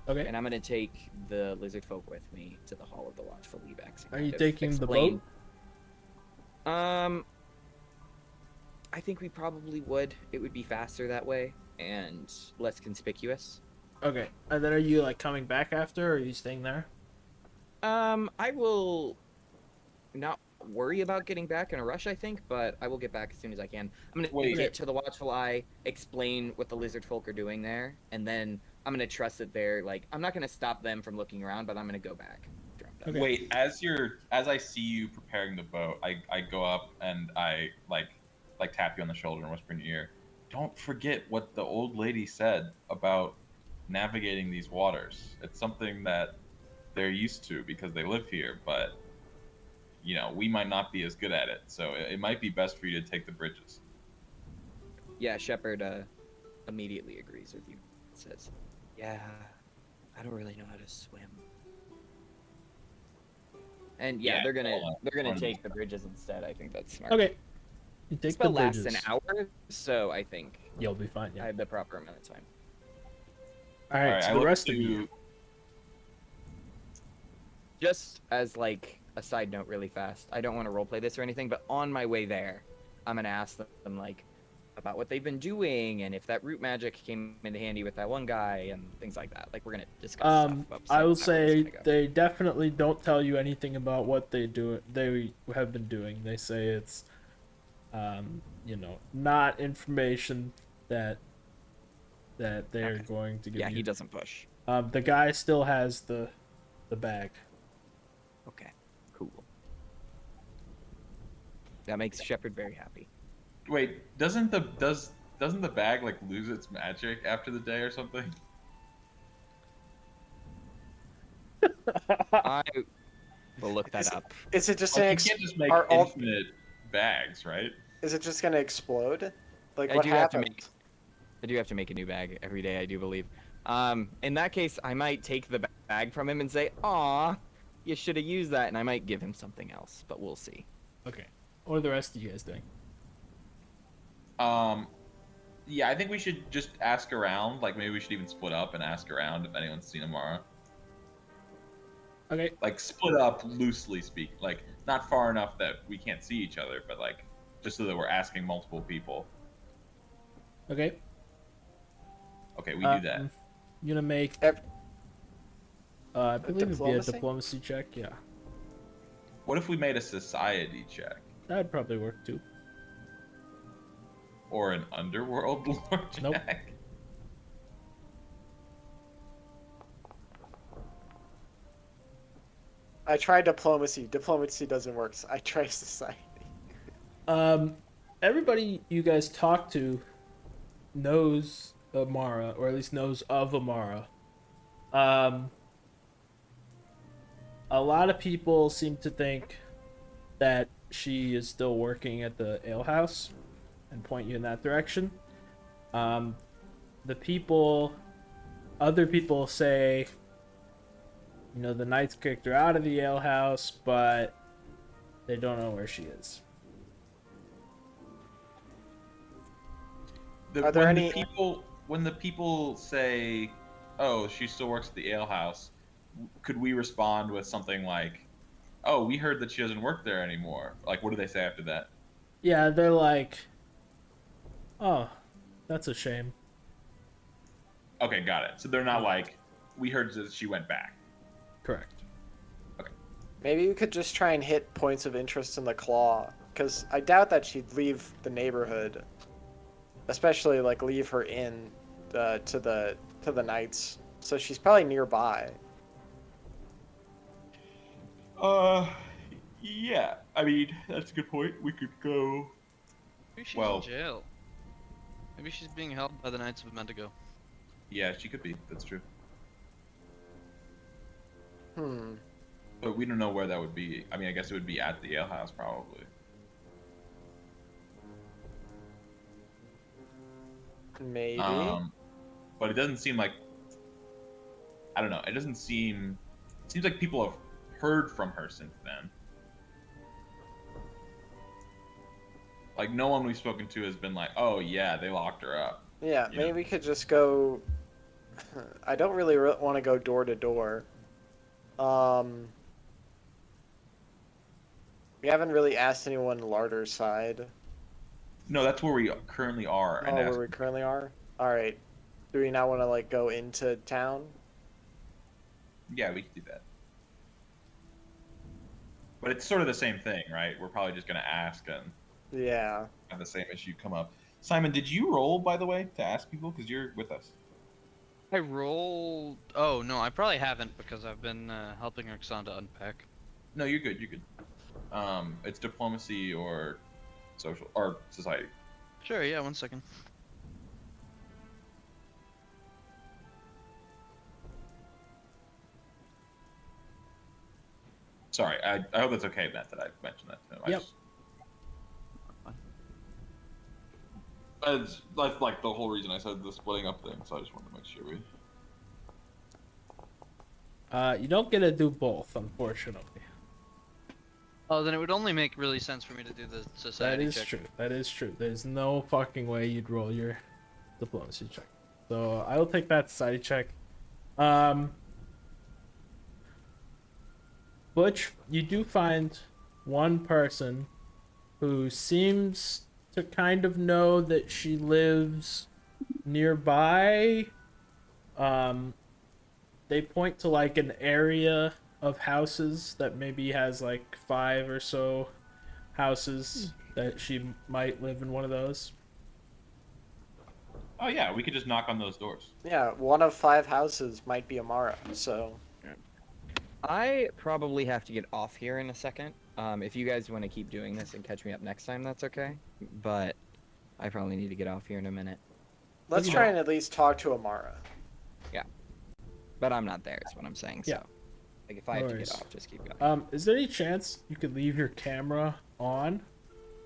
Okay. And I'm going to take the lizard folk with me to the Hall of the Watchful Ibex. Are you taking the boat? I think we probably would. It would be faster that way and less conspicuous. Okay. And then are you coming back after, or are you staying there? I will not worry about getting back in a rush, I think, but I will get back as soon as I can. I'm gonna get to the Watchful Eye, explain what the lizard folk are doing there, and then I'm gonna trust that they're I'm not gonna stop them from looking around, but I'm gonna go back. Okay. Wait, as I see you preparing the boat, I go up and I tap you on the shoulder and whisper in your ear, don't forget what the old lady said about navigating these waters. It's something that they're used to because they live here, but we might not be as good at it, so it might be best for you to take the bridges. Yeah, Shepard immediately agrees with you. Says, yeah, I don't really know how to swim. And they're gonna take the bridges instead. I think that's smart. Okay. You The take spell the bridges. lasts an hour, so I think You'll be fine. I Yeah. have the proper amount of time. All right. I So the look rest of to- you. Just as a side note really fast, I don't want to roleplay this or anything, but on my way there, I'm gonna ask them like about what they've been doing and if that root magic came into handy with that one guy and things like that. Like we're gonna discuss stuff. I will how it's say gonna go. they definitely don't tell you anything about what they have been doing. They say it's, not information that they're Okay. going to give Yeah, you. he doesn't push. The guy still has the bag. Okay, cool. That makes Shepard very happy. Wait, doesn't the bag like lose its magic after the day or something? I will look that up. Is it just Like, an you can't just make are all, infinite bags, right? is it just gonna explode? Like I what do have to happened? I do have to make a new bag every day, I do believe. In that case, I might take the bag from him and say, "Aw, you should have used that," and I might give him something else, but we'll see. Okay. What are the rest of you guys doing? Yeah, I think we should just ask around. Like, maybe we should even split up and ask around if anyone's seen Amara. Okay. Like, split up, loosely speaking. Like, not far enough that we can't see each other, but like, just so that we're asking multiple people. Okay. Okay, we do that. I'm gonna make. I believe it'd be a diplomacy check. Yeah, What if we made a society check? that'd probably work too. Or an underworld lore check? Nope. I tried diplomacy. Diplomacy doesn't work. So I try society. Everybody you guys talk to knows Amara, or at least knows of Amara. A lot of people seem to think that she is still working at the alehouse and point you in that direction. Other people say, the Knights kicked her out of the alehouse, but they don't know where she is. Are there any- When the people say, "Oh, she still works at the alehouse," could we respond with something like, "Oh, we heard that she doesn't work there anymore"? Like, what do they say after that? Yeah, they're like, "Oh, that's a shame." Okay, got it. So they're not like, "We heard that she went back." Correct. Maybe we could just try and hit points of interest in the claw, because I doubt that she'd leave the neighborhood, especially like leave her inn to the Knights. So she's probably nearby. Yeah. I mean, that's a good point. We could go. Maybe she's Well- in jail. Maybe she's being held by the Knights of Mendigo. Yeah, she could be. That's true. But we don't know where that would be. I mean, I guess it would be at the alehouse, probably. Maybe. But it doesn't seem like. I don't know. It doesn't seem. It seems like people have heard from her since then. Like, no one we've spoken to has been like, "Oh yeah, they locked her up." Yeah, Yeah. maybe we could just go. I don't really want to go door to door. We haven't really asked anyone Larder's side. No, that's where we currently are. Oh, where we currently are? Alright. Do we not want to, like, go into town? Yeah, we could do that. But it's sort of the same thing, right? We're probably just going to ask and Yeah. have the same issue come up. Simon, did you roll, by the way, to ask people? Because you're with us. I rolled. Oh no, I probably haven't because I've been helping Roxanda unpack. No, you're good. You're good. It's diplomacy or social or society. Sure, yeah, 1 second. Sorry, I hope it's okay, Matt, that I mentioned that to him. Yep. That's like the whole reason I said the splitting up thing, so I just wanted to make sure we. You don't get to do both, unfortunately. Oh, then it would only make really sense for me to do the That society is check. true. That is true. There's no fucking way you'd roll your diplomacy check. So I will take that society check. Butch, you do find one person who seems to kind of know that she lives nearby. They point to like an area of houses that maybe has like 5 or so houses that she might live in one of those. Oh yeah, we could just knock on those doors. Yeah, 1 of 5 houses might be Amara, so... I probably have to get off here in a second. If you guys want to keep doing this and catch me up next time, that's okay. But I probably need to get off here in a minute. Let's try and at least talk to Amara. But I'm not there, is what I'm saying. So, Yeah. like, if I No have to worries. get off, just keep going. Is there any chance you could leave your camera on?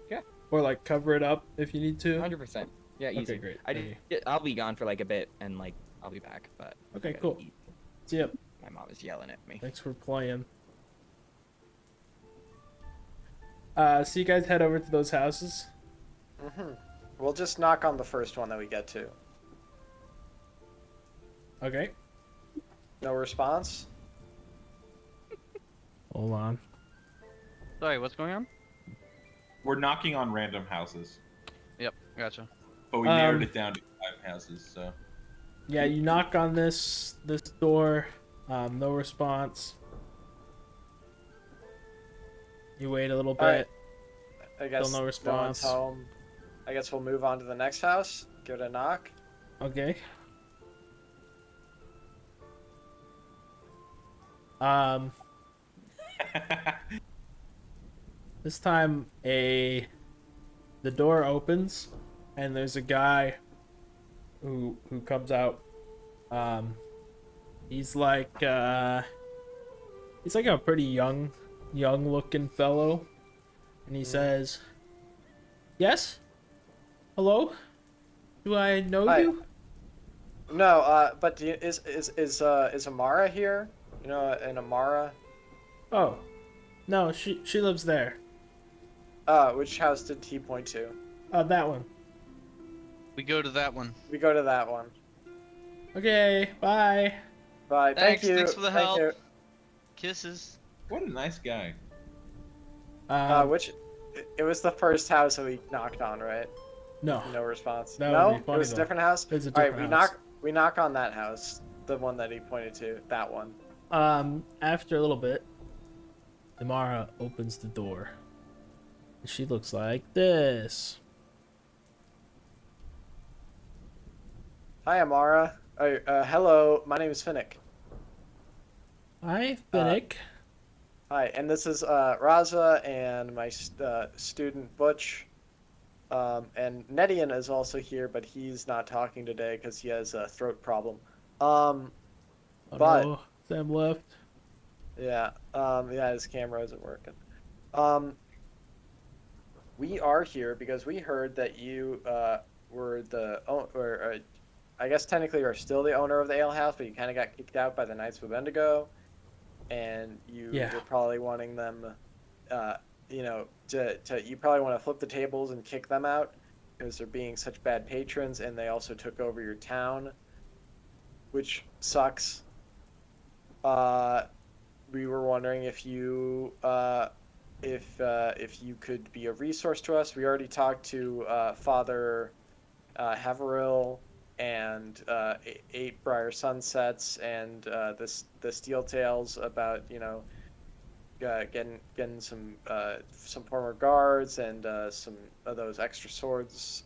Yeah. Or like cover it up if you need to? 100%. Yeah, easy. Okay, great. I'll be gone for like a bit, and like I'll be back. But Okay, I gotta cool. eat. See ya. My mom is yelling at me. Thanks for playing. So you guys head over to those houses. We'll just knock on the first one that we get to. Okay. No response? Hold on. Sorry, what's going on? We're knocking on random houses, Yep, gotcha. but we narrowed it down to 5 houses. So Yeah, you knock on this door. No response. You wait a little bit. Alright. I guess Still no no response. one's home. I guess we'll move on to the next house. Give it a knock. Okay. This time the door opens and there's a guy who comes out. He's like a pretty young looking fellow, and he says, "Yes? Hello? Do I know Hi. you?" No, but is Amara here? You know, an Amara? Oh. No, she lives there. Which house did he point to? That one. We go to that one. We go to that one. Okay, bye. Bye. Thanks, Thank you. thanks for the Thank help. you. Kisses. what a nice guy. Which it was the first house that we knocked on, right? No. No response. That No, would be it funny, was a though. different house. It's a All right, different house. we knock on that house, the one that he pointed to, that one. After a little bit, Amara opens the door. She looks like this. Hi, Amara. Hello, my name is Finnick. Hi, Finnick. Hi, and this is Raza and my student Butch. And Nedian is also here, but he's not talking today because he has a throat problem. Oh, but- no, Sam left. Yeah, his camera isn't working. We are here because we heard that you were I guess technically are still the owner of the ale house, but you kind of got kicked out by the Knights of Bendigo, and you Yeah. were probably wanting them, you probably want to flip the tables and kick them out because they're being such bad patrons, and they also took over your town, which sucks. We were wondering if you if you could be a resource to us. We already talked to Father Haverhill and 8 Briar Sunsets and the Steel Tales about getting some former guards and some of those extra swords.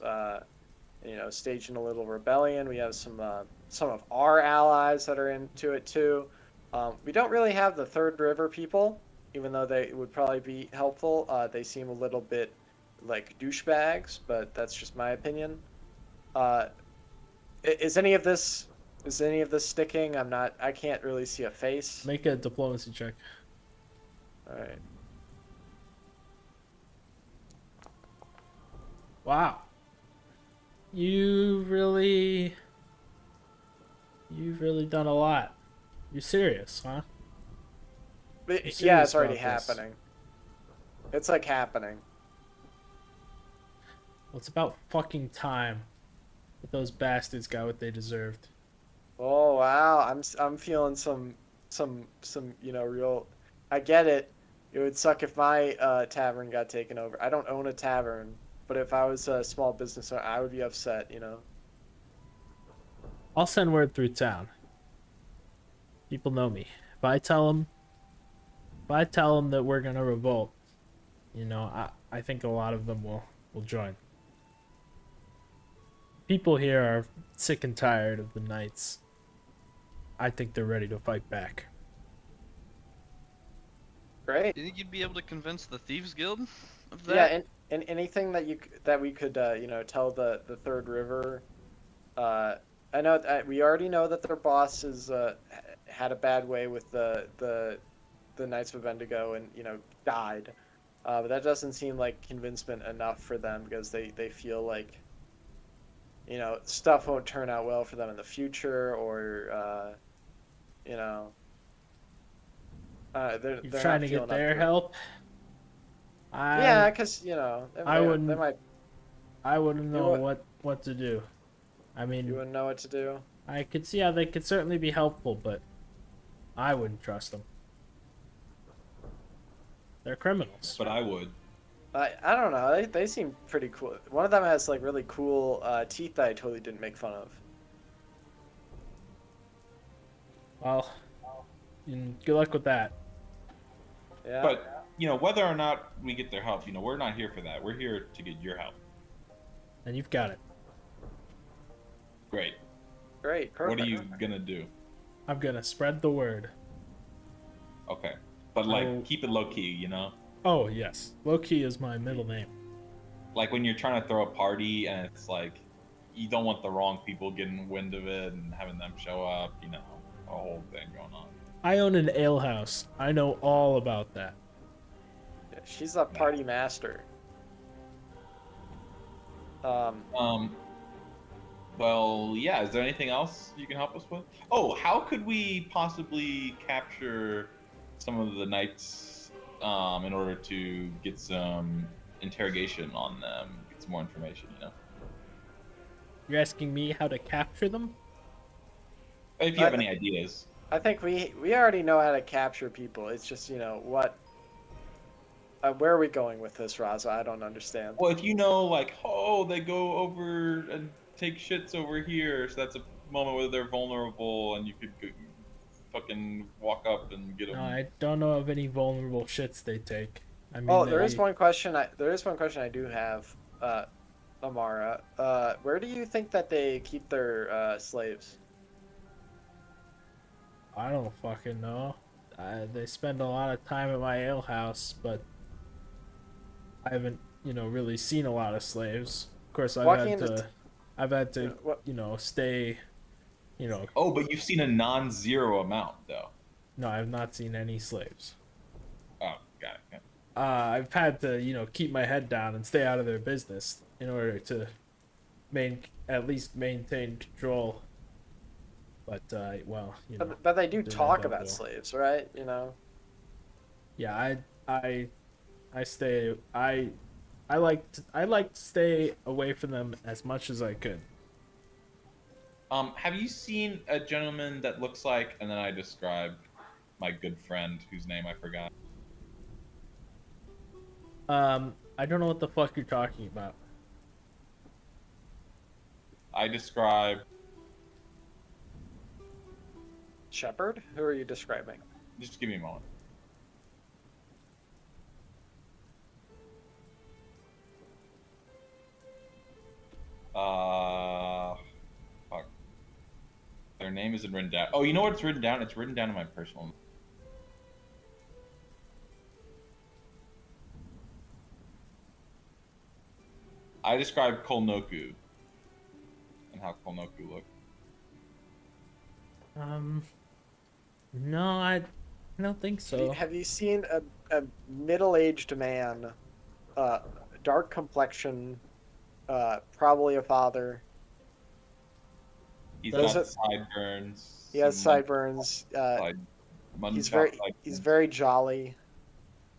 Staging a little rebellion. We have some of our allies that are into it too. We don't really have the Third River people, even though they would probably be helpful. They seem a little bit like douchebags, but that's just my opinion. Is any of this sticking? I can't really see a face. Make a diplomacy check. All right. Wow. You've really done a lot. You're serious, huh? But, I'm yeah, it's serious already about this. happening. It's like happening. Well, it's about fucking time that those bastards got what they deserved. Oh wow, I'm feeling some real. I get it. It would suck if my tavern got taken over. I don't own a tavern, but but if I was a small business owner, I would be upset. I'll send word through town. People know me. If I tell them that we're gonna revolt, I think a lot of them will join. People here are sick and tired of the knights. I think they're ready to fight back. Great. Do you think you'd be able to convince the Thieves Guild of Yeah, that? and anything that we could tell the Third River. I know we already know that their boss had a bad way with the Knights of Bendigo and died, but that doesn't seem like convincement enough for them because they feel like stuff won't turn out well for them in the future, or they're You're not trying to feeling get up their to it. help. Yeah, because they wouldn't- might. I wouldn't You know would- what to do. I You mean, wouldn't know what to do. I could see how they could certainly be helpful, but I wouldn't trust them. They're criminals. But I would. I don't know. They seem pretty cool. One of them has like really cool teeth that I totally didn't make fun of. Well, good luck with that. Yeah. But whether or not we get their help, we're not here for that. We're here to get your help. And you've got it. Great. Great. Perfect. What are you gonna do? I'm gonna spread the word. Okay, but keep it low key. Oh yes, Loki is my middle name. Like when you're trying to throw a party and it's like you don't want the wrong people getting wind of it and having them show up. A whole thing going on. I own an ale house. I know all about that. Yeah, she's a party master. Well, yeah. Is there anything else you can help us with? Oh, how could we possibly capture some of the knights in order to get some interrogation on them, get some more information? You're asking me how to capture them? If you have any ideas. I think we already know how to capture people. It's just what. Where are we going with this, Raza? I don't understand. Well, if they go over and take shits over here, so that's a moment where they're vulnerable, and you could fucking walk up and get them. No, I don't know of any vulnerable shits they take. I mean, Oh, there is one question. There is one question I do have, Amara. Where do you think that they keep their slaves? I don't fucking know. They spend a lot of time at my ale house, but I haven't, really seen a lot of slaves. Of course, I've had to, stay, Oh, but you've seen a non-zero amount, though. No, I've not seen any slaves. Oh, got it. I've had to, keep my head down and stay out of their business in order to at least maintain control. But But they do doing talk that about though. slaves, right? Yeah, I like to stay away from them as much as I could. Have you seen a gentleman that looks like, and then I described my good friend whose name I forgot. I don't know what the fuck you're talking about. I described. Shepherd? Who are you describing? Just give me a moment. Fuck. Their name isn't written down. Oh, you know what's written down? It's written down in my personal. I described Kolnoku and how Kolnoku looked. No, I don't think so. Have you seen a middle-aged man, dark complexion, probably a father? He's Those got are- sideburns. He has some sideburns. He's munchausen, he's very jolly.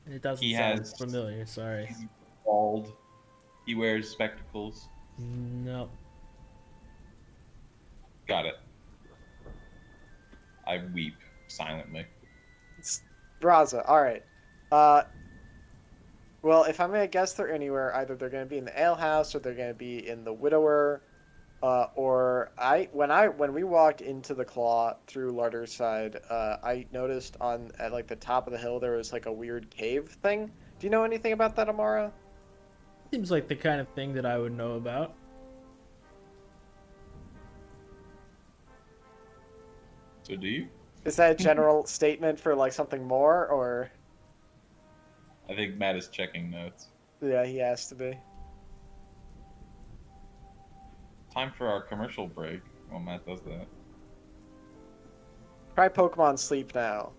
It doesn't He sound has- familiar. Sorry. He's bald. He wears spectacles. No. Got it. I weep silently. It's Braza. All right. Well, if I'm gonna guess they're anywhere, either they're gonna be in the alehouse or they're gonna be in the widower, when we walked into the claw through Larder's side, I noticed at like the top of the hill there was like a weird cave thing. Do you know anything about that, Amara? Seems like the kind of thing that I would know about. So do you? Is that a general statement for like something more, or? I think Matt is checking notes. Yeah, he has to be. Time for our commercial break. Well, Matt does that. Try Pokemon Sleep now.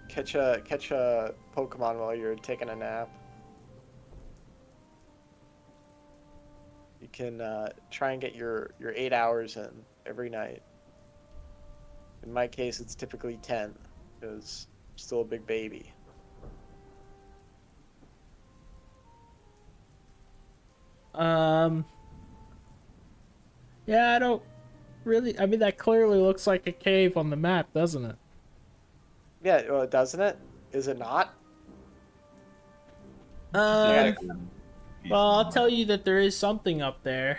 Catch a Pokemon while you're taking a nap. You can try and get your 8 hours in every night. In my case, it's typically 10, because I'm still a big baby. Yeah, I don't really. I mean, that clearly looks like a cave on the map, doesn't it? Yeah, well, doesn't it? Is it not? Well, I'll tell you that there is something up there,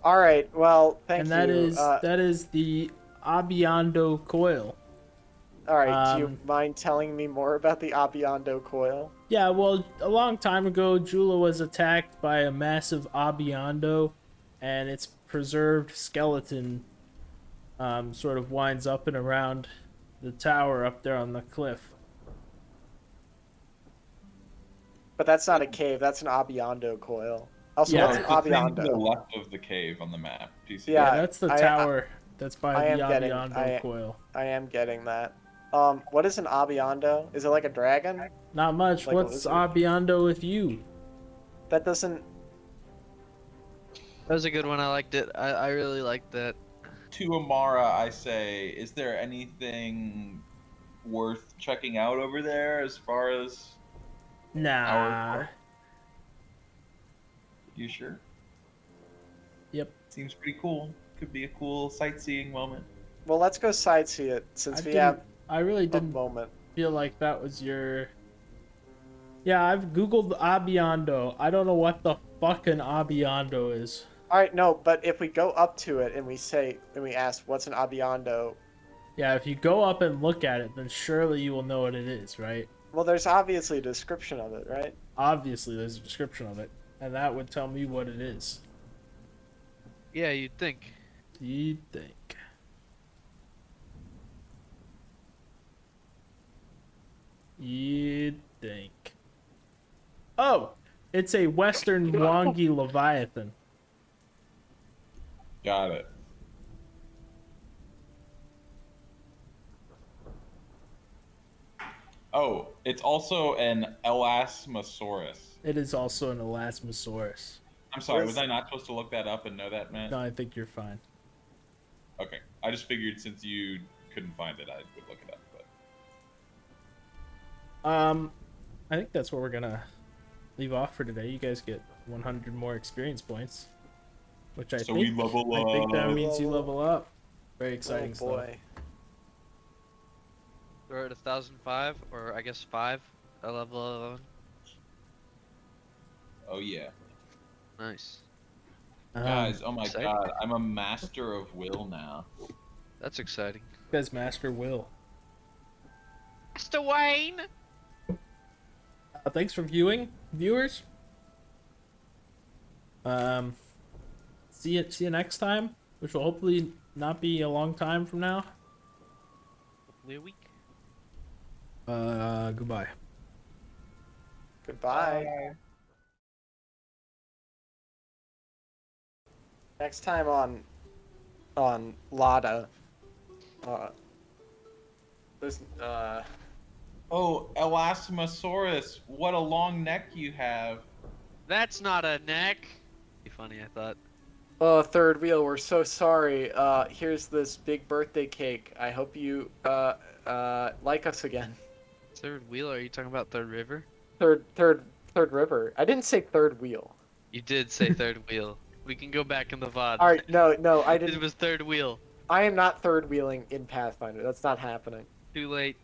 All right. Well, thank and you. that is the Abiondo coil. All right. Do you um, mind telling me more about the Abiondo coil? Yeah, well, a long time ago, Jula was attacked by a massive Abiondo, and its preserved skeleton sort of winds up and around the tower up there on the cliff. But that's not a cave. That's an Abiondo coil. Also, Yeah. what's an The thing to Abiondo? the left of the cave on the map. Do you see Yeah, that? That's the I tower that's by I the am getting- Abiondo coil. I am getting that. What is an Abiondo? Is it like a dragon? Not much. Like a What's lizard. Abiondo with you? That doesn't. That was a good one. I liked it. I really liked that. To Amara, I say, is there anything worth checking out over there as far as Nah. You sure? Yep. Seems pretty cool. Could be a cool sightseeing moment. Well, let's go sightsee it since we didn't- have I really a didn't moment. feel like that was your. Yeah, I've googled Abiondo. I don't know what the fuck an Abiondo is. All right, no, but if we go up to it and we ask, "What's an Abiondo?" Yeah, if you go up and look at it, then surely you will know what it is, right? Well, there's obviously a description of it, right? Obviously, there's a description of it, and that would tell me what it is. Yeah, you'd think. You'd think. You'd think. Oh, it's a Western Wongi Leviathan. Got it. Oh, it's also an Elasmosaurus. It is also an Elasmosaurus. I'm sorry, Where's- was I not supposed to look that up and know that, man? No, I think you're fine. Okay, I just figured since you couldn't find it, I would look it up. But I think that's where we're gonna leave off for today. You guys get 100 more experience points, which I so think we level I think that up. means you level up. Very exciting Oh stuff. boy. We're at 1,005, or I guess 5 at level 11. Oh yeah, Nice. guys! Oh my exciting. god, I'm a master of will now. That's exciting. You guys master will. Mr. Wayne! Thanks for viewing, viewers. See you next time, which will hopefully not be a long time from now. Hopefully a week. Goodbye. Goodbye. Next time on Lada. There's Oh, Elasmosaurus! What a long neck you have. That's not a neck! Be funny, I thought. Oh, third wheel, we're so sorry. Here's this big birthday cake. I hope you like us again. Third wheel? Are you talking about Third River? Third river. I didn't say third wheel. You did say third wheel. We can go back in the VOD. All right, no, I It didn't. was third wheel. I am not third wheeling in Pathfinder. That's not happening. Too late.